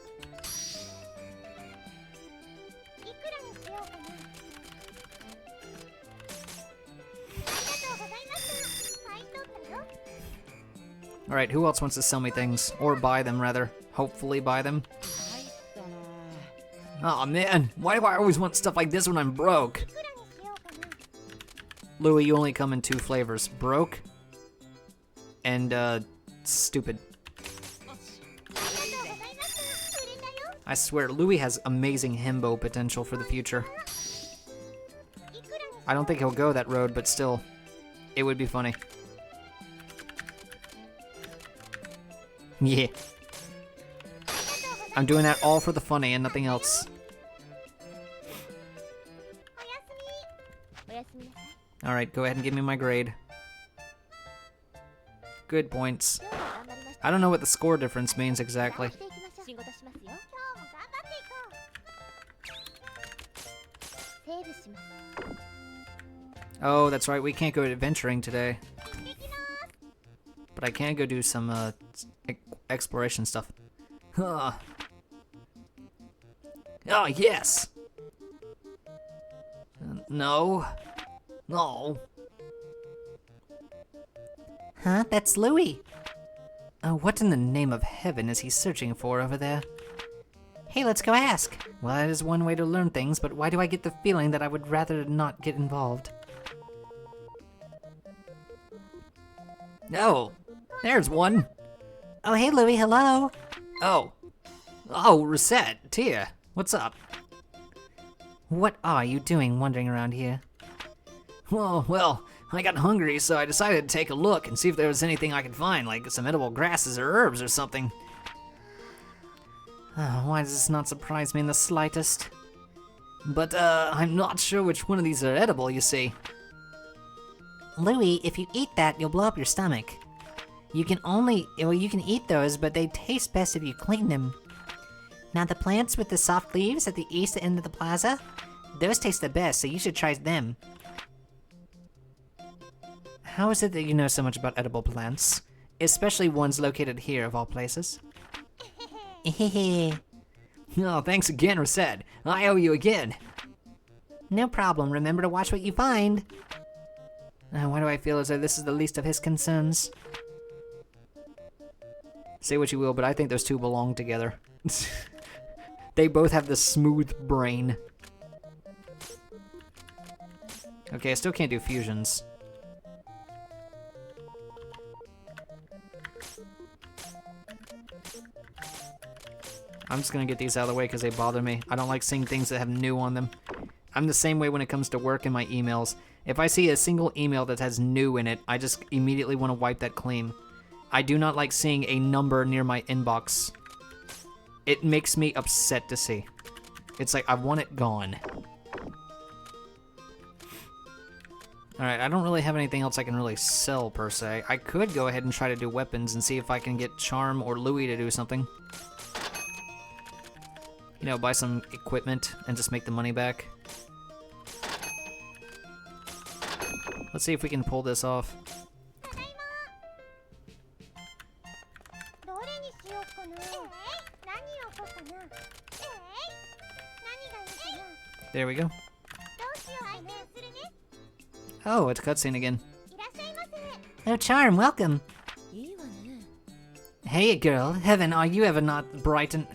Alright, who else wants to sell me things? Or buy them, rather. Hopefully buy them. Aw, man. Why do I always want stuff like this when I'm broke? Louis, you only come in 2 flavors. Broke and, stupid. I swear, Louis has amazing himbo potential for the future. I don't think he'll go that road, but still, it would be funny. Yeah. I'm doing that all for the funny and nothing else. Alright, go ahead and give me my grade. Good points. I don't know what the score difference means exactly. Oh, that's right, we can't go adventuring today. But I can go do some exploration stuff. Huh. Oh, yes! No. No. Huh? That's Louis. What in the name of heaven is he searching for over there? Hey, let's go ask. Well, that is one way to learn things, but why do I get the feeling that I would rather not get involved? Oh, there's one. Oh, hey, Louis, hello. Oh, Recettear, what's up? What are you doing wandering around here? Well, I got hungry, so I decided to take a look and see if there was anything I could find, like some edible grasses or herbs or something. Why does this not surprise me in the slightest? But, I'm not sure which one of these are edible, you see. Louis, if you eat that, you'll blow up your stomach. You can eat those, but they taste best if you clean them. Now, the plants with the soft leaves at the east end of the plaza, those taste the best, so you should try them. How is it that you know so much about edible plants? Especially ones located here, of all places. Oh, thanks again, Recettear. I owe you again. No problem. Remember to watch what you find. Why do I feel as though this is the least of his concerns? Say what you will, but I think those two belong together. They both have the smooth brain. Okay, I still can't do fusions. I'm just gonna get these out of the way because they bother me. I don't like seeing things that have new on them. I'm the same way when it comes to work and my emails. If I see a single email that has new in it, I just immediately want to wipe that clean. I do not like seeing a number near my inbox. It makes me upset to see. It's like, I want it gone. Alright, I don't really have anything else I can really sell, per se. I could go ahead and try to do weapons and see if I can get Charm or Louis to do something. You know, buy some equipment and just make the money back. Let's see if we can pull this off. There we go. Oh, it's cutscene again. Oh, Charm, welcome. Hey, girl, Heaven, are you ever not bright and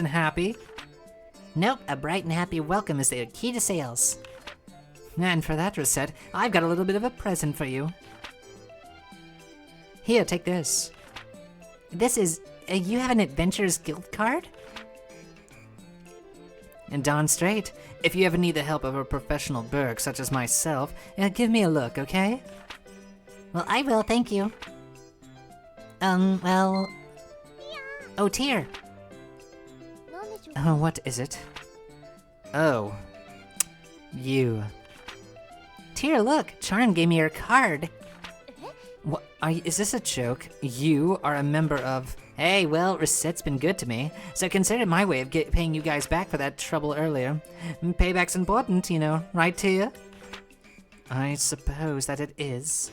happy? Nope, a bright and happy welcome is the key to sales. And for that, Recettear, I've got a little bit of a present for you. Here, take this. This is... you have an Adventurers Guild card? And darn straight, if you ever need the help of a professional berg such as myself, give me a look, okay? Well, I will, thank you. Well... Oh, Tear. Oh, what is it? Oh. You. Tear, look, Charm gave me your card. What? Is this a joke? You are a member of... Hey, well, Recette's been good to me, so consider it my way of paying you guys back for that trouble earlier. Payback's important, you know, right, Tear? I suppose that it is.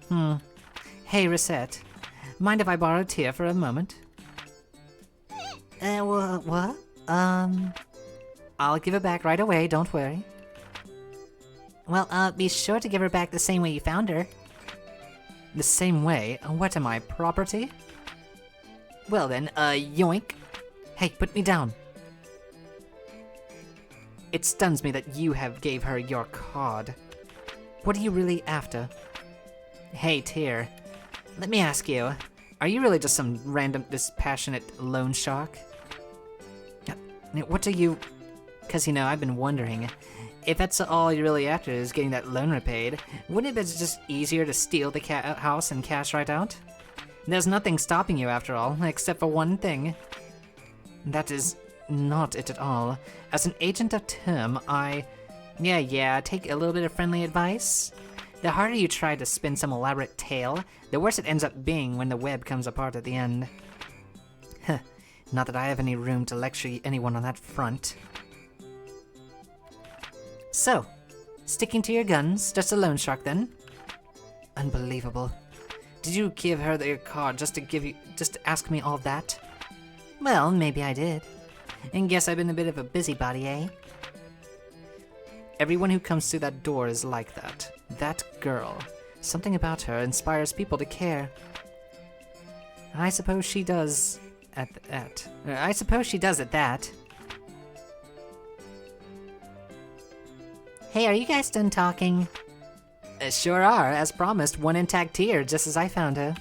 Hey, Recettear, mind if I borrow Tear for a moment? What? I'll give it back right away, don't worry. Well, be sure to give her back the same way you found her. The same way? What am I, property? Well then, yoink. Hey, put me down. It stuns me that you gave her your card. What are you really after? Hey, Tear, let me ask you, are you really just some random, dispassionate loan shark? What are you... Because, you know, I've been wondering, if that's all you're really after is getting that loan repaid, wouldn't it be just easier to steal the house and cash right out? There's nothing stopping you after all, except for one thing. That is not it at all. As an agent of term, Yeah, take a little bit of friendly advice. The harder you try to spin some elaborate tale, the worse it ends up being when the web comes apart at the end. Not that I have any room to lecture anyone on that front. So, sticking to your guns, just a loan shark then? Unbelievable. Did you give her your card just to ask me all that? Well, maybe I did. And guess I've been a bit of a busybody, eh? Everyone who comes through that door is like that. That girl. Something about her inspires people to care. I suppose she does at that. Hey, are you guys done talking? Sure are, as promised, one intact here, just as I found her.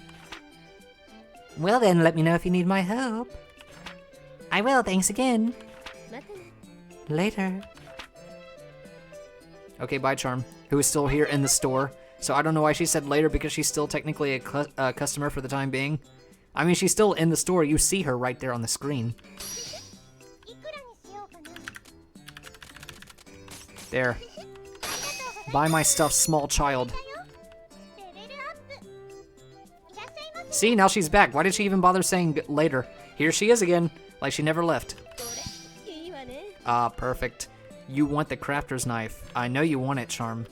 Well then, let me know if you need my help. I will, thanks again. Later. Okay, bye, Charm, who is still here in the store. So I don't know why she said later, because she's still technically a customer for the time being. I mean, she's still in the store. You see her right there on the screen. There. Buy my stuff, small child. See, now she's back. Why did she even bother saying later? Here she is again, like she never left. Ah, perfect. You want the crafter's knife. I know you want it, Charm.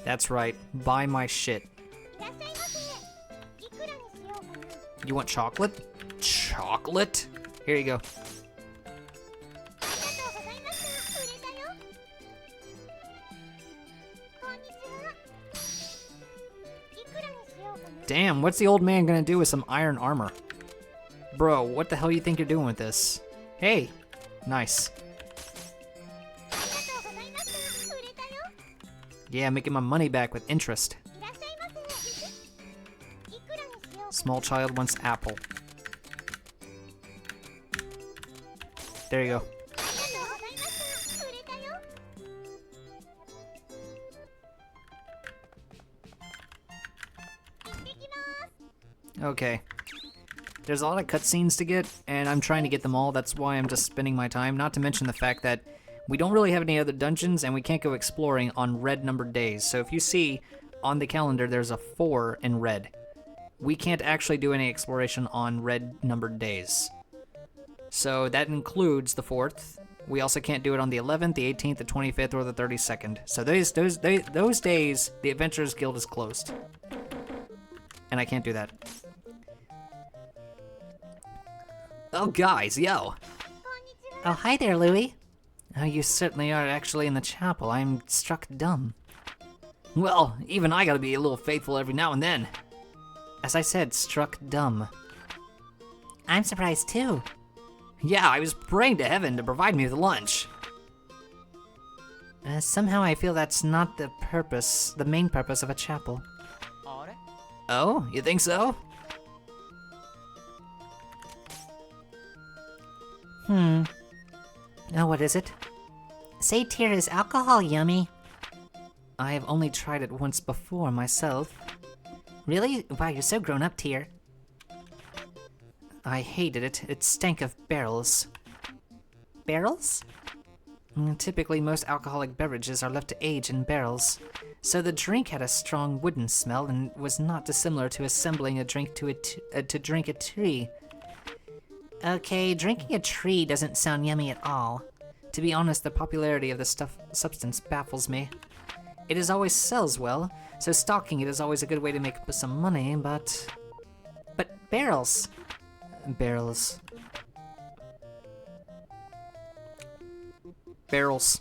That's right. Buy my shit. You want chocolate? Chocolate? Here you go. Damn, what's the old man gonna do with some iron armor? Bro, what the hell you think you're doing with this? Hey! Nice. Yeah, making my money back with interest. Small child wants apple. There you go. Okay. There's a lot of cutscenes to get, and I'm trying to get them all. That's why I'm just spending my time. Not to mention the fact that we don't really have any other dungeons, and we can't go exploring on red numbered days. So if you see on the calendar, there's a 4 in red. We can't actually do any exploration on red numbered days. So that includes the 4th. We also can't do it on the 11th, the 18th, the 25th, or the 32nd. So those days, the Adventurers Guild is closed. And I can't do that. Oh, guys, yo. Oh, hi there, Louie. Oh, you certainly are actually in the chapel. I'm struck dumb. Well, even I gotta be a little faithful every now and then. As I said, struck dumb. I'm surprised too. Yeah, I was praying to heaven to provide me with lunch. Somehow I feel that's not the main purpose of a chapel. Oh, you think so? Oh, what is it? Recettear is alcohol yummy. I have only tried it once before myself. Really? Wow, you're so grown up, Tear. I hated it. It stank of barrels. Barrels? Typically, most alcoholic beverages are left to age in barrels. So the drink had a strong wooden smell and was not dissimilar to assembling a drink to drink a tree. Okay, drinking a tree doesn't sound yummy at all. To be honest, the popularity of the substance baffles me. It is always sells well, so stocking it is always a good way to make some money, but barrels. Barrels. Barrels.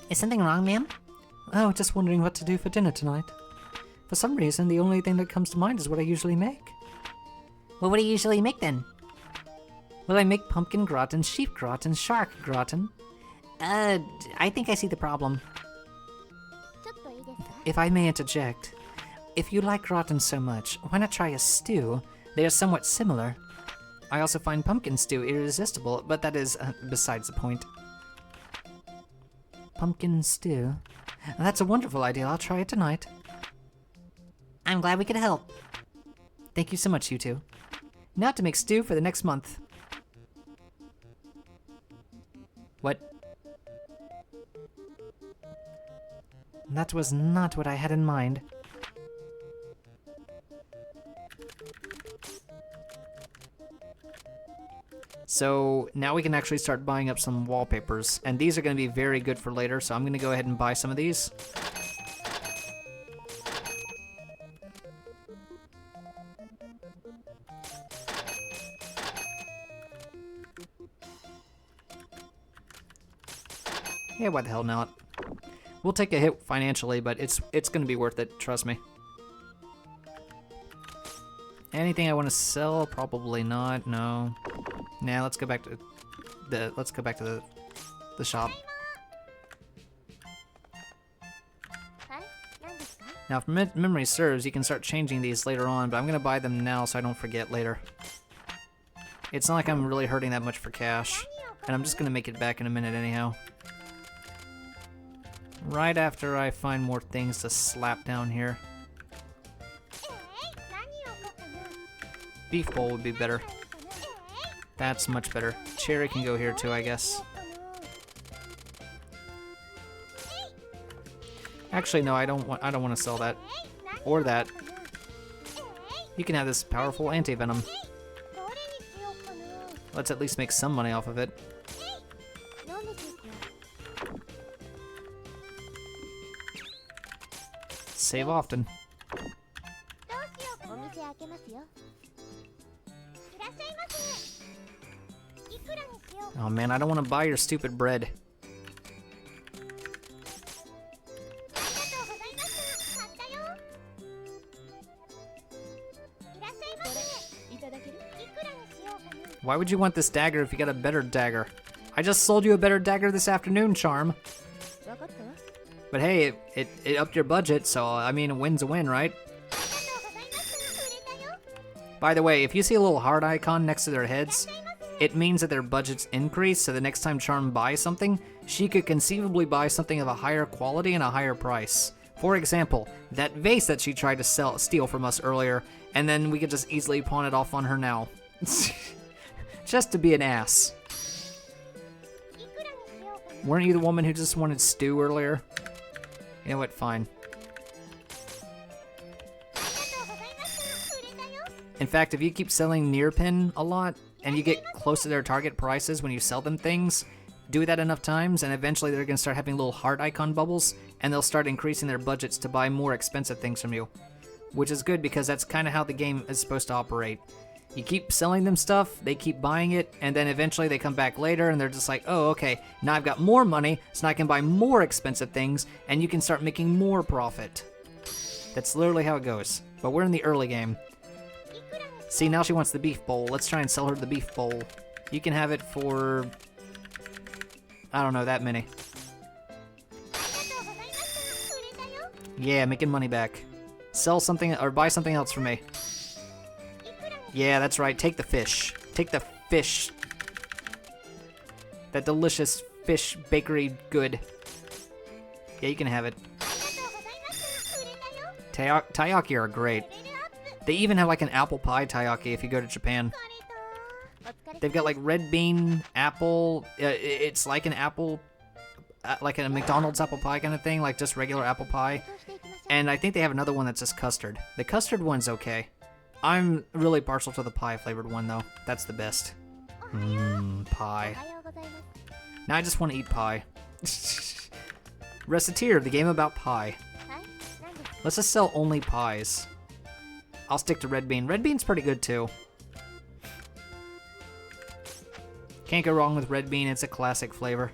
Is something wrong, ma'am? Oh, just wondering what to do for dinner tonight. For some reason, the only thing that comes to mind is what I usually make. Well, what do you usually make then? Well, I make pumpkin gratin, sheep gratin, shark gratin. I think I see the problem. If I may interject, if you like gratin so much, why not try a stew? They are somewhat similar. I also find pumpkin stew irresistible, but that is besides the point. Pumpkin stew? That's a wonderful idea. I'll try it tonight. I'm glad we could help. Thank you so much, you two. Now to make stew for the next month. What? That was not what I had in mind. So now we can actually start buying up some wallpapers, and these are going to be very good for later, so I'm going to go ahead and buy some of these. Yeah, why the hell not? We'll take a hit financially, but it's going to be worth it, trust me. Anything I want to sell? Probably not. No. Nah, let's go back to the shop. Now, if memory serves, you can start changing these later on, but I'm going to buy them now so I don't forget later. It's not like I'm really hurting that much for cash, and I'm just going to make it back in a minute anyhow. Right after I find more things to slap down here. Beef bowl would be better. That's much better. Cherry can go here too, I guess. Actually, no, I don't want to sell that. Or that. You can have this powerful anti-venom. Let's at least make some money off of it. Save often. Oh man, I don't want to buy your stupid bread. Why would you want this dagger if you got a better dagger? I just sold you a better dagger this afternoon, Charm. But hey, it upped your budget, so I mean, a win's a win, right? By the way, if you see a little heart icon next to their heads, it means that their budget's increased, so the next time Charm buys something, she could conceivably buy something of a higher quality and a higher price. For example, that vase that she tried to steal from us earlier, and then we could just easily pawn it off on her now. Just to be an ass. Weren't you the woman who just wanted stew earlier? You know what, fine. In fact, if you keep selling Nearpin a lot, and you get close to their target prices when you sell them things, do that enough times, and eventually they're going to start having little heart icon bubbles, and they'll start increasing their budgets to buy more expensive things from you. Which is good, because that's kind of how the game is supposed to operate. You keep selling them stuff, they keep buying it, and then eventually they come back later and they're just like, oh, okay, now I've got more money, so now I can buy more expensive things, and you can start making more profit. That's literally how it goes. But we're in the early game. See, now she wants the beef bowl. Let's try and sell her the beef bowl. You can have it for, I don't know, that many. Yeah, making money back. Sell something, or buy something else for me. Yeah, that's right. Take the fish. Take the fish. That delicious fish bakery good. Yeah, you can have it. Taiyaki are great. They even have like an apple pie taiyaki if you go to Japan. They've got like red bean, apple. It's like an apple, like a McDonald's apple pie kind of thing, like just regular apple pie. And I think they have another one that's just custard. The custard one's okay. I'm really partial to the pie flavored one though. That's the best. Pie. Now I just want to eat pie. Recettear, the game about pie. Let's just sell only pies. I'll stick to red bean. Red bean's pretty good too. Can't go wrong with red bean, it's a classic flavor.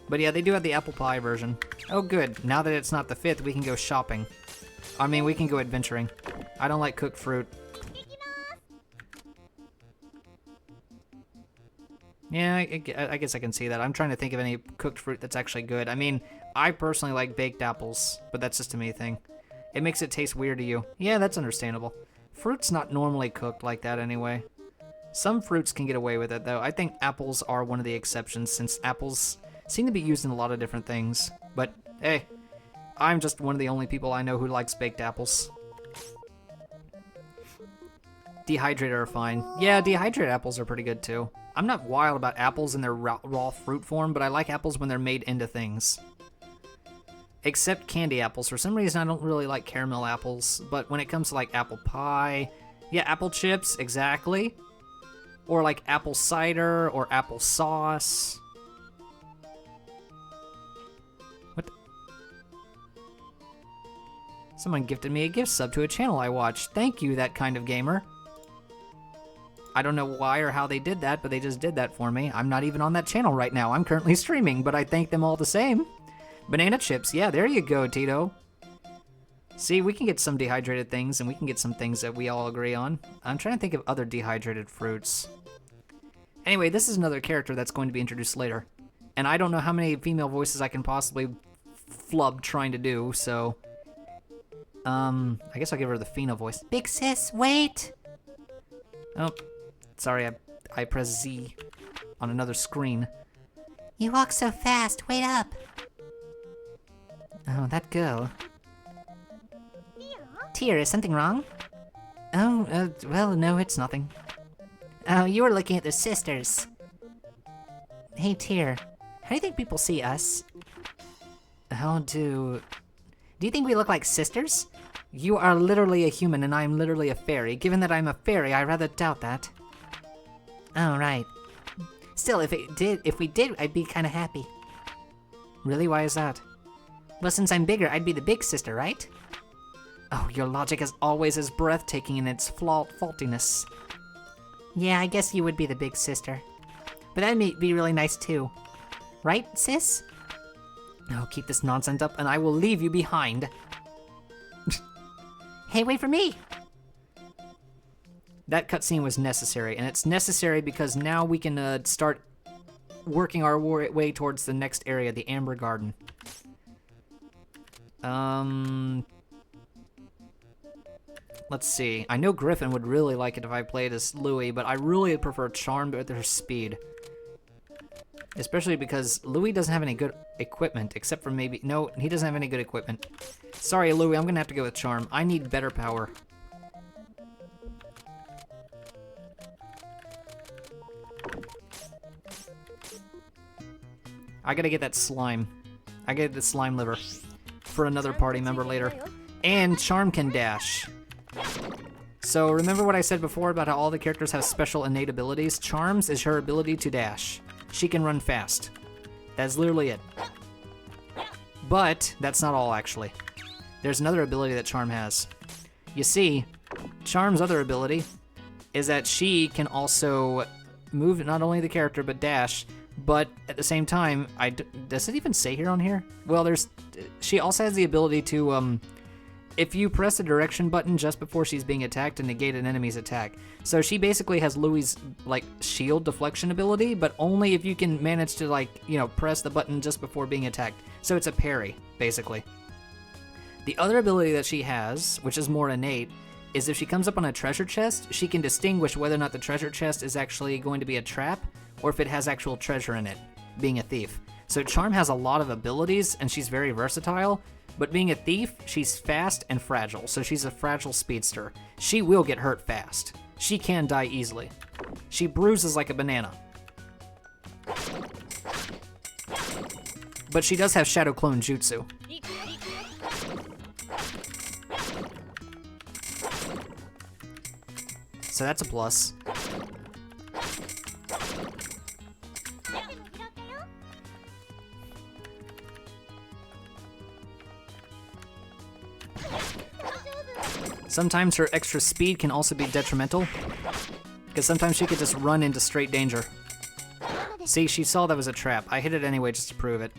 But yeah, they do have the apple pie version. Oh good, now that it's not the 5th, we can go shopping. I mean, we can go adventuring. I don't like cooked fruit. Yeah, I guess I can see that. I'm trying to think of any cooked fruit that's actually good. I mean, I personally like baked apples, but that's just a me thing. It makes it taste weird to you. Yeah, that's understandable. Fruit's not normally cooked like that anyway. Some fruits can get away with it, though. I think apples are one of the exceptions, since apples seem to be used in a lot of different things. But, hey, I'm just one of the only people I know who likes baked apples. Dehydrated are fine. Yeah, dehydrated apples are pretty good, too. I'm not wild about apples in their raw fruit form, but I like apples when they're made into things. Except candy apples. For some reason, I don't really like caramel apples, but when it comes to, like, apple pie... Yeah, apple chips, exactly. Or, like, apple cider, or apple sauce. What? Someone gifted me a gift sub to a channel I watch. Thank you, that kind of gamer. I don't know why or how they did that, but they just did that for me. I'm not even on that channel right now. I'm currently streaming, but I thank them all the same. Banana chips, yeah, there you go, Tito. See, we can get some dehydrated things, and we can get some things that we all agree on. I'm trying to think of other dehydrated fruits. Anyway, this is another character that's going to be introduced later. And I don't know how many female voices I can possibly flub trying to do, so... I guess I'll give her the Fina voice. Big sis, wait! Oh, sorry, I pressed Z on another screen. You walk so fast, wait up! Oh, that girl. Tear, is something wrong? Oh, well, no, it's nothing. Oh, you were looking at the sisters. Hey, Tear, how do you think people see us? Do you think we look like sisters? You are literally a human and I am literally a fairy. Given that I'm a fairy, I rather doubt that. Oh, right. Still, if we did, I'd be kind of happy. Really? Why is that? Well, since I'm bigger, I'd be the big sister, right? Oh, your logic is always as breathtaking in its faultiness. Yeah, I guess you would be the big sister. But that'd be really nice too. Right, sis? No, keep this nonsense up and I will leave you behind. Hey, wait for me! That cutscene was necessary, and it's necessary because now we can start working our way towards the next area, the Amber Garden. Let's see. I know Griffin would really like it if I played as Louis, but I really prefer Charm with her speed. Especially because Louis doesn't have any good equipment, except for maybe... No, he doesn't have any good equipment. Sorry, Louis, I'm gonna have to go with Charm. I need better power. I gotta get that slime. I gotta get the slime liver for another party member later. And Charm can dash. So remember what I said before about how all the characters have special innate abilities? Charm's is her ability to dash. She can run fast. That's literally it. But that's not all, actually. There's another ability that Charm has. You see, Charm's other ability is that she can also move not only the character but dash, but at the same time, does it even say here on here? Well, she also has the ability to, if you press the direction button just before she's being attacked, to negate an enemy's attack. So she basically has Louis' like shield deflection ability, but only if you can manage to press the button just before being attacked. So it's a parry, basically. The other ability that she has, which is more innate, is if she comes up on a treasure chest, she can distinguish whether or not the treasure chest is actually going to be a trap, or if it has actual treasure in it, being a thief. So Charm has a lot of abilities, and she's very versatile, but being a thief, she's fast and fragile, so she's a fragile speedster. She will get hurt fast. She can die easily. She bruises like a banana. But she does have Shadow Clone Jutsu. So that's a plus. Sometimes her extra speed can also be detrimental, because sometimes she could just run into straight danger. See, she saw that was a trap. I hit it anyway just to prove it.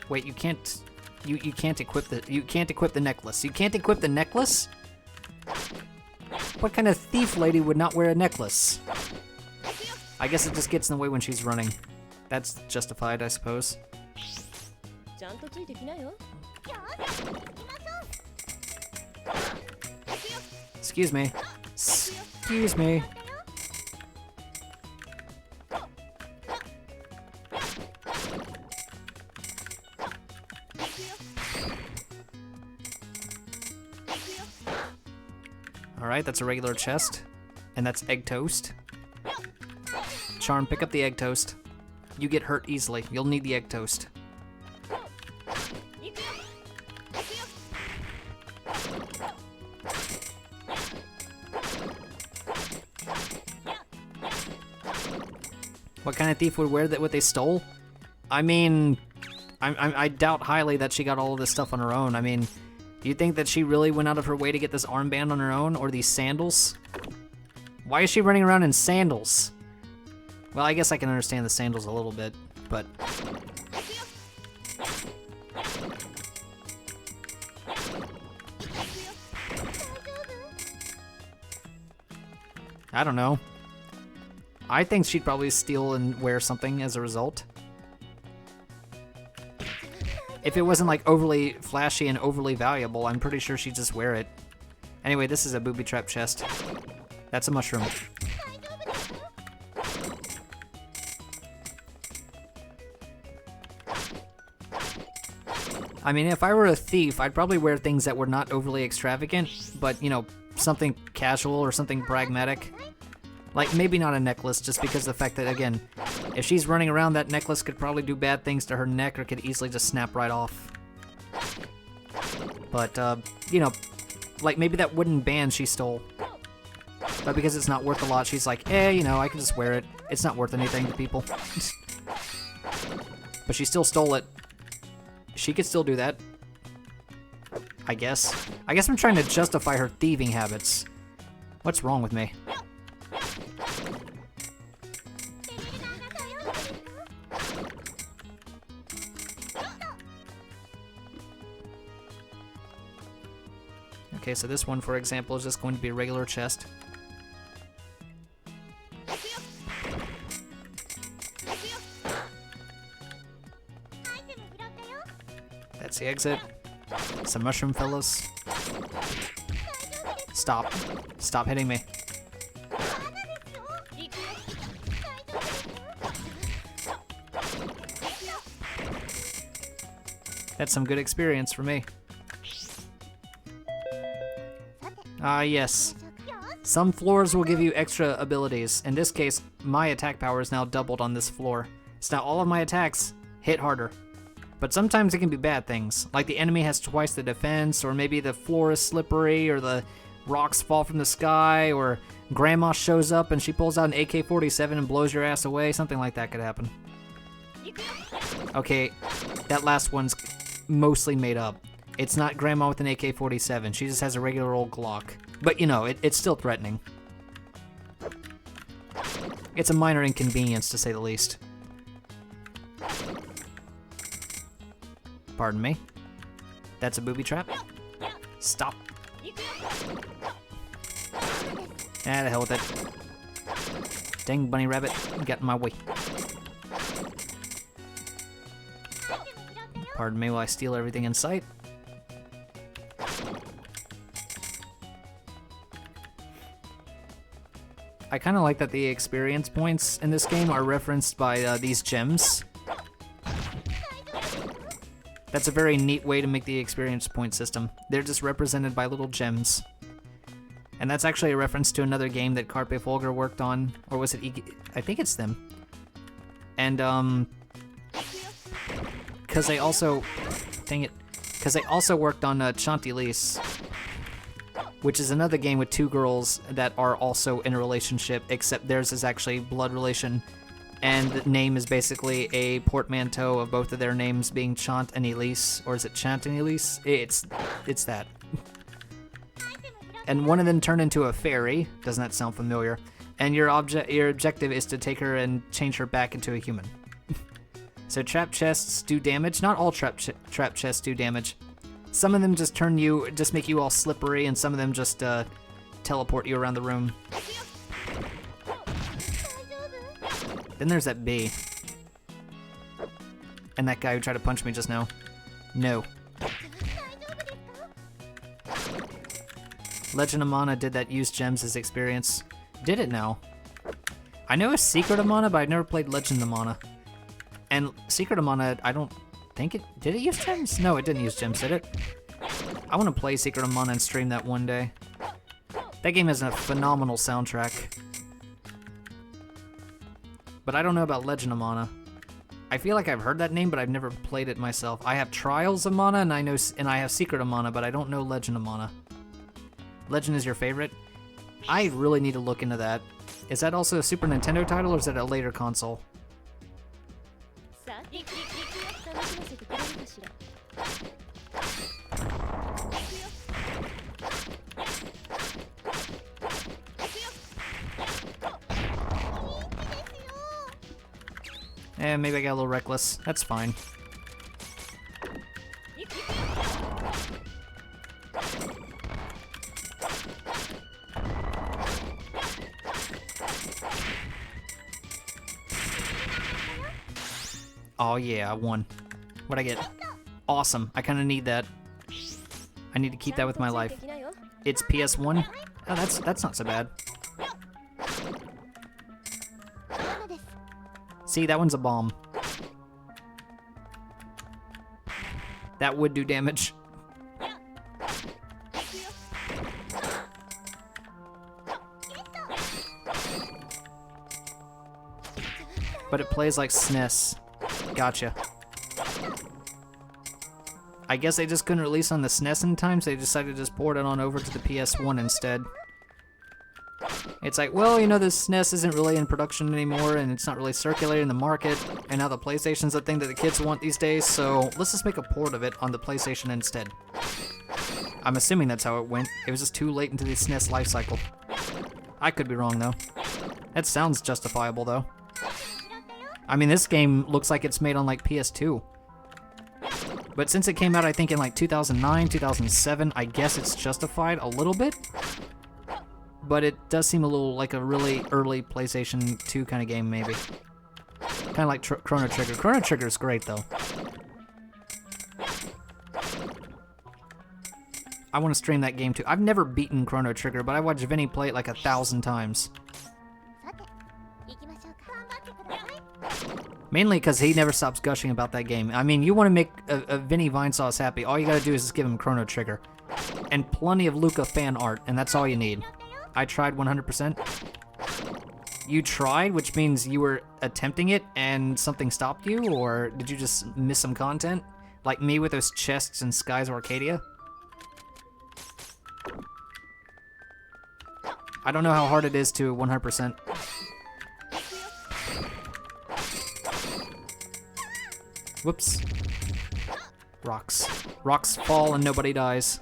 Wait, you can't equip the necklace. You can't equip the necklace? What kind of thief lady would not wear a necklace? I guess it just gets in the way when she's running. That's justified, I suppose. ちゃんとついてきなよ。 Excuse me. Excuse me. Alright, that's a regular chest. And that's egg toast. Charm, pick up the egg toast. You get hurt easily. You'll need the egg toast. What kind of thief would wear that? What they stole? I mean, I doubt highly that she got all of this stuff on her own. I mean, do you think that she really went out of her way to get this armband on her own, or these sandals? Why is she running around in sandals? Well, I guess I can understand the sandals a little bit, but... I don't know. I think she'd probably steal and wear something as a result. If it wasn't like overly flashy and overly valuable, I'm pretty sure she'd just wear it. Anyway, this is a booby trap chest. That's a mushroom. I mean, if I were a thief, I'd probably wear things that were not overly extravagant, but, you know, something casual or something pragmatic. Like, maybe not a necklace, just because of the fact that, again, if she's running around, that necklace could probably do bad things to her neck or could easily just snap right off. But, you know, like maybe that wooden band she stole. But because it's not worth a lot, she's like, you know, I can just wear it. It's not worth anything to people. But she still stole it. She could still do that. I guess. I guess I'm trying to justify her thieving habits. What's wrong with me? Okay, so this one, for example, is just going to be a regular chest. That's the exit. Some mushroom fellas. Stop. Stop hitting me. That's some good experience for me. Yes. Some floors will give you extra abilities. In this case, my attack power is now doubled on this floor. So now all of my attacks hit harder. But sometimes it can be bad things, like the enemy has twice the defense, or maybe the floor is slippery, or the rocks fall from the sky, or Grandma shows up and she pulls out an AK-47 and blows your ass away. Something like that could happen. Okay, that last one's mostly made up. It's not Grandma with an AK-47. She just has a regular old Glock. But, you know, it's still threatening. It's a minor inconvenience, to say the least. Pardon me. That's a booby trap? Stop. Ah, the hell with it. Dang bunny rabbit, get in my way. Pardon me while I steal everything in sight. I kind of like that the experience points in this game are referenced by these gems. That's a very neat way to make the experience point system. They're just represented by little gems. And that's actually a reference to another game that Carpe Fulgur worked on, or was it I think it's them. And because they also, dang it, because they also worked on Chantilly's, which is another game with two girls that are also in a relationship, except theirs is actually blood relation, and the name is basically a portmanteau of both of their names being Chant and Elise, or is it Chant and Elise? It's that. And one of them turned into a fairy. Doesn't that sound familiar? And your objective is to take her and change her back into a human. So trap chests do damage. Not all trap chests do damage. Some of them just make you all slippery, and some of them just teleport you around the room. Then there's that bee. And that guy who tried to punch me just now. No. Legend of Mana did that use gems as experience. Did it now? I know a Secret of Mana, but I've never played Legend of Mana. And Secret of Mana, I don't think it... Did it use gems? No, it didn't use gems, did it? I want to play Secret of Mana and stream that one day. That game has a phenomenal soundtrack. But I don't know about Legend of Mana. I feel like I've heard that name, but I've never played it myself. I have Trials of Mana, and I have Secret of Mana, but I don't know Legend of Mana. Legend is your favorite? I really need to look into that. Is that also a Super Nintendo title, or is that a later console? さあ楽しませてくれるかしら。 Maybe I got a little reckless. That's fine. Oh yeah, I won. What'd I get? Awesome. I kind of need that. I need to keep that with my life. It's PS1. Oh, that's not so bad. See, that one's a bomb. That would do damage. But it plays like SNES. Gotcha. I guess they just couldn't release on the SNES in time, so they decided to just port it on over to the PS1 instead. It's like, well, you know, the SNES isn't really in production anymore, and it's not really circulating in the market, and now the PlayStation's the thing that the kids want these days, so let's just make a port of it on the PlayStation instead. I'm assuming that's how it went. It was just too late into the SNES lifecycle. I could be wrong, though. That sounds justifiable, though. I mean, this game looks like it's made on, like, PS2. But since it came out, I think, in, like, 2009, 2007, I guess it's justified a little bit. But it does seem a little like a really early PlayStation 2 kind of game, maybe. Kind of like Chrono Trigger. Chrono Trigger is great, though. I want to stream that game, too. I've never beaten Chrono Trigger, but I watched Vinny play it like 1,000 times. Mainly because he never stops gushing about that game. I mean, you want to make a Vinny Vinesauce happy, all you gotta do is just give him Chrono Trigger. And plenty of Luca fan art, and that's all you need. I tried 100%. You tried, which means you were attempting it and something stopped you, or did you just miss some content? Like me with those chests in Skies of Arcadia? I don't know how hard it is to 100%. Whoops. Rocks. Rocks fall and nobody dies.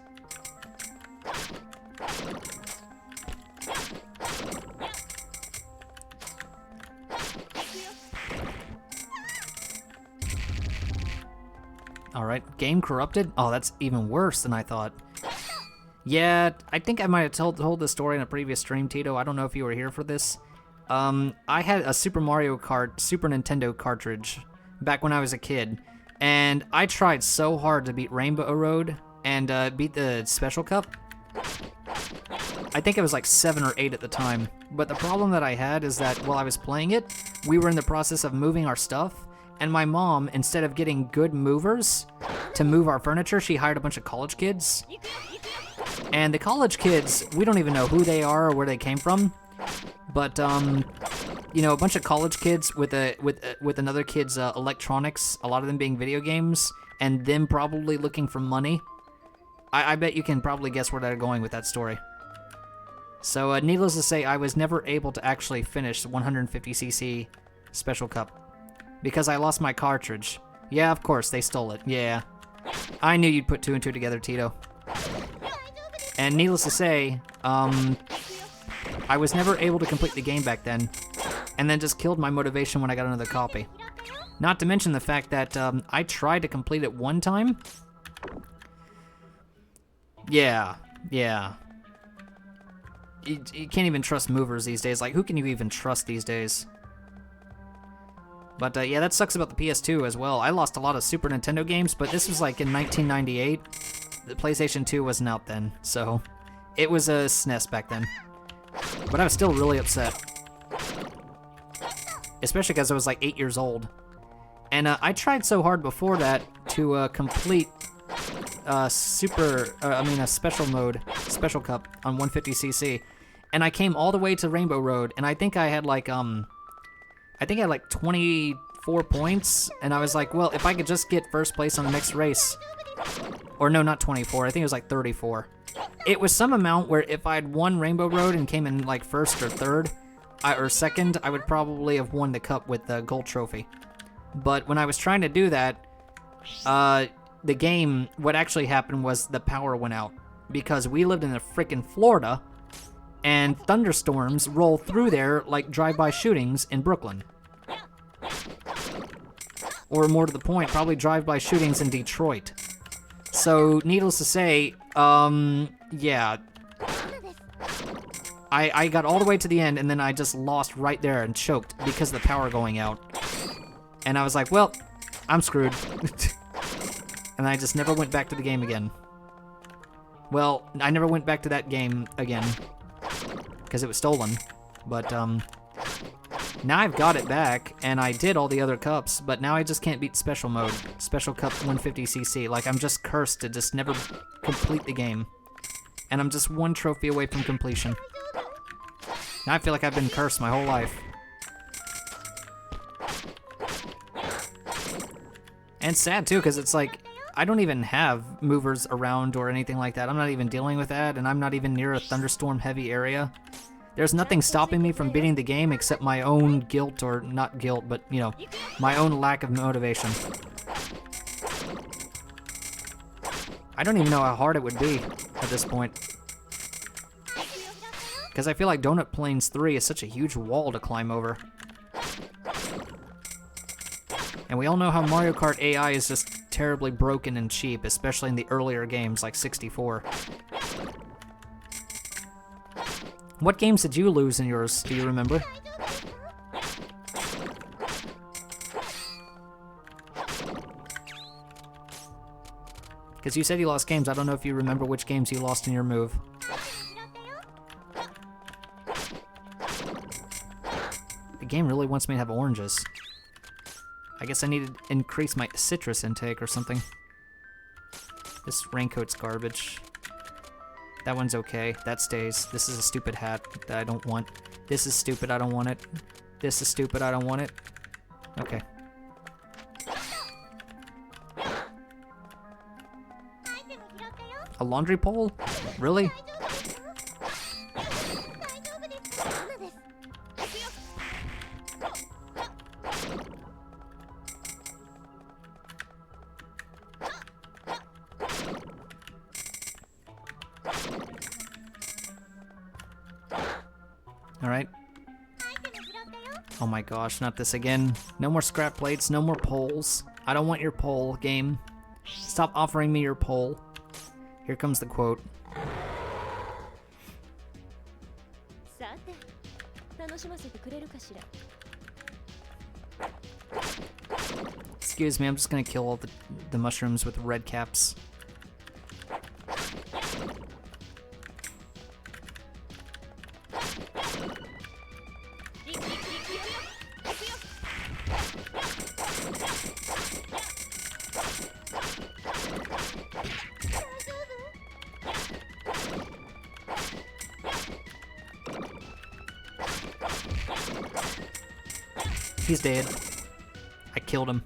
Alright, game corrupted? Oh, that's even worse than I thought. Yeah, I think I might have told this story in a previous stream, Tito. I don't know if you were here for this. I had a Super Mario Kart Super Nintendo cartridge back when I was a kid, and I tried so hard to beat Rainbow Road and beat the Special Cup. I think it was like 7 or 8 at the time, but the problem that I had is that while I was playing it, we were in the process of moving our stuff, and my mom, instead of getting good movers to move our furniture, she hired a bunch of college kids. And the college kids, we don't even know who they are or where they came from, but you know, a bunch of college kids with another kid's electronics, a lot of them being video games, and them probably looking for money. I bet you can probably guess where they're going with that story. So, needless to say, I was never able to actually finish the 150cc Special Cup because I lost my cartridge. Yeah, of course, they stole it. Yeah. I knew you'd put 2 and 2 together, Tito. And needless to say, I was never able to complete the game back then, and then just killed my motivation when I got another copy. Not to mention the fact that I tried to complete it one time. Yeah. You can't even trust movers these days. Like, who can you even trust these days? But yeah, that sucks about the PS2 as well. I lost a lot of Super Nintendo games, but this was like in 1998. The PlayStation 2 wasn't out then, so it was a SNES back then. But I was still really upset. Especially because I was like 8 years old. And I tried so hard before that to complete a special mode, special cup on 150cc. And I came all the way to Rainbow Road, and I think I had like 24 points, and I was like, well, if I could just get first place on the next race, or no, not 24, I think it was like 34. It was some amount where if I'd won Rainbow Road and came in like first or third, or second, I would probably have won the cup with the gold trophy. But when I was trying to do that, the game, what actually happened was the power went out, because we lived in a freaking Florida, and thunderstorms roll through there like drive-by shootings in Brooklyn. Or more to the point, probably drive-by shootings in Detroit. So, needless to say, yeah. I got all the way to the end, and then I just lost right there and choked because of the power going out. And I was like, well, I'm screwed. And I just never went back to the game again. Well, I never went back to that game again, because it was stolen. But, now I've got it back, and I did all the other cups, but now I just can't beat Special Mode. Special Cup 150cc. Like, I'm just cursed to just never complete the game. And I'm just one trophy away from completion. Now I feel like I've been cursed my whole life. And sad, too, because it's like, I don't even have movers around or anything like that. I'm not even dealing with that, and I'm not even near a thunderstorm-heavy area. There's nothing stopping me from beating the game except my own guilt, or not guilt, but, you know, my own lack of motivation. I don't even know how hard it would be at this point. Because I feel like Donut Plains 3 is such a huge wall to climb over. And we all know how Mario Kart AI is just terribly broken and cheap, especially in the earlier games like 64. What games did you lose in yours, do you remember? Because you said you lost games, I don't know if you remember which games you lost in your move. The game really wants me to have oranges. I guess I need to increase my citrus intake or something. This raincoat's garbage. That one's okay. That stays. This is a stupid hat that I don't want. This is stupid. I don't want it. This is stupid. I don't want it. Okay. A laundry pole? Really? Alright. Oh my gosh, not this again. No more scrap plates, no more poles. I don't want your pole, game. Stop offering me your pole. Here comes the quote. Excuse me, I'm just gonna kill all the mushrooms with red caps. He's dead. I killed him.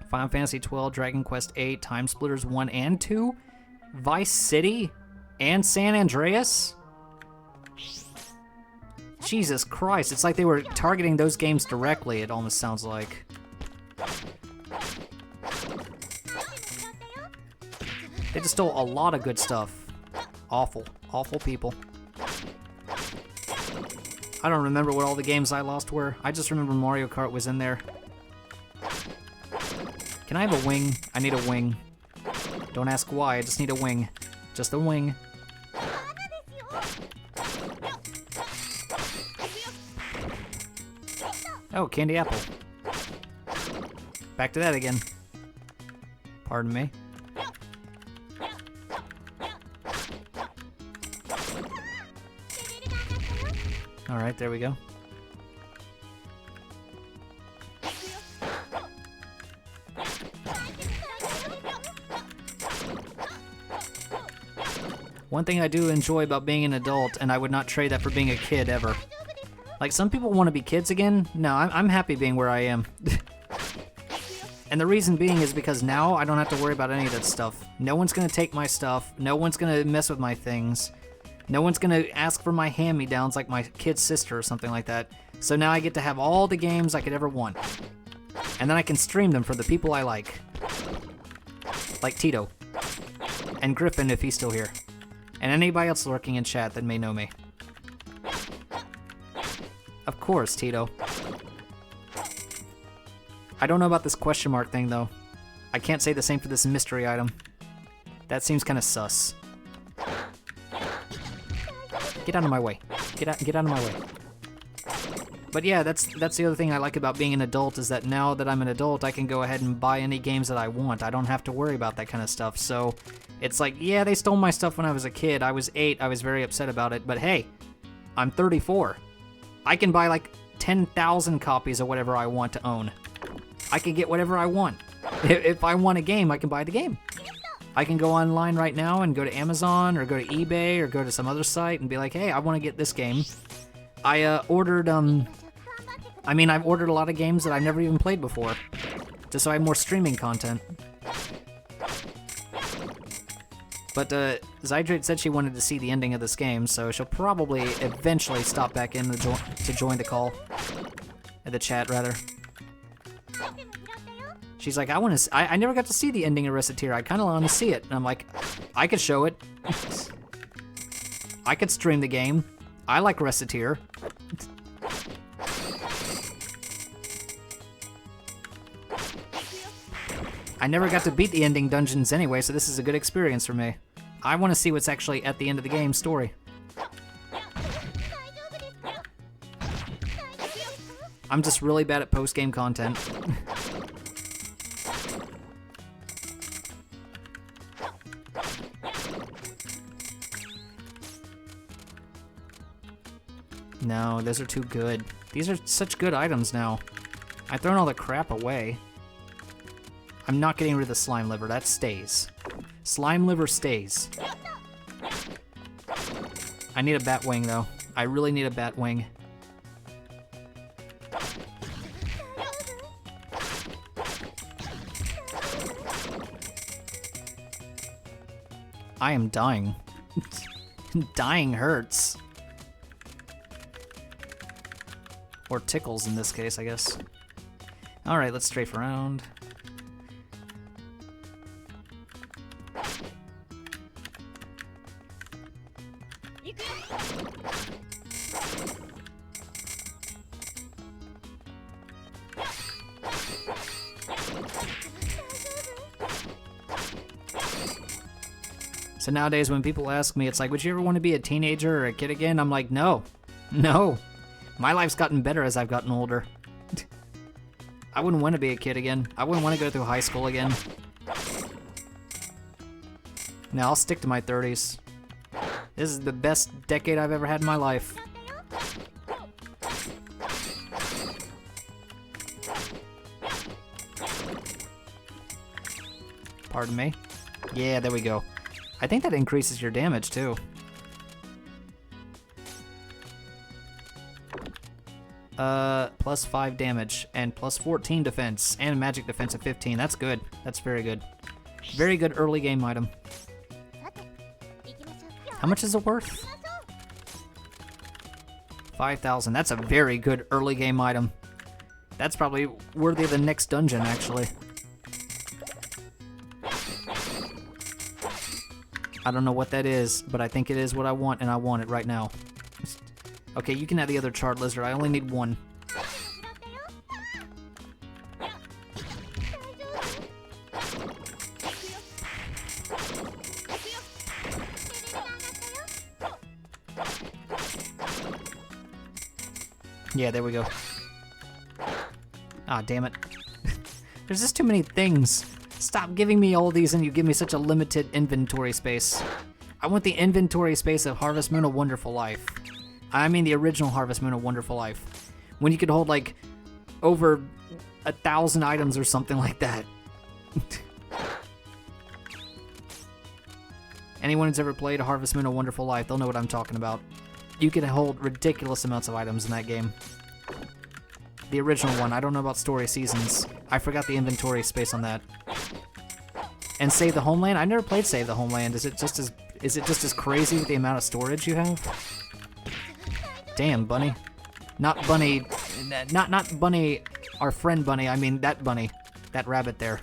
Final Fantasy 12, Dragon Quest 8, Time Splitters 1 and 2, Vice City, and San Andreas? Jesus Christ, it's like they were targeting those games directly, it almost sounds like. They just stole a lot of good stuff. Awful, awful people. I don't remember what all the games I lost were. I just remember Mario Kart was in there. Can I have a wing? I need a wing. Don't ask why, I just need a wing. Just a wing. Oh, candy apple. Back to that again. Pardon me. Alright, there we go. One thing I do enjoy about being an adult, and I would not trade that for being a kid ever. Like, some people want to be kids again. No, I'm happy being where I am. And the reason being is because now I don't have to worry about any of that stuff. No one's gonna take my stuff. No one's gonna mess with my things. No one's gonna ask for my hand-me-downs like my kid's sister or something like that. So now I get to have all the games I could ever want. And then I can stream them for the people I like. Like Tito. And Griffin if he's still here. And anybody else lurking in chat that may know me. Of course, Tito. I don't know about this question mark thing, though. I can't say the same for this mystery item. That seems kind of sus. Get out of my way. Get out of my way. But yeah, that's the other thing I like about being an adult, is that now that I'm an adult, I can go ahead and buy any games that I want. I don't have to worry about that kind of stuff. So it's like, yeah, they stole my stuff when I was a kid. I was 8. I was very upset about it. But hey, I'm 34. I can buy like 10,000 copies of whatever I want to own. I can get whatever I want. If I want a game, I can buy the game. I can go online right now and go to Amazon or go to eBay or go to some other site and be like, hey, I want to get this game. I've ordered a lot of games that I've never even played before, just so I have more streaming content. But Zydrate said she wanted to see the ending of this game, so she'll probably eventually stop back in to join the call. The chat, rather. She's like, I never got to see the ending of Recettear. I kind of want to see it. And I'm like, I could show it. I could stream the game. I like Recettear. I never got to beat the ending dungeons anyway, so this is a good experience for me. I want to see what's actually at the end of the game story. I'm just really bad at post-game content. No, those are too good. These are such good items now. I've thrown all the crap away. I'm not getting rid of the slime liver. That stays. Slime liver stays. I need a bat wing, though. I really need a bat wing. I am dying. Dying hurts. Or tickles in this case, I guess. Alright, let's strafe around. So nowadays when people ask me, it's like, would you ever want to be a teenager or a kid again? I'm like, no. No. My life's gotten better as I've gotten older. I wouldn't want to be a kid again. I wouldn't want to go through high school again. No, I'll stick to my 30s. This is the best decade I've ever had in my life. Pardon me? Yeah, there we go. I think that increases your damage, too. Plus 5 damage, and plus 14 defense, and magic defense of 15. That's good. That's very good. Very good early game item. How much is it worth? 5,000. That's a very good early game item. That's probably worthy of the next dungeon, actually. I don't know what that is, but I think it is what I want, and I want it right now. Okay, you can have the other charred lizard. I only need one. Yeah, there we go. Ah, damn it. There's just too many things. Stop giving me all these and you give me such a limited inventory space. I want the inventory space of Harvest Moon: A Wonderful Life. I mean the original Harvest Moon: A Wonderful Life. When you could hold like over 1,000 items or something like that. Anyone who's ever played Harvest Moon: A Wonderful Life, they'll know what I'm talking about. You can hold ridiculous amounts of items in that game. The original one. I don't know about Story Seasons. I forgot the inventory space on that. And Save the Homeland? I never played Save the Homeland. Is it just as crazy with the amount of storage you have? Damn, Bunny. Not Bunny. Not Bunny, our friend Bunny. I mean that Bunny. That rabbit there.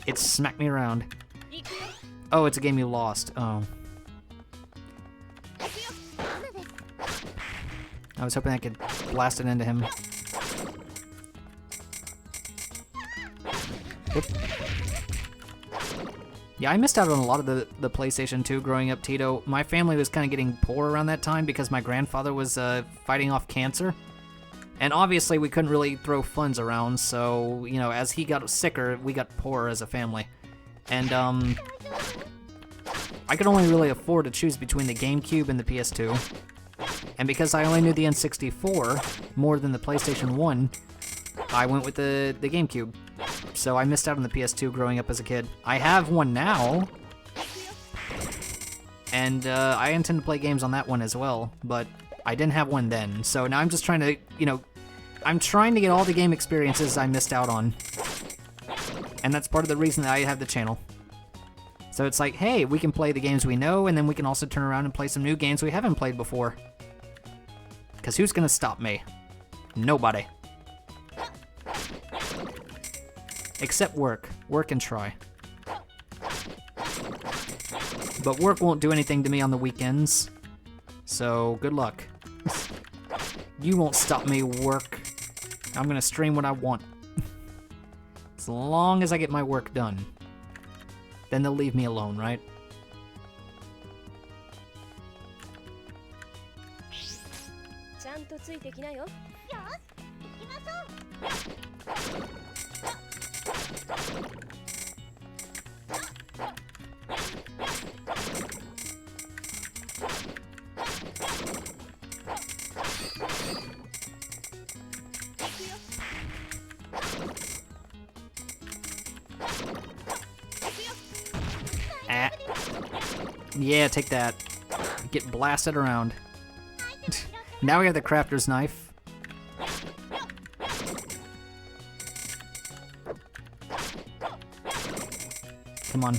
It smacked me around. Oh, it's a game you lost. Oh. I was hoping I could blast it into him. Oop. Yeah, I missed out on a lot of the PlayStation 2 growing up, Tito. My family was kind of getting poor around that time because my grandfather was fighting off cancer. And obviously we couldn't really throw funds around, so, you know, as he got sicker, we got poorer as a family. And, I could only really afford to choose between the GameCube and the PS2. And because I only knew the N64 more than the PlayStation 1, I went with the GameCube. So I missed out on the PS2 growing up as a kid. I have one now, and I intend to play games on that one as well, but I didn't have one then. So now I'm just trying to, you know, I'm trying to get all the game experiences I missed out on. And that's part of the reason that I have the channel. So it's like, hey, we can play the games we know, and then we can also turn around and play some new games we haven't played before. Because who's gonna stop me? Nobody. Except work. Work and try. But work won't do anything to me on the weekends. So, good luck. You won't stop me, work. I'm gonna stream what I want. As long as I get my work done. Then they'll leave me alone, right? Yeah, take that. Get blasted around. Now we have the crafter's knife. Come on.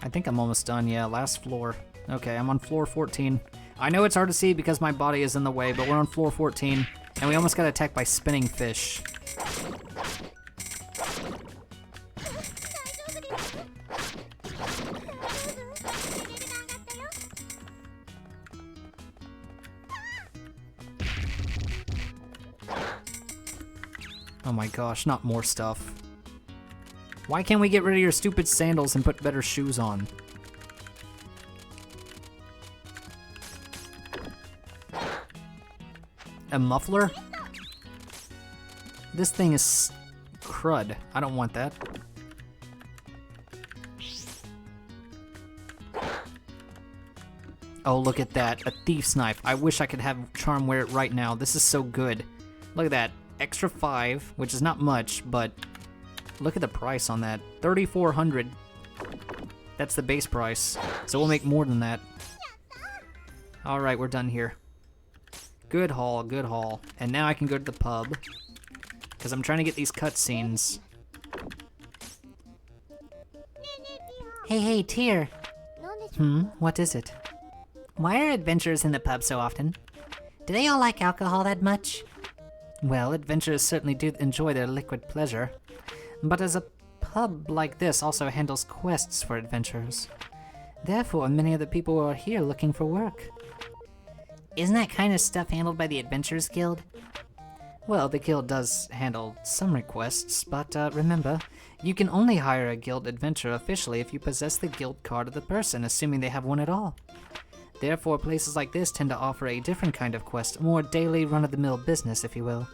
I think I'm almost done, yeah, last floor. Okay, I'm on floor 14. I know it's hard to see because my body is in the way, but we're on floor 14, and we almost got attacked by spinning fish. Oh my gosh, not more stuff. Why can't we get rid of your stupid sandals and put better shoes on? A muffler? This thing is crud. I don't want that. Oh, look at that. A thief's knife. I wish I could have Charm wear it right now. This is so good. Look at that. Extra 5, which is not much, but look at the price on that. 3,400. That's the base price. So we'll make more than that. Alright, we're done here. Good haul, good haul. And now I can go to the pub. Because I'm trying to get these cutscenes. Hey, Tear. What is it? Why are adventurers in the pub so often? Do they all like alcohol that much? Well, adventurers certainly do enjoy their liquid pleasure. But as a pub like this also handles quests for adventurers. Therefore, many of the people are here looking for work. Isn't that kind of stuff handled by the Adventurers Guild? Well, the guild does handle some requests, but remember, you can only hire a guild adventurer officially if you possess the guild card of the person, assuming they have one at all. Therefore, places like this tend to offer a different kind of quest, a more daily run-of-the-mill business, if you will.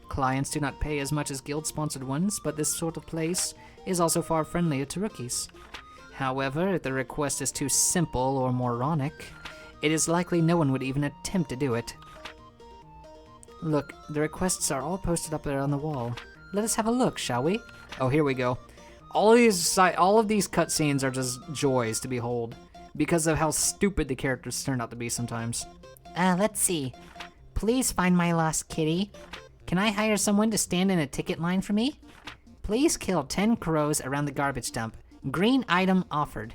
Clients do not pay as much as guild-sponsored ones, but this sort of place is also far friendlier to rookies. However, if the request is too simple or moronic, it is likely no one would even attempt to do it. Look, the requests are all posted up there on the wall. Let us have a look, shall we? Oh, here we go. All of these cutscenes are just joys to behold, because of how stupid the characters turn out to be sometimes. Let's see. Please find my lost kitty. Can I hire someone to stand in a ticket line for me? Please kill 10 crows around the garbage dump. Green item offered.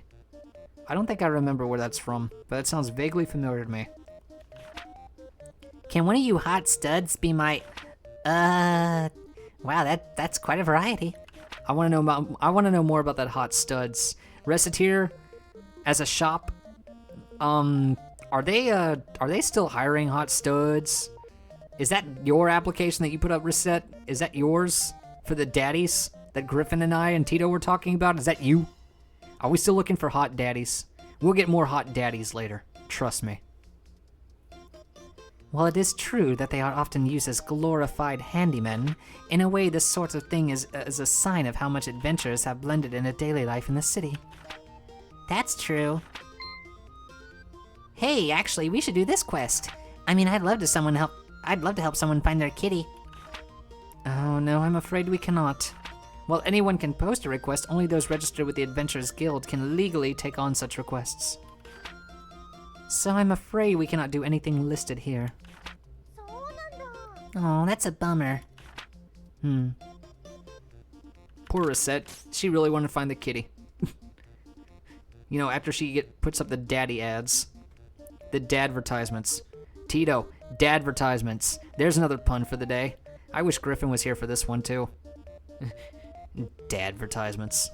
I don't think I remember where that's from, but it sounds vaguely familiar to me. Can one of you hot studs be my... Wow, that's quite a variety. I want to know more about that hot studs. Recettear, as a shop, are they still hiring hot studs? Is that your application that you put up, Reset? Is that yours for the daddies that Griffin and I and Tito were talking about? Is that you? Are we still looking for hot daddies? We'll get more hot daddies later. Trust me. While it is true that they are often used as glorified handymen, in a way this sort of thing is a sign of how much adventurers have blended into daily life in the city. That's true. Hey, actually, we should do this quest. I mean, I'd love to help someone find their kitty. Oh no, I'm afraid we cannot. While anyone can post a request, only those registered with the Adventurers Guild can legally take on such requests. So I'm afraid we cannot do anything listed here. Oh, that's a bummer. Poor Recette. She really wanted to find the kitty. You know, after she puts up the daddy ads. The dadvertisements. Tito, dadvertisements. There's another pun for the day. I wish Griffin was here for this one too. Dadvertisements.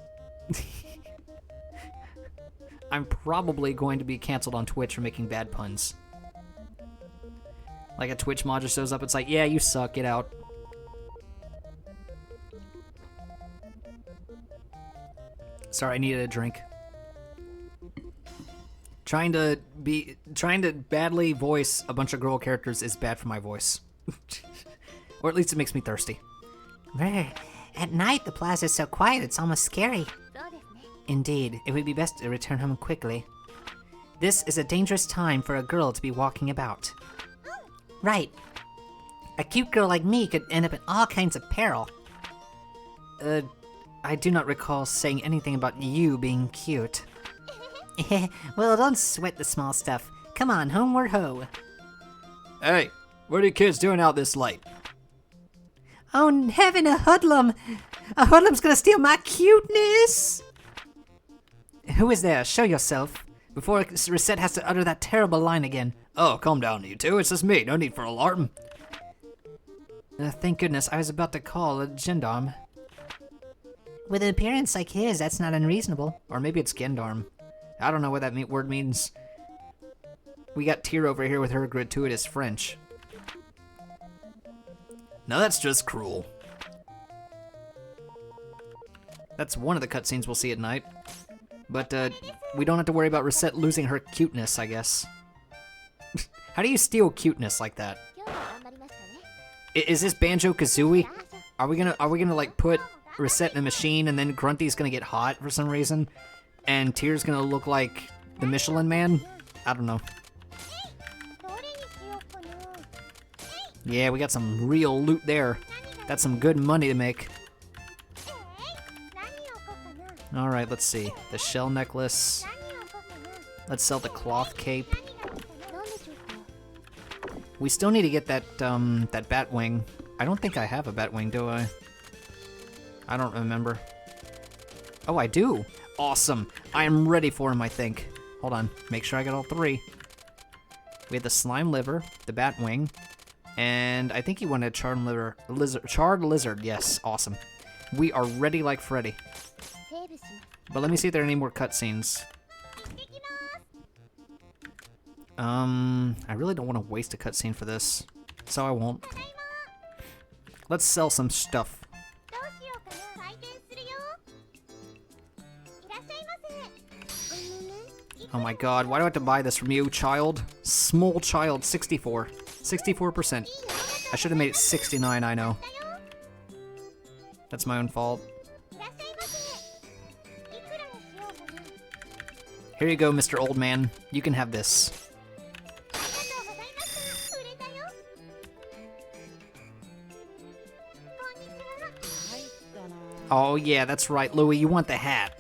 I'm probably going to be canceled on Twitch for making bad puns. Like a Twitch mod just shows up, it's like, yeah, you suck, get out. Sorry, I needed a drink. Trying to badly voice a bunch of girl characters is bad for my voice. Or at least it makes me thirsty. At night, the plaza is so quiet, it's almost scary. Indeed, it would be best to return home quickly. This is a dangerous time for a girl to be walking about. Right. A cute girl like me could end up in all kinds of peril. I do not recall saying anything about you being cute. Well, don't sweat the small stuff. Come on, homeward ho. Hey, what are you kids doing out this late? Oh, heaven, a hoodlum! A hoodlum's gonna steal my cuteness! Who is there? Show yourself. Before Recette has to utter that terrible line again. Oh, calm down, you two. It's just me. No need for alarm. Thank goodness. I was about to call a gendarme. With an appearance like his, that's not unreasonable. Or maybe it's gendarme. I don't know what that word means. We got Tyr over here with her gratuitous French. Now that's just cruel. That's one of the cutscenes we'll see at night. But, we don't have to worry about Recette losing her cuteness, I guess. How do you steal cuteness like that? Is this Banjo-Kazooie? Are we gonna like put Recette in a machine and then Grunty's gonna get hot for some reason? And Tyr's gonna look like the Michelin Man? I don't know. Yeah, we got some real loot there. That's some good money to make. Alright, let's see. The shell necklace. Let's sell the cloth cape. We still need to get that, that bat wing. I don't think I have a bat wing, do I? I don't remember. Oh, I do! Awesome! I am ready for him, I think. Hold on, make sure I got all three. We had the slime liver, the bat wing, and I think he wanted charred lizard, yes, awesome. We are ready like Freddy. But let me see if there are any more cutscenes. I really don't want to waste a cutscene for this, so I won't. Let's sell some stuff. Oh my god, why do I have to buy this from you, child? Small child, 64. 64%. I should have made it 69, I know. That's my own fault. Here you go, Mr. Old Man. You can have this. Oh yeah, that's right, Louie, you want the hat.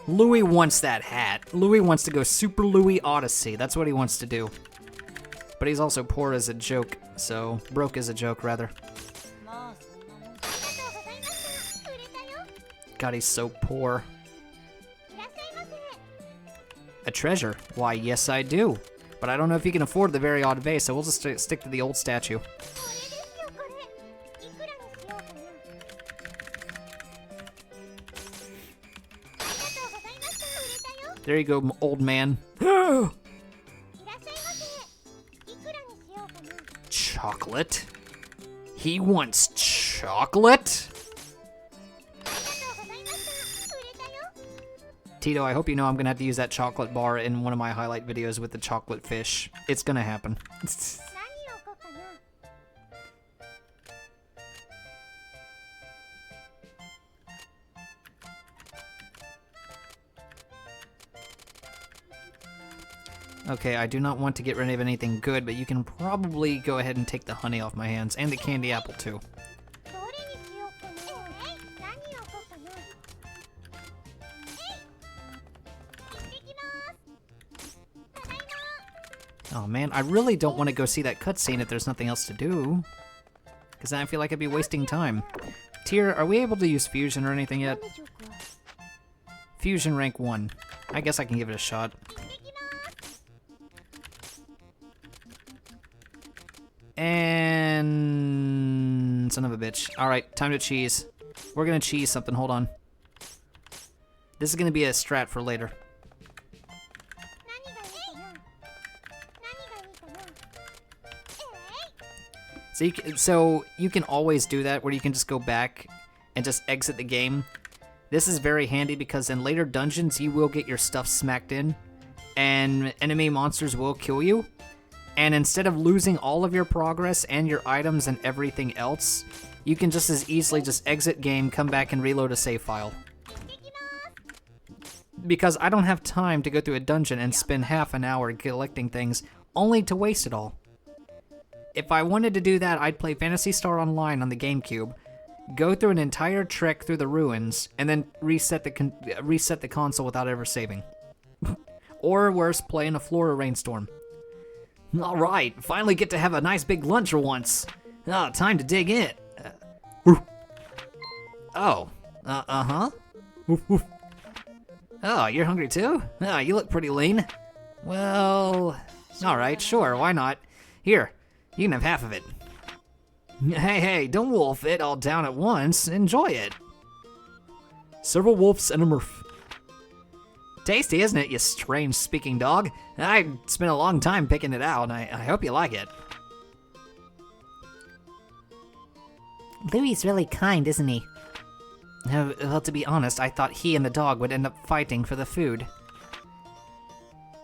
Louie wants that hat. Louie wants to go Super Louie Odyssey. That's what he wants to do. But he's also poor as a joke, so broke as a joke, rather. God, he's so poor. A treasure? Why, yes I do. But I don't know if you can afford the very odd vase, so we'll just stick to the old statue. There you go, old man. Chocolate? He wants chocolate? Tito, I hope you know I'm gonna have to use that chocolate bar in one of my highlight videos with the chocolate fish. It's gonna happen. Okay, I do not want to get rid of anything good, but you can probably go ahead and take the honey off my hands, and the candy apple too. Oh man, I really don't want to go see that cutscene if there's nothing else to do. Because then I feel like I'd be wasting time. Tyr, are we able to use fusion or anything yet? Fusion rank 1. I guess I can give it a shot. And... son of a bitch. Alright, time to cheese. We're gonna cheese something, hold on. This is gonna be a strat for later. So you can always do that, where you can just go back and just exit the game. This is very handy because in later dungeons you will get your stuff smacked in, and enemy monsters will kill you. And instead of losing all of your progress and your items and everything else, you can just as easily just exit game, come back and reload a save file. Because I don't have time to go through a dungeon and spend half an hour collecting things, only to waste it all. If I wanted to do that, I'd play Phantasy Star Online on the GameCube, go through an entire trek through the ruins, and then reset the console without ever saving. Or worse, play in a Florida rainstorm. Alright, finally get to have a nice big lunch for once. Oh, time to dig in. Oh, uh-huh. Oh, you're hungry too? Oh, you look pretty lean. Well, alright, sure, why not? Here, you can have half of it. Hey, don't wolf it all down at once. Enjoy it. Several wolves and a murph. Tasty, isn't it, you strange speaking dog? I spent a long time picking it out, and I hope you like it. Louie's really kind, isn't he? Well, to be honest, I thought he and the dog would end up fighting for the food.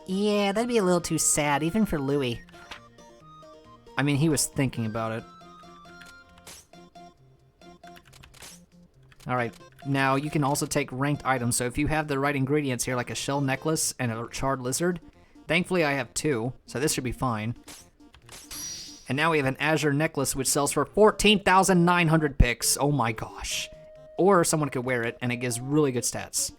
Yeah, that'd be a little too sad, even for Louie. I mean, he was thinking about it. Alright, now you can also take ranked items, so if you have the right ingredients here, like a shell necklace and a charred lizard, thankfully I have 2, so this should be fine. And now we have an azure necklace, which sells for 14,900 picks. Oh my gosh. Or someone could wear it, and it gives really good stats.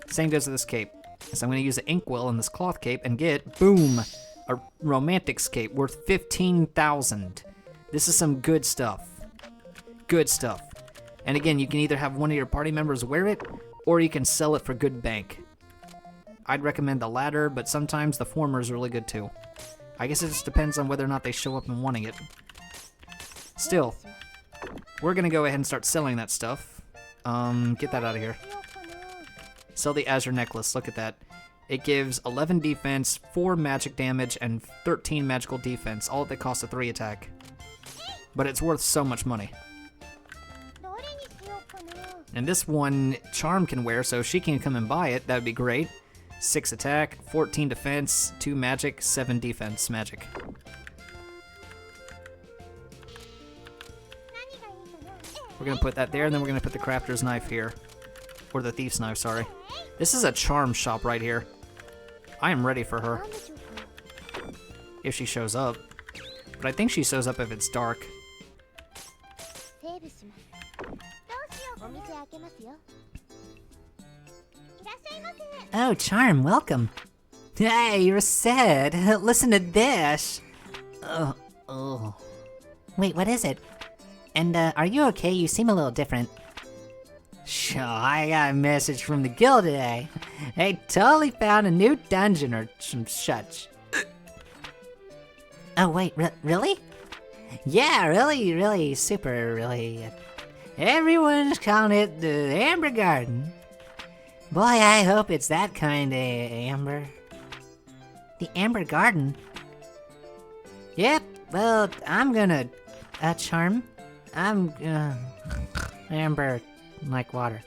Same goes with this cape. So I'm going to use the inkwell in this cloth cape and get, boom, a romantic cape worth 15,000. This is some good stuff. Good stuff. And again, you can either have one of your party members wear it, or you can sell it for good bank. I'd recommend the latter, but sometimes the former is really good too. I guess it just depends on whether or not they show up and wanting it. Still, we're gonna go ahead and start selling that stuff. Get that out of here. Sell the azure necklace, look at that. It gives 11 defense, 4 magic damage, and 13 magical defense, all at the cost of 3 attack. But it's worth so much money. And this one, Charm can wear, so if she can come and buy it, that would be great. 6 attack, 14 defense, 2 magic, 7 defense magic. We're gonna put that there, and then we're gonna put the crafter's knife here. Or the thief's knife, sorry. This is a charm shop right here. I am ready for her. If she shows up. But I think she shows up if it's dark. Oh, Charm, welcome. Hey, Recettear, listen to this. Oh. Wait, what is it? And, are you okay? You seem a little different. Sure, I got a message from the guild today. They totally found a new dungeon or some such. Oh, wait, really? Yeah, really, super, really. Everyone's calling it the Amber Garden. Boy, I hope it's that kind of amber. The Amber Garden? Yep, well, I'm gonna, Charm. I'm, amber, like water.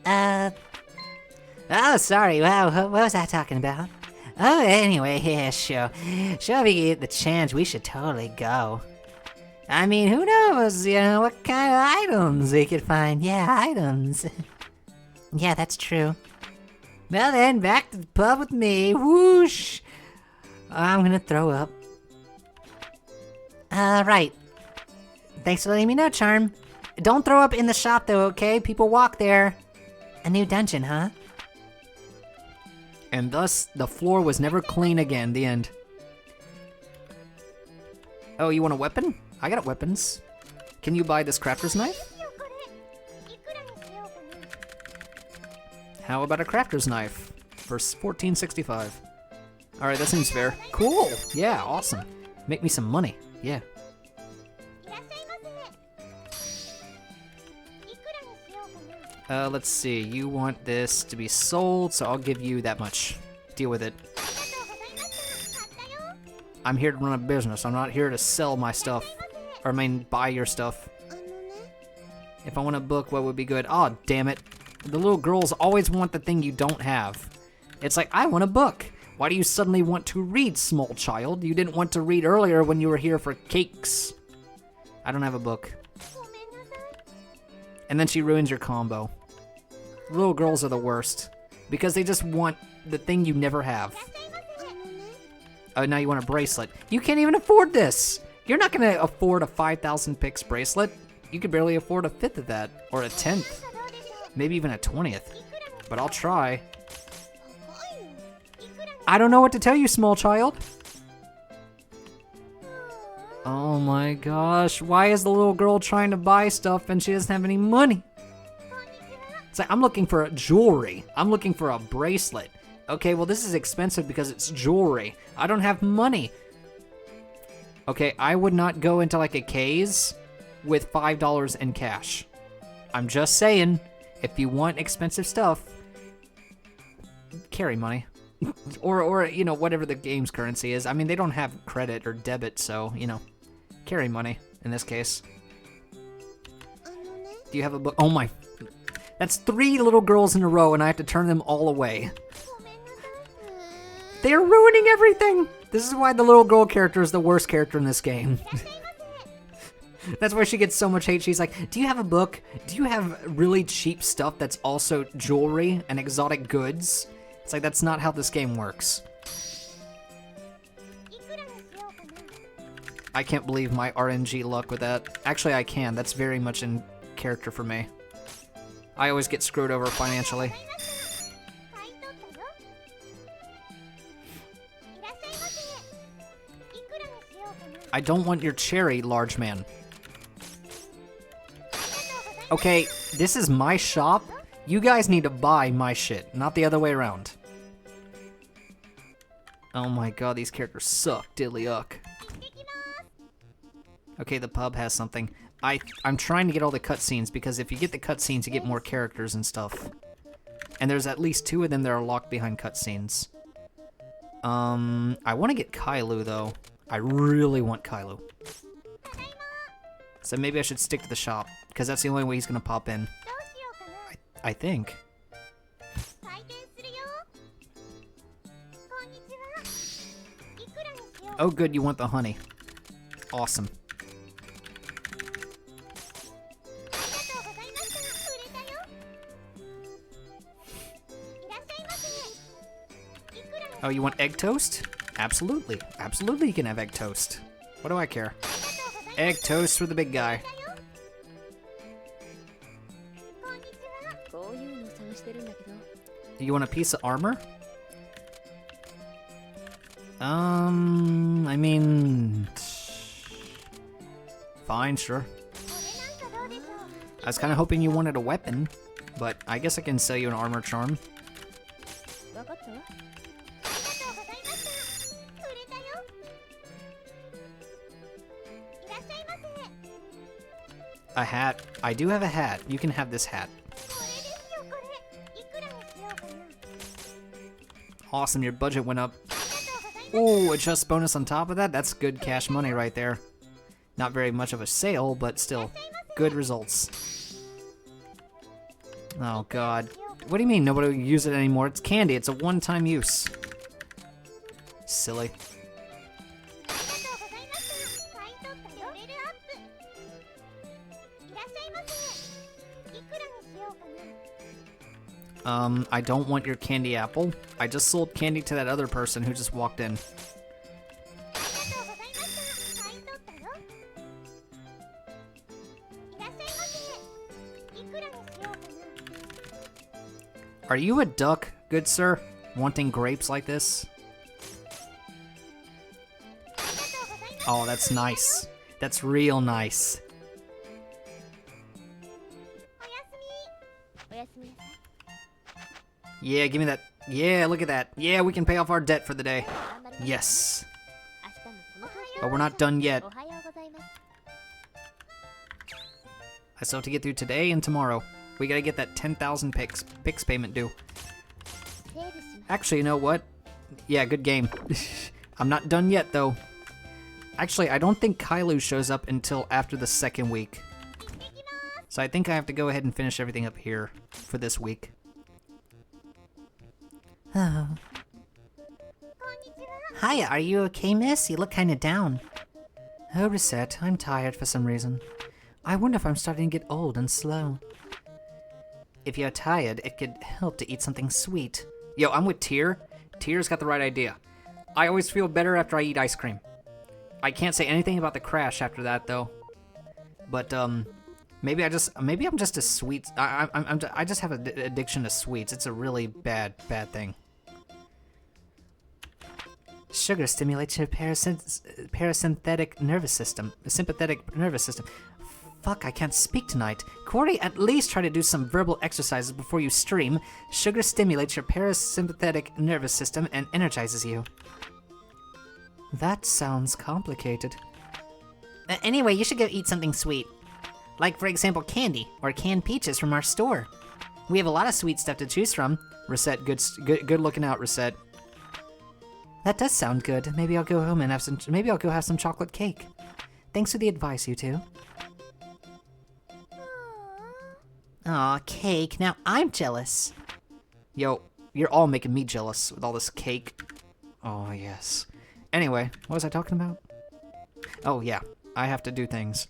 Oh, sorry, wow, what was I talking about? Oh, anyway, yeah, sure. Sure, if we get the chance, we should totally go. I mean, who knows, what kind of items we could find. Yeah, items. Yeah, that's true. Well then, back to the pub with me. Whoosh! I'm gonna throw up. Right. Thanks for letting me know, Charm. Don't throw up in the shop though, okay? People walk there. A new dungeon, huh? And thus, the floor was never clean again, the end. Oh, you want a weapon? I got weapons. Can you buy this crafter's knife? How about a crafter's knife? For 1465. Alright, that seems fair. Cool! Yeah, awesome. Make me some money. Yeah. Let's see. You want this to be sold, so I'll give you that much. Deal with it. I'm here to run a business. I'm not here to sell my stuff. Or I mean, buy your stuff. If I want a book, what would be good? Aw, oh, damn it. The little girls always want the thing you don't have. It's like, I want a book. Why do you suddenly want to read, small child? You didn't want to read earlier when you were here for cakes. I don't have a book. And then she ruins your combo. Little girls are the worst. Because they just want the thing you never have. Oh, now you want a bracelet. You can't even afford this! You're not gonna afford a 5,000 pix bracelet. You could barely afford a fifth of that. Or a 10th. Maybe even a 20th. But I'll try. I don't know what to tell you, small child. Oh my gosh, why is the little girl trying to buy stuff and she doesn't have any money? It's like, I'm looking for jewelry. I'm looking for a bracelet. Okay, well this is expensive because it's jewelry. I don't have money. Okay, I would not go into like a K's with $5 in cash. I'm just saying, if you want expensive stuff, carry money. or you know, whatever the game's currency is. I mean, they don't have credit or debit, so, you know, carry money in this case. Do you have a book? Oh my, that's 3 little girls in a row and I have to turn them all away. They're ruining everything! This is why the little girl character is the worst character in this game. That's why she gets so much hate. She's like, do you have a book? Do you have really cheap stuff that's also jewelry and exotic goods? It's like, that's not how this game works. I can't believe my RNG luck with that. Actually, I can. That's very much in character for me. I always get screwed over financially. I don't want your cherry, large man. Okay, this is my shop. You guys need to buy my shit, not the other way around. Oh my god, these characters suck, diddly-uck. Okay, the pub has something. I'm trying to get all the cutscenes, because if you get the cutscenes, you get more characters and stuff. And there's at least 2 of them that are locked behind cutscenes. I want to get Kailu, though. I really want Kailu. So maybe I should stick to the shop, because that's the only way he's going to pop in. I think. 開店するよ。こんにちは。いくらにしよう。 Oh, good, you want the honey. Awesome. ありがとうございました。売れたよ。いらっしゃいませ。いくらに Oh, you want egg toast? Absolutely. Absolutely, you can have egg toast. What do I care? ありがとうございます。 Egg toast for the big guy. こんにちは。こういうの探してるんだけど。 You want a piece of armor? I mean... Fine, sure. これなんかどうでしょう。 I was kind of hoping you wanted a weapon, but I guess I can sell you an armor charm. わかったわ。ありがとうございました。売れたよ。いらっしゃいませ。 A hat. I do have a hat. You can have this hat. これですよこれ。いくらにしようかな。 Awesome, your budget went up. ありがとうございます。 Ooh, a chest bonus on top of that? That's good cash money right there. Not very much of a sale, but still, good results. Oh god. What do you mean nobody will use it anymore? It's candy, it's a one-time use. Silly. ありがとうございました。買い取ったよ。レベルアップ。いらっしゃいませ。いくらにしようかな。 I don't want your candy apple. I just sold candy to that other person who just walked in. ありがとうございました。買い取ったよ。いらっしゃいませ。いくらにしようかな。 Are you a duck, good sir? Wanting grapes like this? ありがとうございます。 Oh, that's nice. That's real nice. おやすみ。おやすみなさい。 Yeah, give me that. Yeah, look at that. Yeah, we can pay off our debt for the day. 頑張ります。 Yes. 明日もこの調子 But we're not done yet. おはようございます。 I still have to get through today and tomorrow. We gotta get that 10,000 pix payment due. セーブします。 Actually, you know what? Yeah, good game. I'm not done yet, though. Actually, I don't think Kailu shows up until after the second week. So I think I have to go ahead and finish everything up here for this week. Oh. こんにちは。 Hiya, are you okay, miss? You look kinda down. Oh, Recette, I'm tired for some reason. I wonder if I'm starting to get old and slow. If you're tired, it could help to eat something sweet. Yo, I'm with Tyr. Tyr's got the right idea. I always feel better after I eat ice cream. I can't say anything about the crash after that, though. But, maybe I'm just a sweet. I just have an addiction to sweets. It's a really bad thing. Sugar stimulates your parasympathetic nervous system. Sympathetic nervous system. Fuck, I can't speak tonight. Kouri, at least try to do some verbal exercises before you stream. Sugar stimulates your parasympathetic nervous system and energizes you. That sounds complicated. Anyway, you should go eat something sweet. Like, for example, candy or canned peaches from our store. We have a lot of sweet stuff to choose from. Recette, good looking out, Recette. That does sound good. Maybe I'll go home and have some. Maybe I'll go have some chocolate cake. Thanks for the advice, you two. Aw, cake. Now I'm jealous. Yo, you're all making me jealous with all this cake. Oh, yes. Anyway, what was I talking about? Oh, yeah. I have to do things.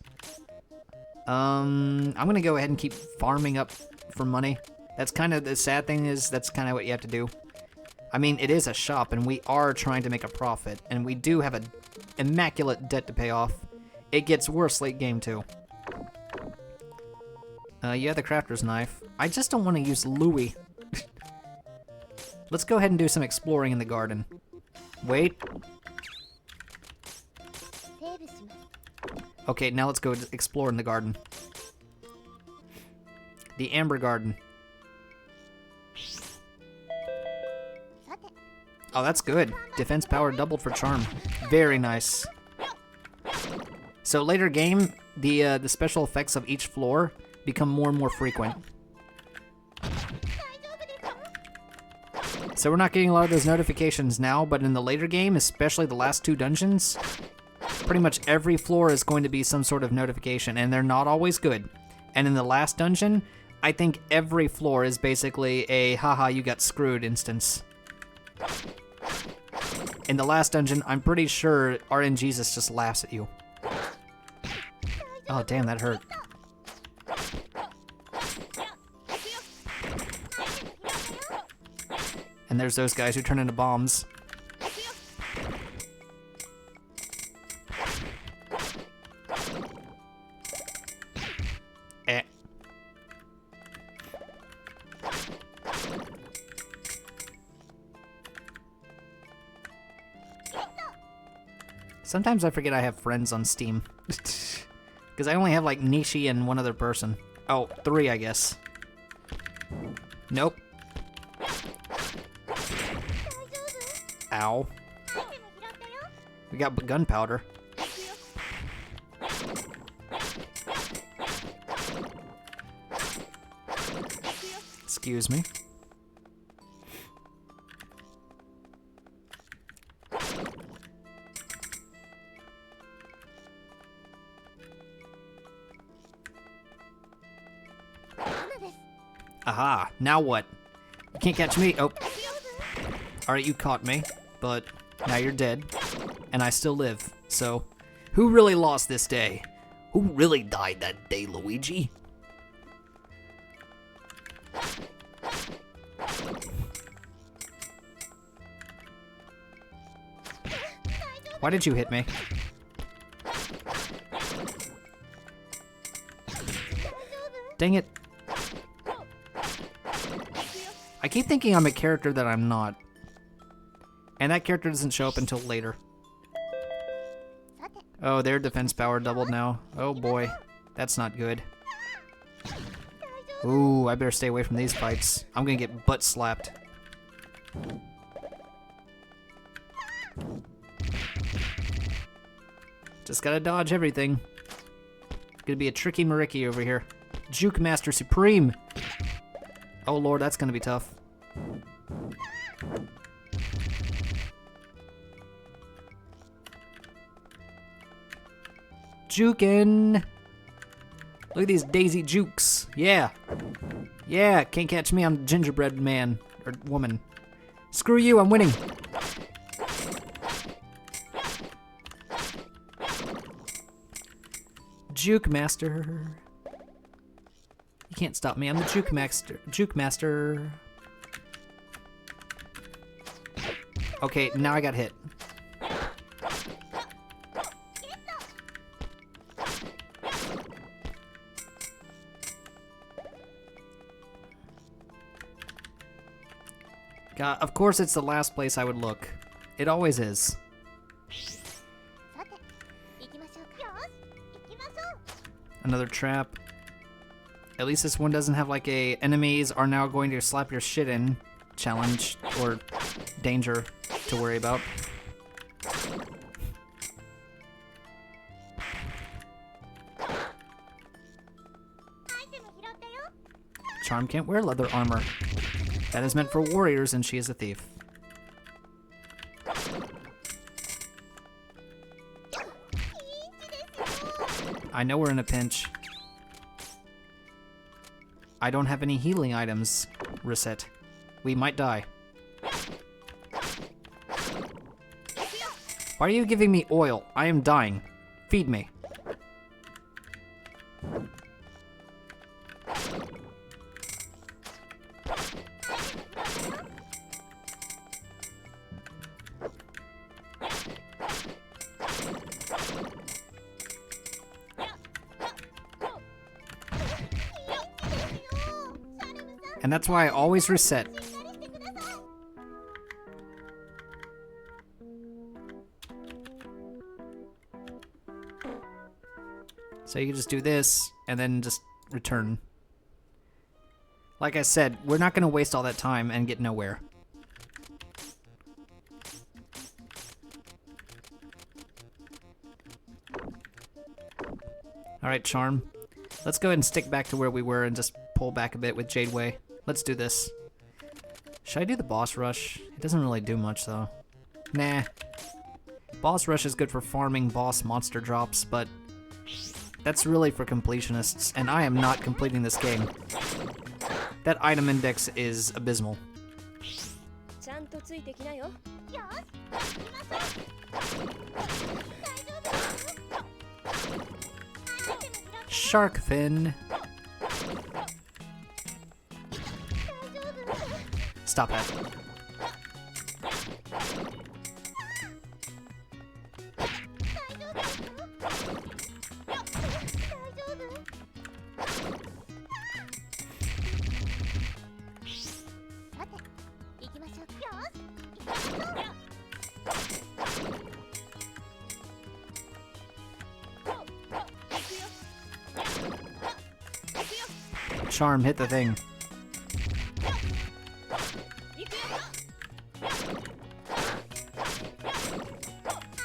I'm gonna go ahead and keep farming up for money. That's kind of the sad thing is that's kind of what you have to do. I mean, it is a shop, and we are trying to make a profit, and we do have an immaculate debt to pay off. It gets worse late game, too. Yeah, the crafter's knife. I just don't want to use Louis. Let's go ahead and do some exploring in the garden. Wait. セーブします。 Okay, now let's go explore in the garden. The Amber Garden. さて、 Oh, that's good. Defense power doubled for charm. Very nice. So later game, the special effects of each floor become more and more frequent. 大丈夫ですか？ So we're not getting a lot of those notifications now, but in the later game, especially the last two dungeons, pretty much every floor is going to be some sort of notification, and they're not always good. And in the last dungeon, I think every floor is basically a haha you got screwed instance. In the last dungeon, I'm pretty sure RNGesus just laughs at you. Oh damn, that hurt. And there's those guys who turn into bombs. Eh. Sometimes I forget I have friends on Steam. Because I only have like Nishi and one other person. Oh, 3 I guess. Nope. Ow. We got gunpowder. Excuse me. Aha, now what? You can't catch me. Oh. Alright, you caught me, but now you're dead, and I still live. So, who really lost this day? Who really died that day, Luigi? Why did you hit me? Dang it. I keep thinking I'm a character that I'm not. And that character doesn't show up until later. Oh, their defense power doubled now. Oh boy. That's not good. Ooh, I better stay away from these fights. I'm gonna get butt slapped. Just gotta dodge everything. Gonna be a tricky Mariki over here. Juke Master Supreme! Oh lord, that's gonna be tough. Jukin'! Look at these daisy jukes. Yeah. Yeah, can't catch me, I'm gingerbread man. Or woman. Screw you, I'm winning. Juke Master. You can't stop me, I'm the Juke Master. Juke Master. Okay, now I got hit. God, of course it's the last place I would look. It always is. Another trap. At least this one doesn't have like a enemies are now going to slap your shit in challenge or danger to worry about. Charm can't wear leather armor. That is meant for warriors and she is a thief. I know we're in a pinch. I don't have any healing items, Recette. We might die. Why are you giving me oil? I am dying. Feed me. And that's why I always reset. So you can just do this, and then just return. Like I said, we're not going to waste all that time and get nowhere. Alright, Charm. Let's go ahead and stick back to where we were and just pull back a bit with Jadeway. Let's do this. Should I do the boss rush? It doesn't really do much, though. Nah. Boss rush is good for farming boss monster drops, but That's really for completionists, and I am not completing this game. That item index is abysmal. ちゃんとついてきなよ。よし行きましょう。大丈夫ですか？アイテム拾って Shark fin. 大丈夫？ Stop that. 大丈夫ですか？大丈夫？さて行きましょう。よし行きましょう。 Charm, hit the thing. 行くよ。 ア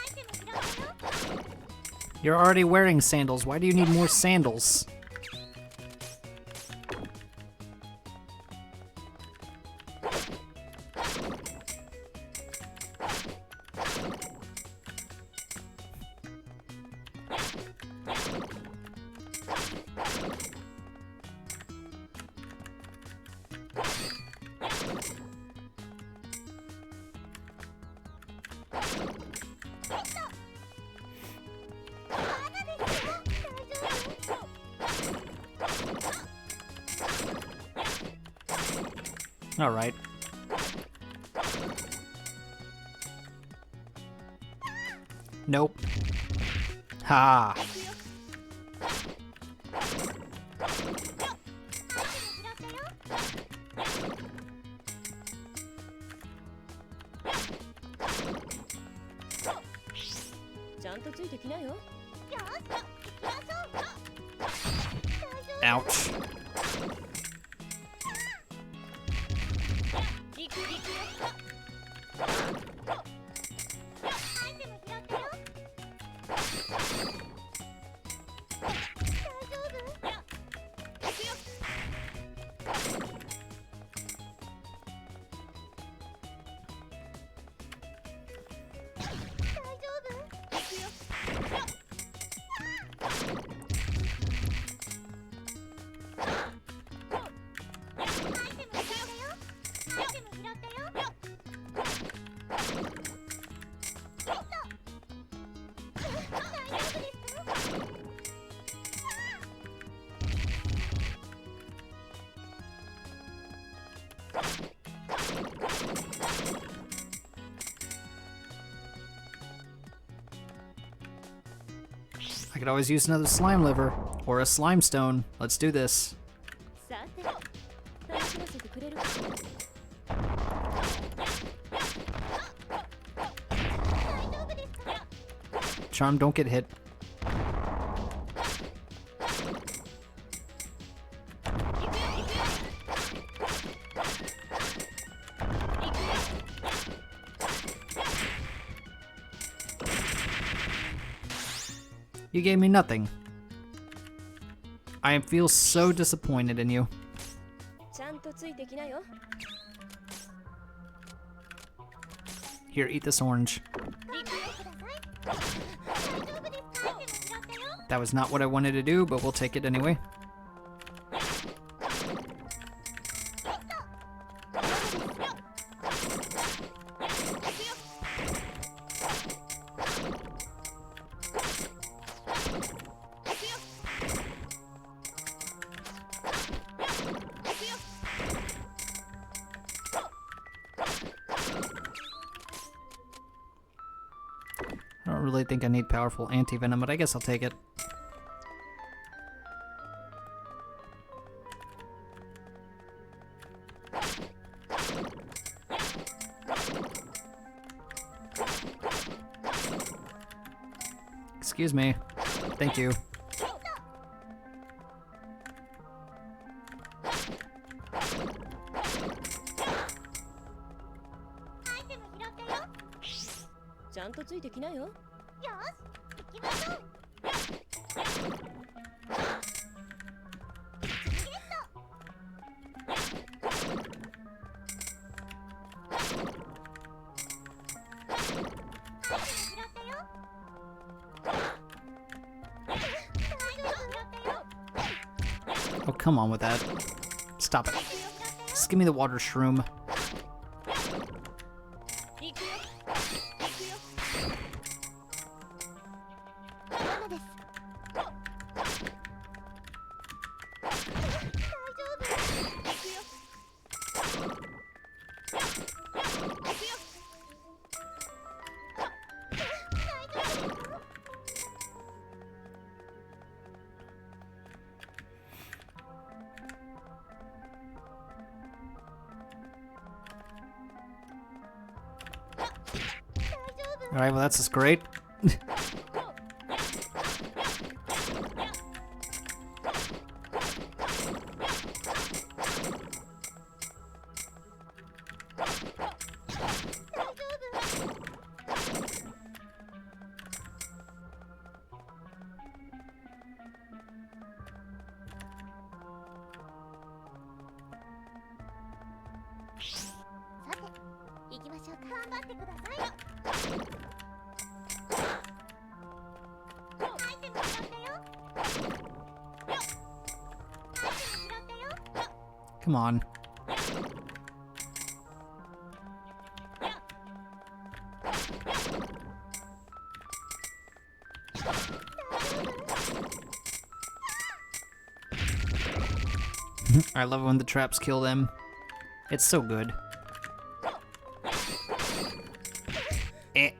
イテム拾ったよ。 You're already wearing sandals. Why do you need more sandals? All right. Nope. Ha. ちゃんとついてきなよ。よし行きましょう。大丈夫？ Ouch. 行くよ。アイテム拾ったよ。大丈夫？ 行くよ。 大丈夫？ 行くよ。 アイテム拾ったよ。アイテム拾ったよ。やった。大丈夫ですか？ I could always use another slime liver or a slime stone. Let's do this. さて、楽しませてくれるか。 大丈夫ですか？ Charm, don't get hit. 行くよ。行くよ。 You gave me nothing. I feel so disappointed in you. ちゃんとついてきなよ。 Here, eat this orange. 行くよください。大丈夫ですか？アイテム拾ったよ。 That was not what I wanted to do, but we'll take it anyway. I don't really think I need powerful anti-venom, but I guess I'll take it. Excuse me. Thank you. アイテム拾ったよ。ちゃんとついてきなよ。よし行きましょう。ゲット。アイテム拾ったよ。大丈夫？ Oh, come on with that. Stop it. Just give me the water shroom. 行くよ。ママです。Alright, well that's just great. Come on. I love it when the traps kill them. It's so good. Eh.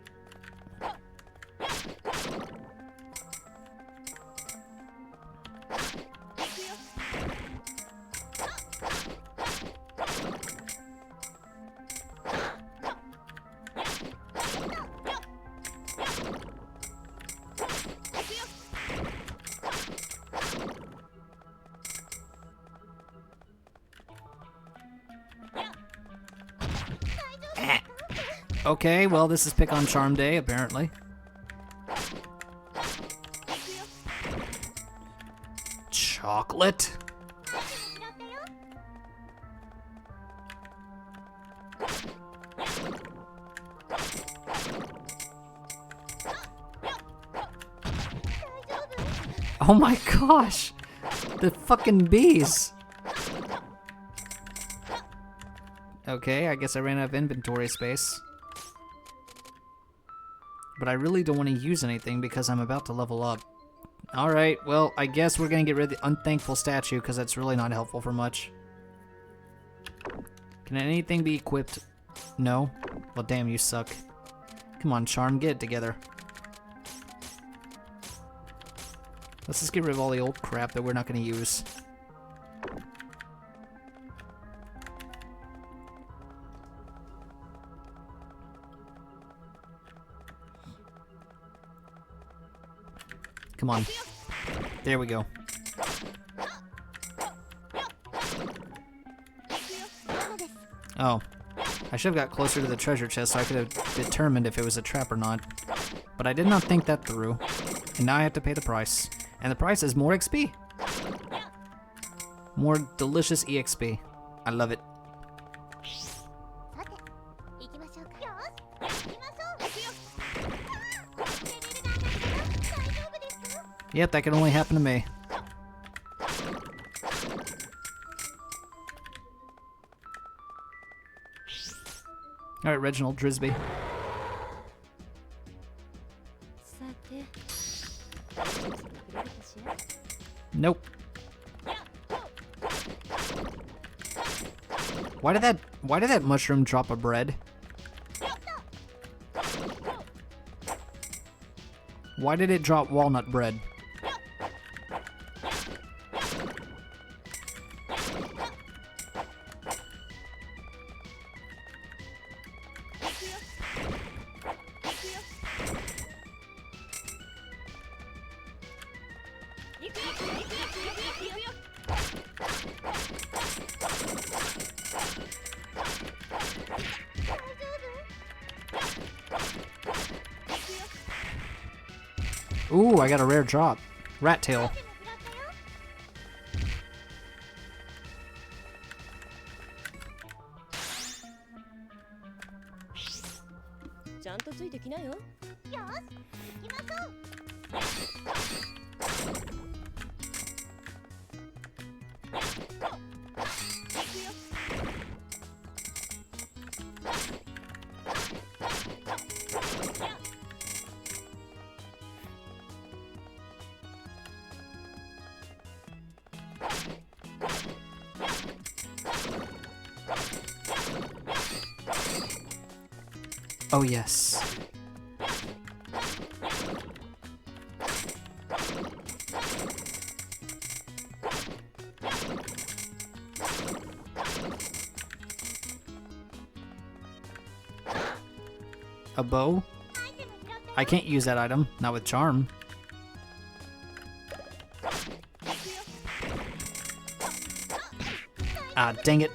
Okay, well, this is Pick on Charm Day, apparently. Chocolate? Oh my gosh! The fucking bees! Okay, I guess I ran out of inventory space. But I really don't want to use anything because I'm about to level up. Alright, well, I guess we're gonna get rid of the unthankful statue because that's really not helpful for much. Can anything be equipped? No? Well, damn, you suck. Come on, Charm, get it together. Let's just get rid of all the old crap that we're not gonna use. Come on. There we go. Oh. I should have got closer to the treasure chest so I could have determined if it was a trap or not. But I did not think that through. And now I have to pay the price. And the price is more XP. More delicious EXP. I love it. Yep, that can only happen to me. Alright, Reginald Drisby. さて、くれるかしら。 Nope. Why did that mushroom drop a bread? Why did it drop walnut bread? Ooh, I got a rare drop. Rat tail. ちゃんとついてきなよ。よし、行きましょう。Oh, yes. A bow? I can't use that item, not with charm. Ah, dang it.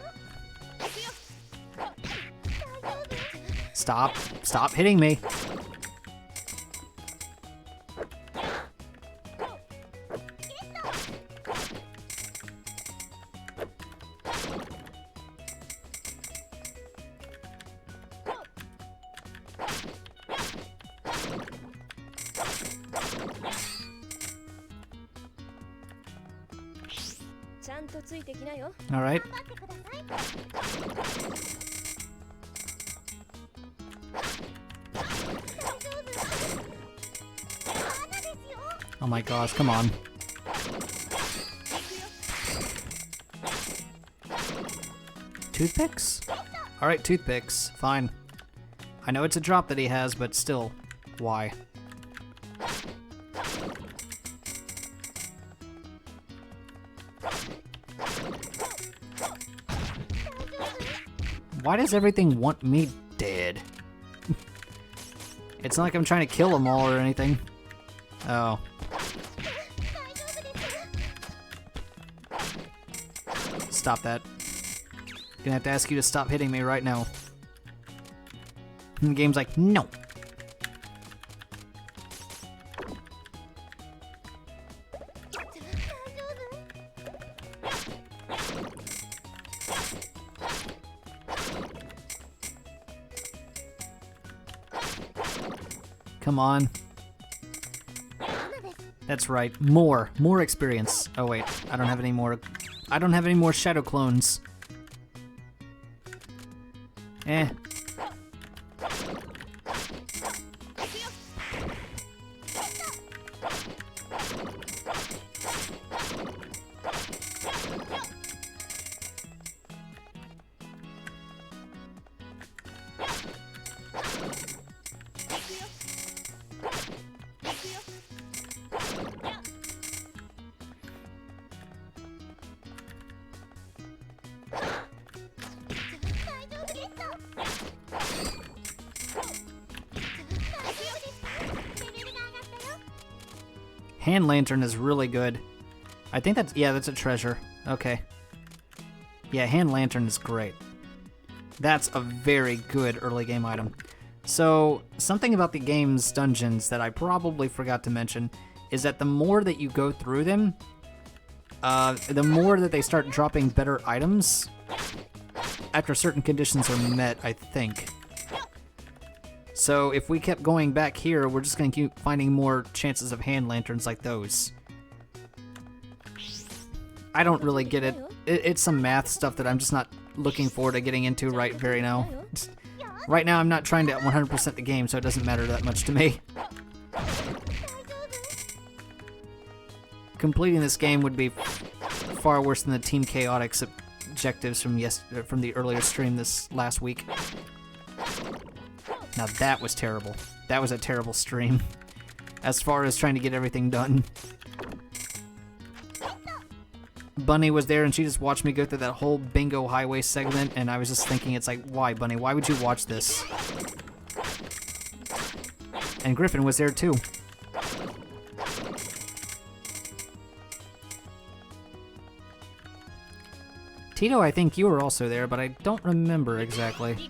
Stop. Stop hitting me. All right. Oh my gosh, come on. Toothpicks? Alright, toothpicks. Fine. I know it's a drop that he has, but still, why? Why does everything want me dead? It's not like I'm trying to kill them all or anything. Oh. Stop that. Gonna have to ask you to stop hitting me right now. And the game's like, no. Come on. That's right. More experience. Oh wait, I don't have any more shadow clones. Eh. Hand lantern is really good. I think that's a treasure. Okay. Yeah, hand lantern is great. That's a very good early game item. So, something about the game's dungeons that I probably forgot to mention is that the more that you go through them, the more that they start dropping better items after certain conditions are met, I think. So if we kept going back here, we're just going to keep finding more chances of hand lanterns like those. I don't really get it. It's some math stuff that I'm just not looking forward to getting into right now. Right now I'm not trying to 100% the game, so it doesn't matter that much to me. Completing this game would be far worse than the Team Chaotix objectives from the earlier stream this last week. Now that was terrible. That was a terrible stream. As far as trying to get everything done. Bunny was there and she just watched me go through that whole bingo highway segment, and I was just thinking, it's like, why, Bunny? Why would you watch this? And Griffin was there too. Tito, I think you were also there, but I don't remember exactly.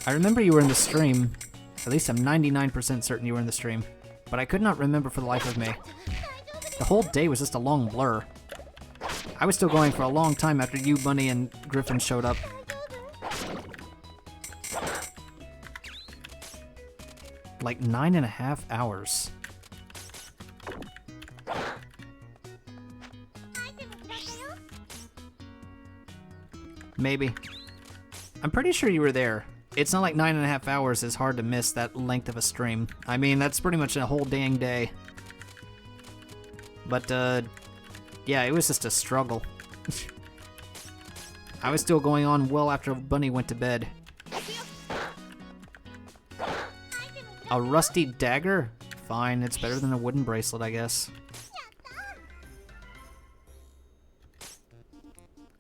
I remember you were in the stream. At least I'm 99% certain you were in the stream. But I could not remember for the life of me. The whole day was just a long blur. I was still going for a long time after you, Bunny, and Griffin showed up. Like 9.5 hours. Maybe. I'm pretty sure you were there. It's not like 9.5 hours is hard to miss that length of a stream. I mean, that's pretty much a whole dang day. But, yeah, it was just a struggle. I was still going on well after Bunny went to bed. A rusty dagger? Fine, it's better than a wooden bracelet, I guess.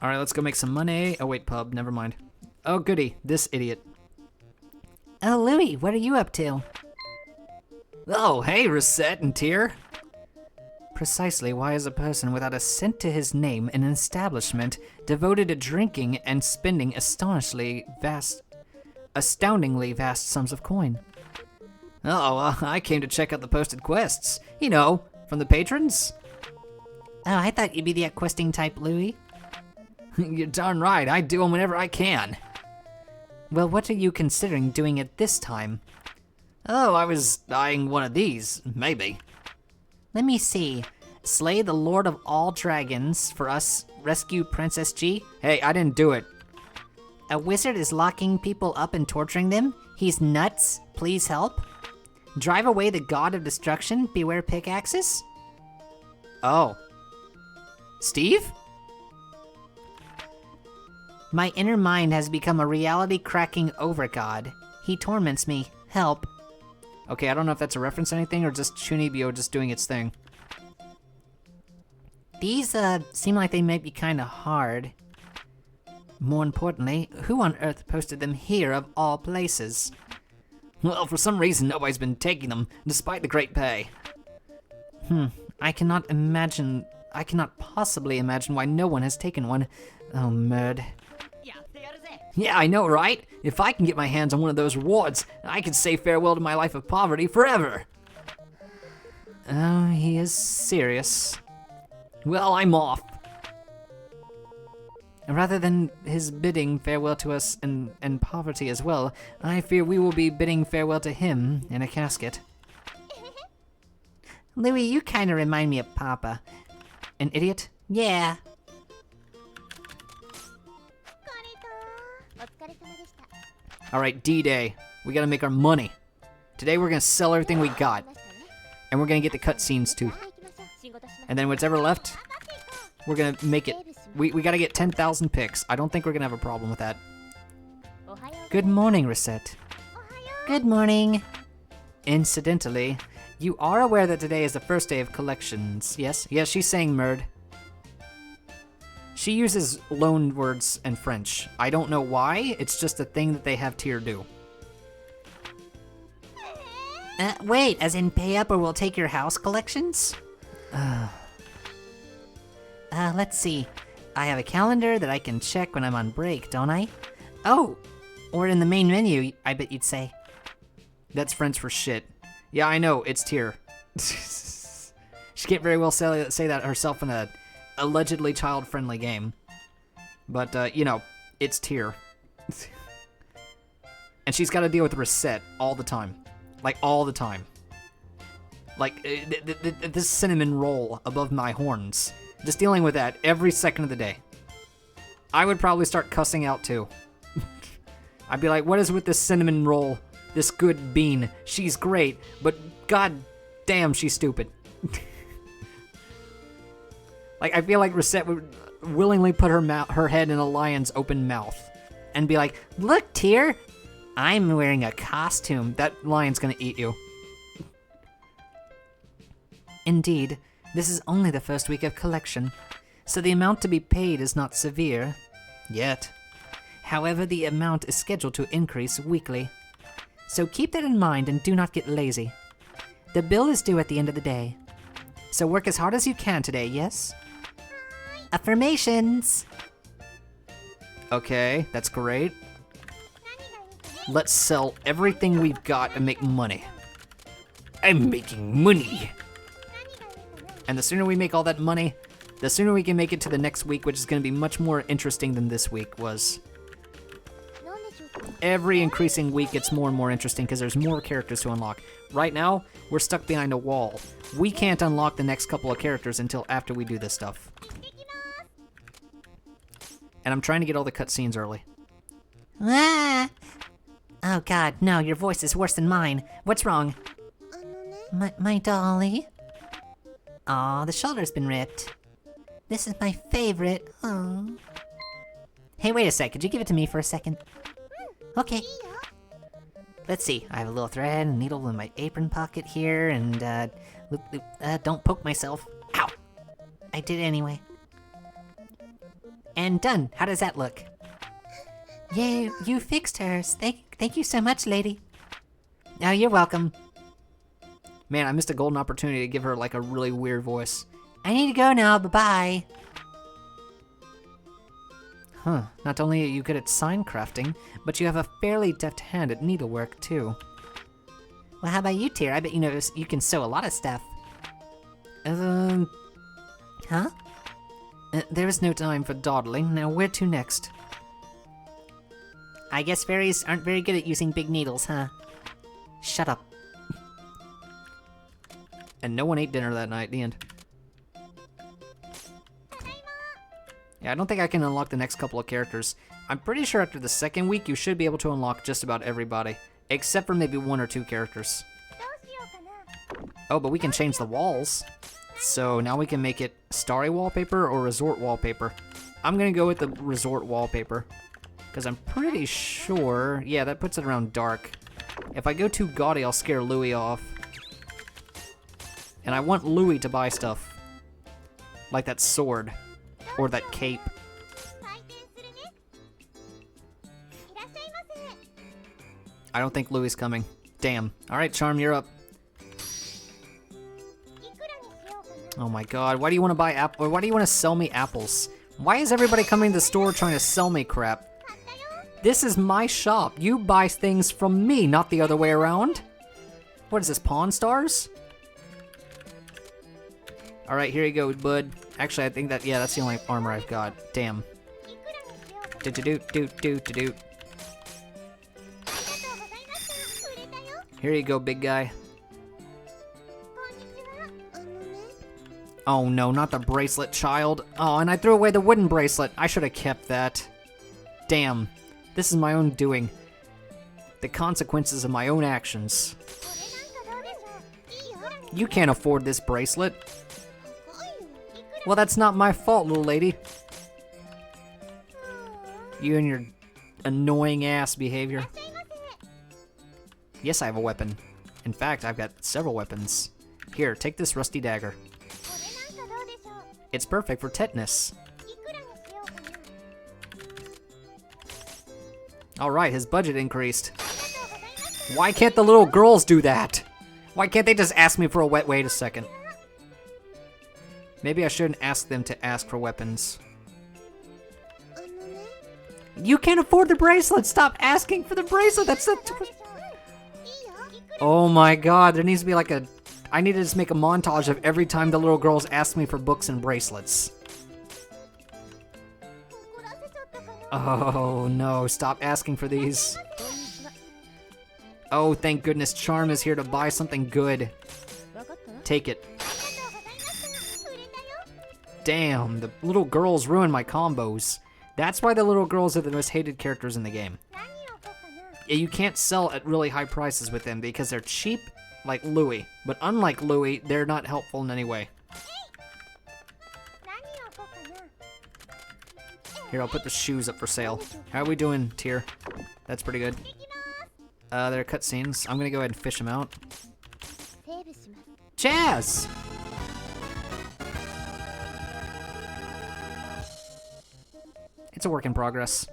Alright, let's go make some money. Oh wait, pub, never mind. Oh goody, this idiot. Oh, Louis, what are you up to? Oh, hey, Recette and Tear. Precisely why is a person without a cent to his name in an establishment devoted to drinking and spending astoundingly vast sums of coin? Oh, I came to check out the posted quests. You know, from the patrons. Oh, I thought you'd be the questing type, Louis. You're darn right, I do them whenever I can. Well, what are you considering doing at this time? Oh, I was eyeing one of these, maybe. Let me see. Slay the Lord of all Dragons for us, rescue Princess G. Hey, I didn't do it. A wizard is locking people up and torturing them. He's nuts. Please help. Drive away the god of destruction. Beware pickaxes. Oh. Steve? My inner mind has become a reality-cracking overgod. He torments me. Help. Okay, I don't know if that's a reference to anything or just Chunibyo just doing its thing. These, seem like they might be kinda hard. More importantly, who on earth posted them here of all places? Well, for some reason nobody's been taking them, despite the great pay. I cannot possibly imagine why no one has taken one. Oh, merd. Yeah, I know, right? If I can get my hands on one of those rewards, I can say farewell to my life of poverty forever. Oh, he is serious. Well, I'm off. Rather than his bidding farewell to us and poverty as well, I fear we will be bidding farewell to him in a casket. Louis, you kinda remind me of Papa. An idiot? Yeah. お疲れ様でした。 Alright, D-Day. We gotta make our money. Today we're gonna sell everything we got. And we're gonna get the cutscenes too. 行きましょう。仕事しましょう。 And then whatever left, we're gonna make it. We gotta get 10,000 picks. I don't think we're gonna have a problem with that. おはようございます。 Good morning, Recette. Good morning. Incidentally, you are aware that today is the first day of collections, yes? Yeah, she's saying murd. She uses loan words in French. I don't know why, it's just a thing that they have Tear do. Wait, as in pay up or we'll take your house collections? Let's see. I have a calendar that I can check when I'm on break, don't I? Oh, or in the main menu, I bet you'd say. That's French for shit. Yeah, I know, it's Tear. She can't very well say that herself in a allegedly child-friendly game. But, you know, it's Tear. And she's gotta deal with Recette all the time. Like, all the time. Like, this cinnamon roll above my horns. Just dealing with that every second of the day. I would probably start cussing out, too. I'd be like, what is with this cinnamon roll? This good bean. She's great, but god damn, she's stupid. Like, I feel like Recette would willingly put her head in a lion's open mouth. And be like, look, Tear, I'm wearing a costume. That lion's gonna eat you. Indeed, this is only the first week of collection, so the amount to be paid is not severe. Yet. However, the amount is scheduled to increase weekly. So keep that in mind and do not get lazy. The bill is due at the end of the day. So work as hard as you can today, yes? Affirmations! Okay, that's great. Let's sell everything we've got and make money. I'm making money! And the sooner we make all that money, the sooner we can make it to the next week, which is going to be much more interesting than this week was. Every increasing week gets more and more interesting because there's more characters to unlock. Right now, we're stuck behind a wall. We can't unlock the next couple of characters until after we do this stuff. And I'm trying to get all the cutscenes early. Ah! Oh god, no, your voice is worse than mine. What's wrong? あのね My dolly? Aw, the shoulder's been ripped. This is my favorite. Oh. Hey, wait a sec. Could you give it to me for a second? Okay. いいよ Let's see. I have a little thread and needle in my apron pocket here, and don't poke myself. Ow! I did it anyway. And done. How does that look? Yay, you fixed hers. Thank you so much, lady. Oh, you're welcome. Man, I missed a golden opportunity to give her like a really weird voice. I need to go now. Bye-bye. Huh, not only are you good at sign crafting, but you have a fairly deft hand at needlework too. Well, how about you, Tyr? I bet you know you can sew a lot of stuff. Huh? There is no time for dawdling. Now where to next? I guess fairies aren't very good at using big needles, huh? Shut up. And no one ate dinner that night, the end. Yeah, I don't think I can unlock the next couple of characters. I'm pretty sure after the second week, you should be able to unlock just about everybody. Except for maybe 1 or 2 characters. どうしようかな Oh, but we can change the walls. So now we can make it starry wallpaper or resort wallpaper. I'm gonna go with the resort wallpaper. Because I'm pretty sure... Yeah, that puts it around dark. If I go too gaudy, I'll scare Louis off. And I want Louis to buy stuff. Like that sword. Or that cape. 採点するねいらっしゃいませ I don't think Louis is coming. Damn. Alright, Charm, you're up. いくらにしようかな Oh my god, why do you want to buy apple? Or why do you want to sell me apples? Why is everybody coming to the store trying to sell me crap? 買ったよ This is my shop. You buy things from me, not the other way around. What is this, Pawn Stars? Alright, here you go, bud. Actually, I think that, yeah, that's the only armor I've got. Damn. いくらにしようかな Do-do-do-do-do-do-do. ありがとうございました売れたよ Here you go, big guy. こんにちはあのね Oh no, not the bracelet, child. Oh, and I threw away the wooden bracelet. I should have kept that. Damn. This is my own doing. The consequences of my own actions. これなんかどうでしょういいよ You can't afford this bracelet. 高いよいくら Well, that's not my fault, little lady. You and your annoying ass behavior. いらっしゃいませ Yes, I have a weapon. In fact, I've got several weapons. Here, take this rusty dagger. これなんかどうでしょう It's perfect for tetanus. いくらにしようかな Alright, his budget increased. ありがとうございます Why can't the little girls do that? Why can't they just ask me for a wait a second. Maybe I shouldn't ask them to ask for weapons. あのね You can't afford the bracelet! Stop asking for the bracelet! That's the... どうでしょういいよいくら Oh my god, there needs to be like a... I need to just make a montage of every time the little girls ask me for books and bracelets. 怒らせちゃったかな Oh no, stop asking for these. Oh, thank goodness Charm is here to buy something good. わかったな Take it. ありがとうございました売れたよ Damn, the little girls ruin my combos. That's why the little girls are the most hated characters in the game. 何を買おうかな Yeah, you can't sell at really high prices with them because they're cheap, like Louis. But unlike Louis, they're not helpful in any way. 何を買おうかな Here, I'll put the shoes up for sale. How are we doing, Tyr? That's pretty good. できます There are cutscenes. I'm gonna go ahead and fish them out. セーブします Jazz! It's a work in progress.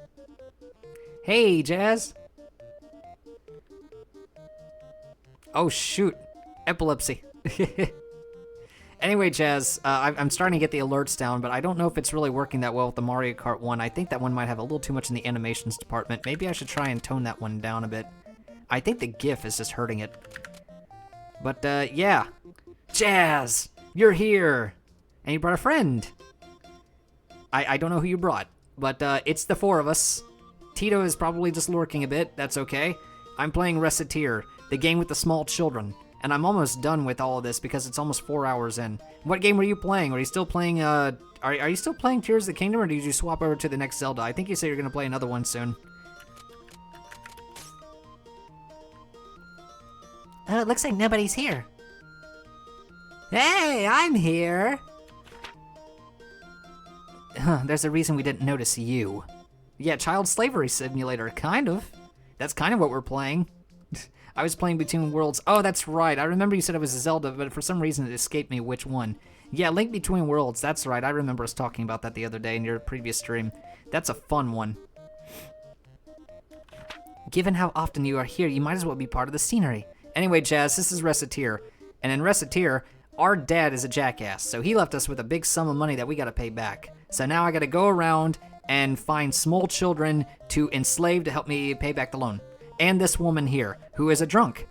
Hey, Jazz! Oh, shoot. Epilepsy. Anyway, Jazz, I'm starting to get the alerts down, but I don't know if it's really working that well with the Mario Kart 1. I think that one might have a little too much in the animations department. Maybe I should try and tone that one down a bit. I think the GIF is just hurting it. But, yeah. Jazz! You're here! And you brought a friend! I don't know who you brought, but, it's the 4 of us. Tito is probably just lurking a bit, that's okay. I'm playing Recettear, the game with the small children. and I'm almost done with all of this because it's almost 4 hours in. What game were you playing? Are you still playing, are you still playing Tears of the Kingdom, or did you swap over to the next Zelda? I think you said you're gonna play another one soon. Oh, it looks like nobody's here. Hey, I'm here. Huh, there's a reason we didn't notice you. Yeah, child slavery simulator, kind of. That's kind of what we're playing. I was playing Between Worlds. Oh, that's right. I remember you said it was a Zelda, but for some reason it escaped me which one. Yeah, Link Between Worlds. That's right. I remember us talking about that the other day in your previous stream. That's a fun one. Given how often you are here, you might as well be part of the scenery. Anyway, Jazz, this is Recettear. And in Recettear, our dad is a jackass, so he left us with a big sum of money that we gotta pay back. So now I gotta go around and find small children to enslave to help me pay back the loan. And this woman here, who is a drunk.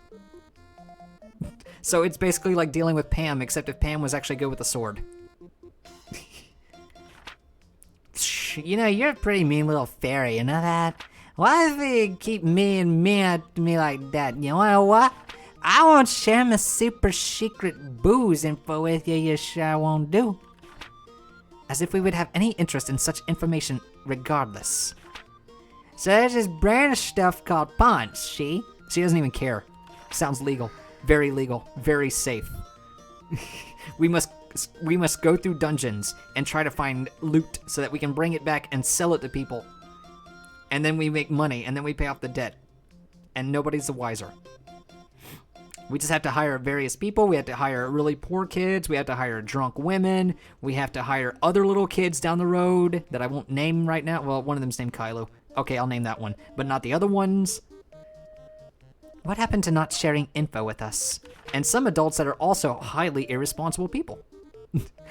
So it's basically like dealing with Pam, except if Pam was actually good with a sword. You know, you're a pretty mean little fairy, you know that? Why do you keep me at me like that? You know what? I won't share my super secret booze info with you, you sure won't do. As if we would have any interest in such information regardless. So there's this brand of stuff called Punch, see? She doesn't even care. Sounds legal. Very legal. Very safe. We must go through dungeons and try to find loot so that we can bring it back and sell it to people. And then we make money, and then we pay off the debt. And nobody's the wiser. We just have to hire various people. We have to hire really poor kids. We have to hire drunk women. We have to hire other little kids down the road that I won't name right now. Well, one of them's named Kylo. Okay, I'll name that one. But not the other ones. What happened to not sharing info with us? And some adults that are also highly irresponsible people.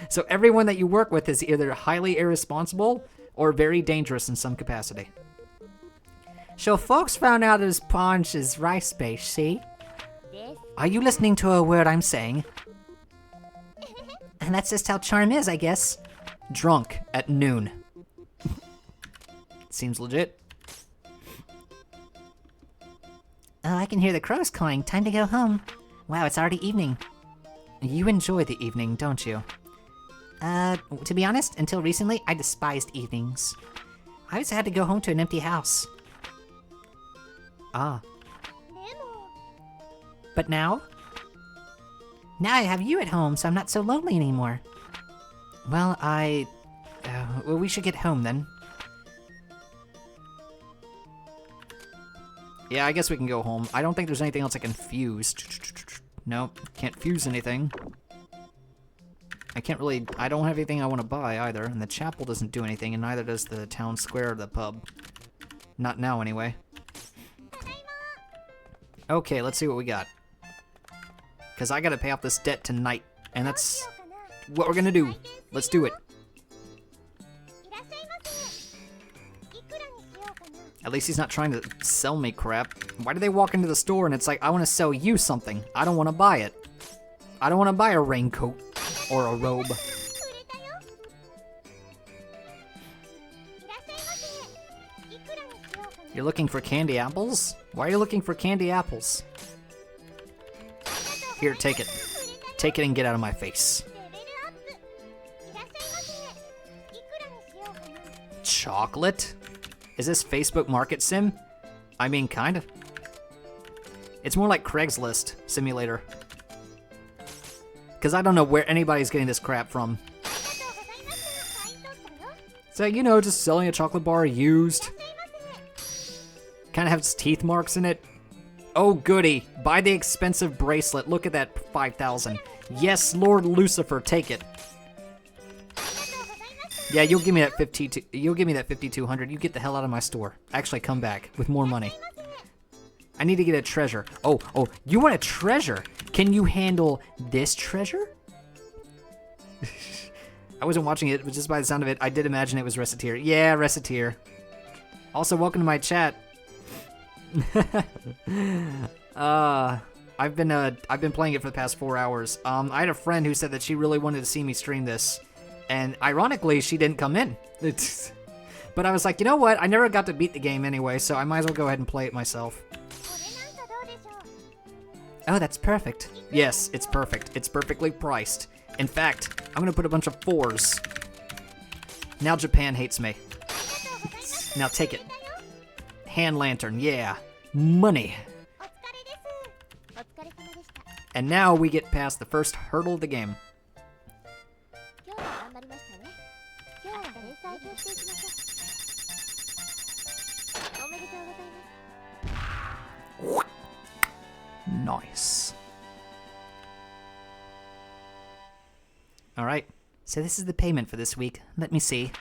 So everyone that you work with is either highly irresponsible or very dangerous in some capacity. So folks found out his Punch is rice base, see? Are you listening to a word I'm saying? And that's just how charm is, I guess. Drunk at noon. Seems legit. Oh, I can hear the crows cawing. Time to go home. Wow, it's already evening. You enjoy the evening, don't you? To be honest, until recently, I despised evenings. I always had to go home to an empty house. Ah. But now? Now I have you at home, so I'm not so lonely anymore. Well, well, we should get home then. Yeah, I guess we can go home. I don't think there's anything else I can fuse. Nope, can't fuse anything. I don't have anything I want to buy either, and the chapel doesn't do anything, and neither does the town square or the pub. Not now, anyway. Okay, let's see what we got. Because I gotta pay off this debt tonight, and that's what we're gonna do. Let's do it. At least he's not trying to sell me crap. Why do they walk into the store and it's like, I want to sell you something. I don't want to buy it. I don't want to buy a raincoat or a robe. You're looking for candy apples? Why are you looking for candy apples? Here, take it. Take it and get out of my face. Chocolate? Is this Facebook Market Sim? I mean, kind of. It's more like Craigslist simulator. Because I don't know where anybody's getting this crap from. So, you know, just selling a chocolate bar used. Kind of has teeth marks in it. Oh, goody. Buy the expensive bracelet. Look at that 5,000. Yes, Lord Lucifer, take it. Yeah, you'll give me that 5,200. You get the hell out of my store. Actually, come back with more money. I need to get a treasure. Oh, you want a treasure? Can you handle this treasure? I wasn't watching it, but just by the sound of it, I did imagine it was Recettear. Yeah, Recettear. Also, welcome to my chat. I've been playing it for the past 4 hours. I had a friend who said that she really wanted to see me stream this, and ironically, she didn't come in. But I was like, you know what? I never got to beat the game anyway, so I might as well go ahead and play it myself. Oh, that's perfect. Yes, it's perfect. It's perfectly priced. In fact, I'm gonna put a bunch of 4s. Now Japan hates me. Now take it. Hand lantern, yeah. Money. お疲れです。お疲れ様でした。 And now we get past the first hurdle of the game. 今日は頑張りましたね。今日は連載としていきましょう。おめでとうございます。 Nice. Alright, so this is the payment for this week. Let me see.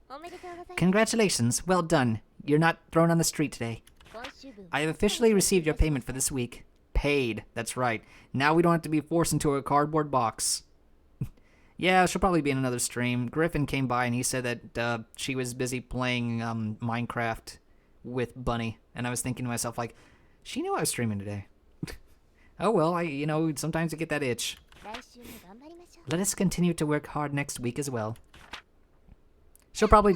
おめでとうございます。 Congratulations, well done. You're not thrown on the street today. 今週分。 I have officially received your payment for this week. Paid, that's right. Now we don't have to be forced into a cardboard box. Yeah, she'll probably be in another stream. Griffin came by and he said that she was busy playing Minecraft with Bunny. And I was thinking to myself, like, she knew I was streaming today. Oh well, sometimes you get that itch. 来週も頑張りましょう。 Let us continue to work hard next week as well. She'll probably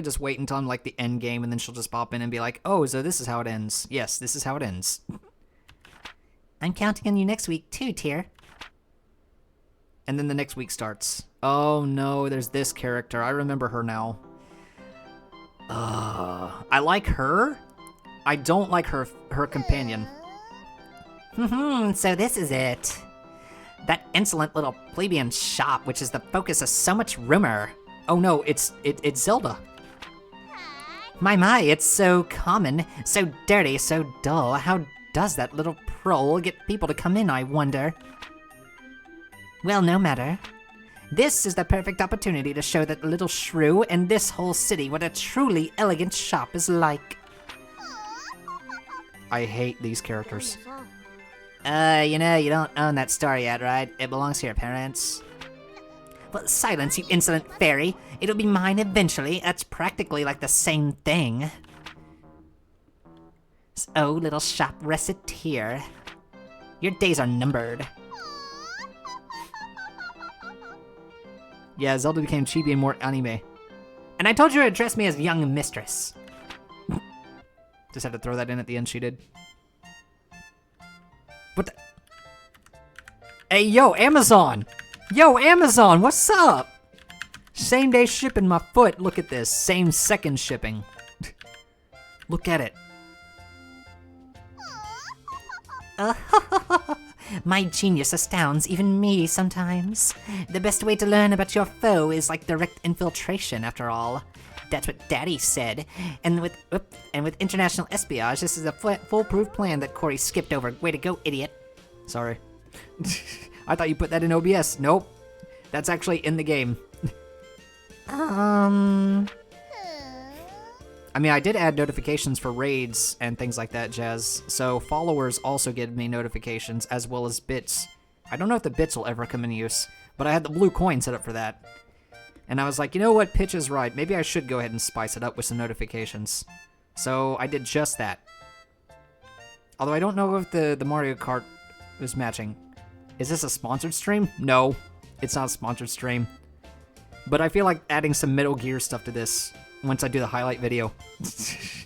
just wait until I'm like the end game, and then she'll just pop in and be like, "Oh, so this is how it ends." Yes, this is how it ends. I'm counting on you next week too, Tear. And then the next week starts. Oh no, there's this character. I remember her now. I like her. I don't like her companion. So this is it. That insolent little plebeian shop, which is the focus of so much rumor. Oh no, it's Zelda. My, it's so common, so dirty, so dull. How does that little prole get people to come in, I wonder? Well, no matter. This is the perfect opportunity to show that little shrew and this whole city what a truly elegant shop is like. I hate these characters. You don't own that store yet, right? It belongs to your parents. Well, silence, you insolent fairy. It'll be mine eventually. That's practically like the same thing. Oh, little shop Recettear. Your days are numbered. Yeah, Zelda became chibi and more anime. And I told you to address me as young mistress. Just had to throw that in at the end, she did. What the? Hey, yo, Amazon! Yo, Amazon, what's up? Same day shipping my foot. Look at this. Same second shipping. Look at it. My genius astounds even me sometimes. The best way to learn about your foe is like direct infiltration, after all. That's what Daddy said. And with international espionage, this is a foolproof plan that Kouri skipped over. Way to go, idiot. Sorry. I thought you put that in OBS. Nope. That's actually in the game. I mean, I did add notifications for raids and things like that, Jazz. So followers also give me notifications as well as bits. I don't know if the bits will ever come in use, but I had the blue coin set up for that. And I was like, you know what, Pitch is right. Maybe I should go ahead and spice it up with some notifications. So I did just that. Although I don't know if the Mario Kart is matching. Is this a sponsored stream? No, it's not a sponsored stream. But I feel like adding some Metal Gear stuff to this once I do the highlight video. It's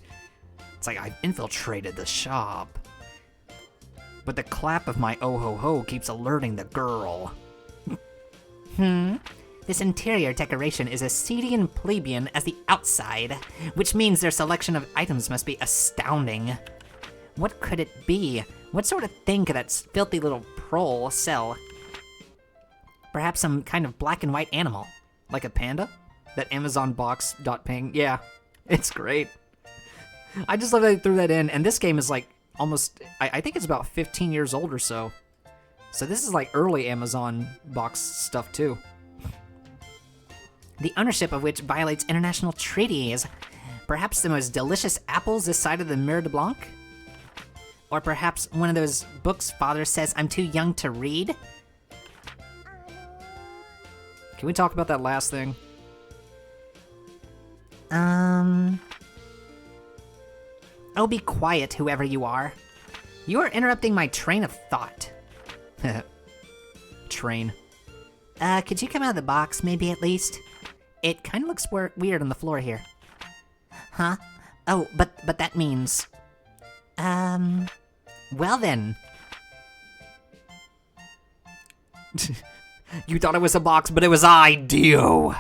like I've infiltrated the shop. But the clap of my oh-ho-ho keeps alerting the girl. This interior decoration is as seedy and plebeian as the outside, which means their selection of items must be astounding. What could it be? What sort of thing could that filthy little prole sell? Perhaps some kind of black and white animal. Like a panda? That Amazon box .ping. Yeah, it's great. I just love that they threw that in, and this game is like almost, I think it's about 15 years old or so. So this is like early Amazon box stuff too. The ownership of which violates international treaties. Perhaps the most delicious apples this side of the Mer de Blanc? Or perhaps one of those books Father says I'm too young to read? Can we talk about that last thing? Oh, be quiet, whoever you are. You are interrupting my train of thought. Train. Could you come out of the box, maybe at least? It kind of looks weird on the floor here. Huh? Oh, but that means... Well then, You thought it was a box, but it was I, Dio.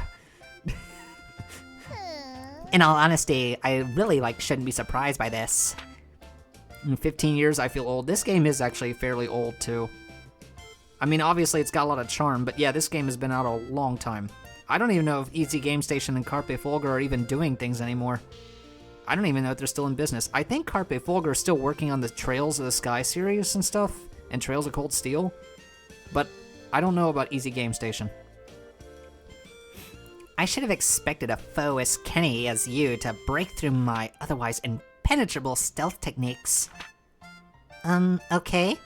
In all honesty, I really shouldn't be surprised by this. In 15 years, I feel old. This game is actually fairly old, too. I mean, obviously, it's got a lot of charm, but yeah, this game has been out a long time. I don't even know if Easy Game Station and Carpe Fulgur are even doing things anymore. I don't even know if they're still in business. I think Carpe Fulgur is still working on the Trails of the Sky series and stuff, and Trails of Cold Steel, but I don't know about Easy Game Station. I should have expected a foe as canny as you to break through my otherwise impenetrable stealth techniques. Okay.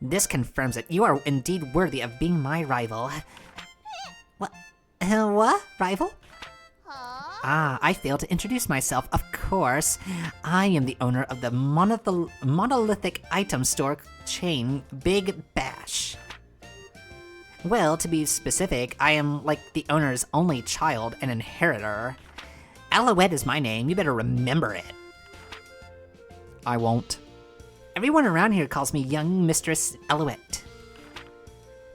This confirms it. You are indeed worthy of being my rival. What? What? Rival? Ah, I failed to introduce myself. Of course. I am the owner of the monolithic item store chain, Big Bash. Well, to be specific, I am the owner's only child and inheritor. Alouette is my name. You better remember it. I won't. Everyone around here calls me young Mistress Alouette.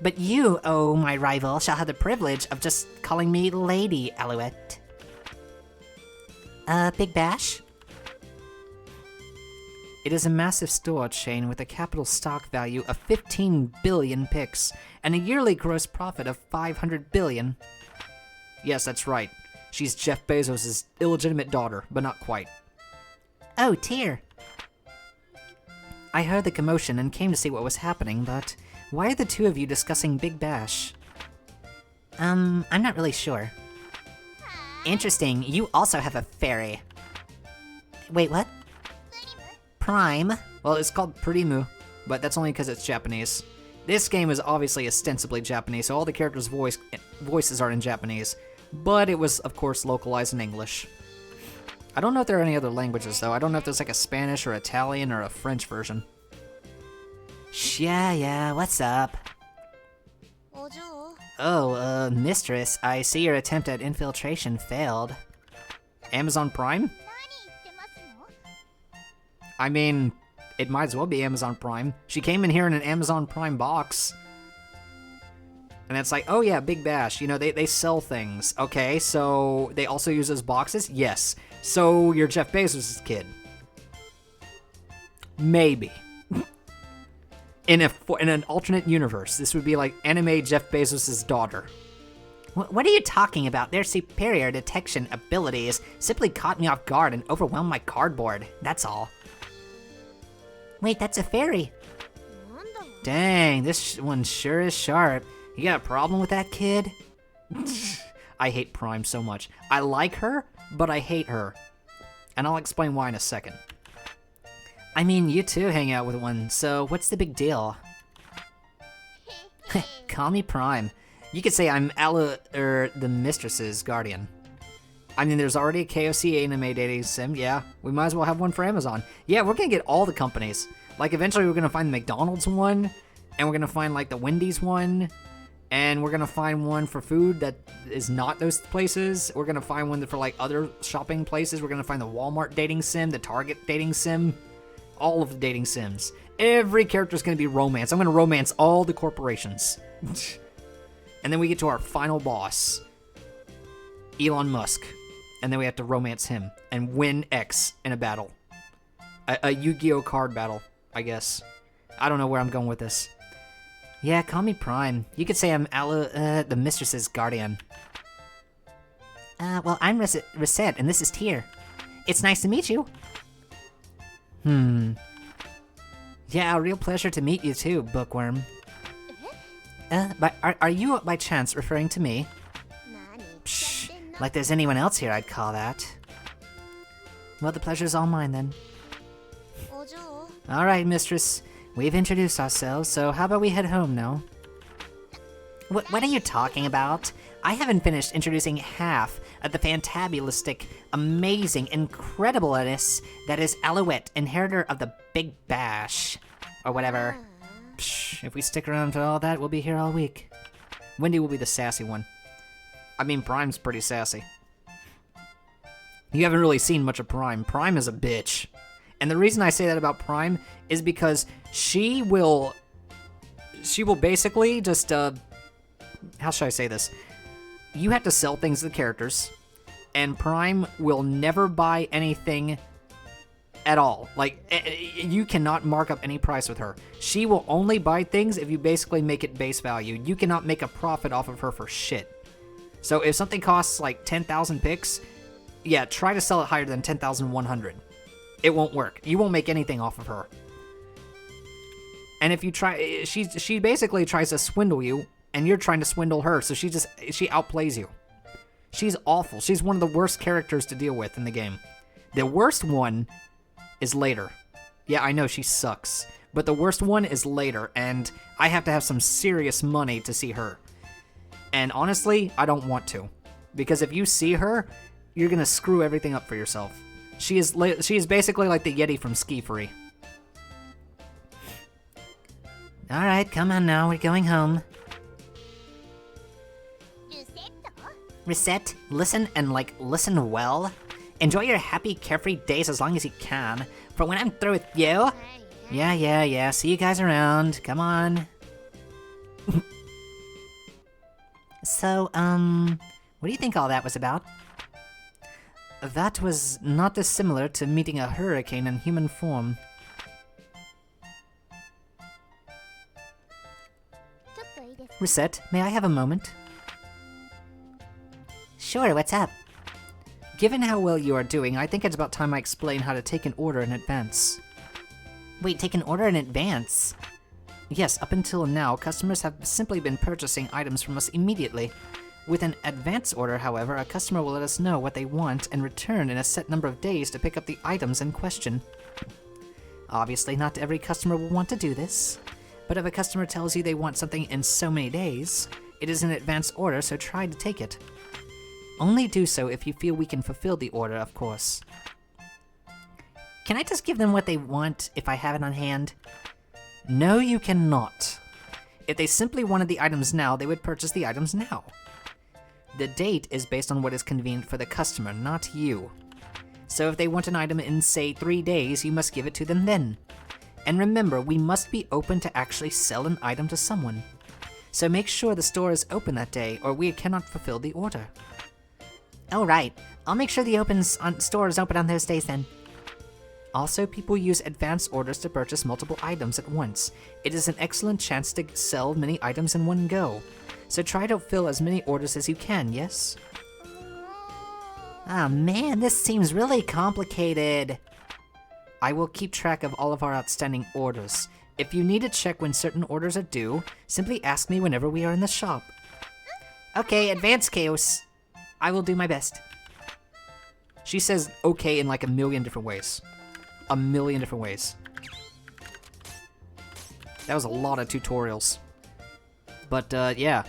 But you, oh my rival, shall have the privilege of just calling me Lady Alouette. Big Bash? It is a massive store chain with a capital stock value of 15 billion pix and a yearly gross profit of 500 billion. Yes, that's right. She's Jeff Bezos' illegitimate daughter, but not quite. Oh, Tyr. I heard the commotion and came to see what was happening, but why are the two of you discussing Big Bash? I'm not really sure. Interesting, you also have a fairy. Wait, what? Prime? Well, it's called Primu, but that's only because it's Japanese. This game is obviously ostensibly Japanese, so all the characters' voices are in Japanese, but it was, of course, localized in English. I don't know if there are any other languages, though. I don't know if there's a Spanish or Italian or a French version. Yeah, what's up? Oh, mistress, I see your attempt at infiltration failed. Amazon Prime? I mean, it might as well be Amazon Prime. She came in here in an Amazon Prime box. And it's oh yeah, Big Bash. You know, they sell things. Okay, so they also use those boxes? Yes. So you're Jeff Bezos' kid. Maybe. In an alternate universe, this would be anime Jeff Bezos' daughter. What are you talking about? Their superior detection abilities simply caught me off guard and overwhelmed my cardboard. That's all. Wait, that's a fairy. Dang, this one sure is sharp. You got a problem with that kid? I hate Prime so much. I like her, but I hate her. And I'll explain why in a second. I mean, you too hang out with one, so what's the big deal? Call me Prime. You could say I'm the mistress's guardian. I mean, there's already a KFC anime dating sim, yeah. We might as well have one for Amazon. Yeah, we're gonna get all the companies. Eventually we're gonna find the McDonald's one, and we're gonna find, the Wendy's one, and we're gonna find one for food that is not those places. We're gonna find one for, other shopping places. We're gonna find the Walmart dating sim, the Target dating sim, all of the dating sims. Every character's gonna be romance. I'm gonna romance all the corporations. And then we get to our final boss, Elon Musk. And then we have to romance him and win X in a battle. A Yu-Gi-Oh card battle, I guess. I don't know where I'm going with this. Yeah, call me Prime. You could say I'm the mistress's guardian. Well, I'm Recettear, and this is Tyr. It's nice to meet you. Yeah, a real pleasure to meet you too, Bookworm. But are you by chance referring to me? Psh, like there's anyone else here I'd call that. Well, the pleasure's all mine then. Alright, mistress. We've introduced ourselves, so how about we head home now? What are you talking about? I haven't finished introducing half of the fantabulistic, amazing, incredibleness that is Alouette, inheritor of the Big Bash. Or whatever. Psh, if we stick around for all that, we'll be here all week. Wendy will be the sassy one. I mean, Prime's pretty sassy. You haven't really seen much of Prime. Prime is a bitch. And the reason I say that about Prime is because she will she will basically just, how should I say this? You have to sell things to the characters, and Prime will never buy anything at all. Like, you cannot mark up any price with her. She will only buy things if you basically make it base value. You cannot make a profit off of her for shit. So if something costs like 10,000 picks, yeah, try to sell it higher than 10,100. It won't work. You won't make anything off of her. And if you try, she basically tries to swindle you, and you're trying to swindle her, so she outplays you. She's awful. She's one of the worst characters to deal with in the game. The worst one is later. Yeah, I know she sucks. But the worst one is later, and I have to have some serious money to see her. And honestly, I don't want to. Because if you see her, you're gonna screw everything up for yourself. She is basically like the Yeti from Ski Free. Alright, come on now, we're going home. Recette, listen and listen well. Enjoy your happy, carefree days as long as you can. For when I'm through with you... Yeah, see you guys around, come on. So, what do you think all that was about? That was not dissimilar to meeting a hurricane in human form. Recette, may I have a moment? Sure, what's up? Given how well you are doing, I think it's about time I explain how to take an order in advance. Wait, take an order in advance? Yes, up until now, customers have simply been purchasing items from us immediately. With an advance order, however, a customer will let us know what they want and return in a set number of days to pick up the items in question. Obviously, not every customer will want to do this, but if a customer tells you they want something in so many days, it is an advance order, so try to take it. Only do so if you feel we can fulfill the order, of course. Can I just give them what they want if I have it on hand? No, you cannot. If they simply wanted the items now, they would purchase the items now. The date is based on what is convenient for the customer, not you. So if they want an item in, say, 3 days, you must give it to them then. And remember, we must be open to actually sell an item to someone. So make sure the store is open that day, or we cannot fulfill the order. Oh right, I'll make sure the store is open on those days then. Also, people use advance orders to purchase multiple items at once. It is an excellent chance to sell many items in one go. So try to fill as many orders as you can, yes? Ah man, this seems really complicated. I will keep track of all of our outstanding orders. If you need to check when certain orders are due, simply ask me whenever we are in the shop. Okay, advance chaos. I will do my best. She says okay in like a million different ways. A million different ways. That was a lot of tutorials. But, yeah.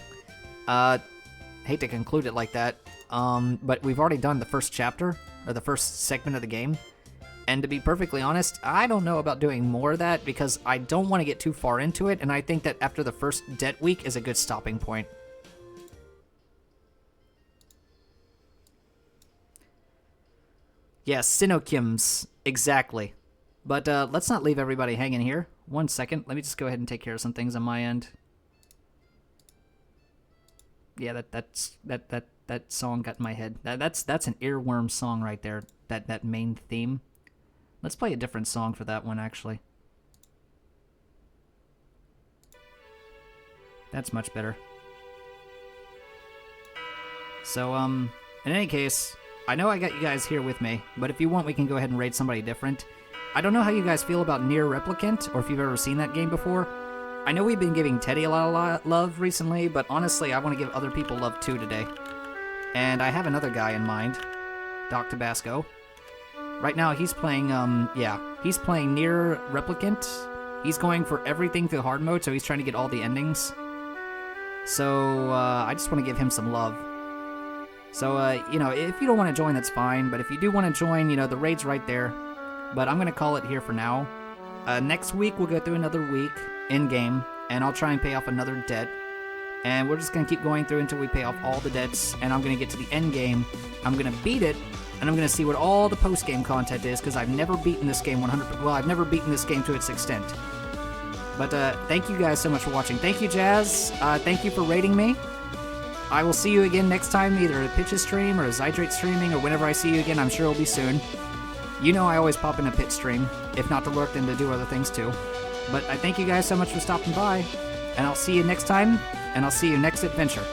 Hate to conclude it like that. But we've already done the first chapter, or the first segment of the game. And to be perfectly honest, I don't know about doing more of that because I don't want to get too far into it, and I think that after the first debt week is a good stopping point. Yeah, Sinokims. Exactly. But let's not leave everybody hanging here. 1 second. Let me just go ahead and take care of some things on my end. Yeah, that song got in my head. That's an earworm song right there. That main theme. Let's play a different song for that one, actually. That's much better. So, in any case, I know I got you guys here with me, but if you want, we can go ahead and raid somebody different. I don't know how you guys feel about Nier Replicant, or if you've ever seen that game before. I know we've been giving Teddy a lot of love recently, but honestly, I want to give other people love too today. And I have another guy in mind, Doc Tabasco. Right now, he's playing, he's playing Nier Replicant. He's going for everything through hard mode, so he's trying to get all the endings. So, I just want to give him some love. So, you know, if you don't want to join, that's fine. But if you do want to join, you know, the raid's right there. But I'm going to call it here for now. Next week, we'll go through another week in-game, and I'll try and pay off another debt. And we're just going to keep going through until we pay off all the debts, and I'm going to get to the end game. I'm going to beat it, and I'm going to see what all the post-game content is, because I've never beaten this game 100%. Well, I've never beaten this game to its extent. But thank you guys so much for watching. Thank you, Jazz. Thank you for rating me. I will see you again next time, either a Pitches stream or a Zydrate streaming, or whenever I see you again. I'm sure it'll be soon. You know I always pop in a Pitch stream, if not to lurk, then to do other things too. But I thank you guys so much for stopping by, and I'll see you next time, and I'll see you next adventure.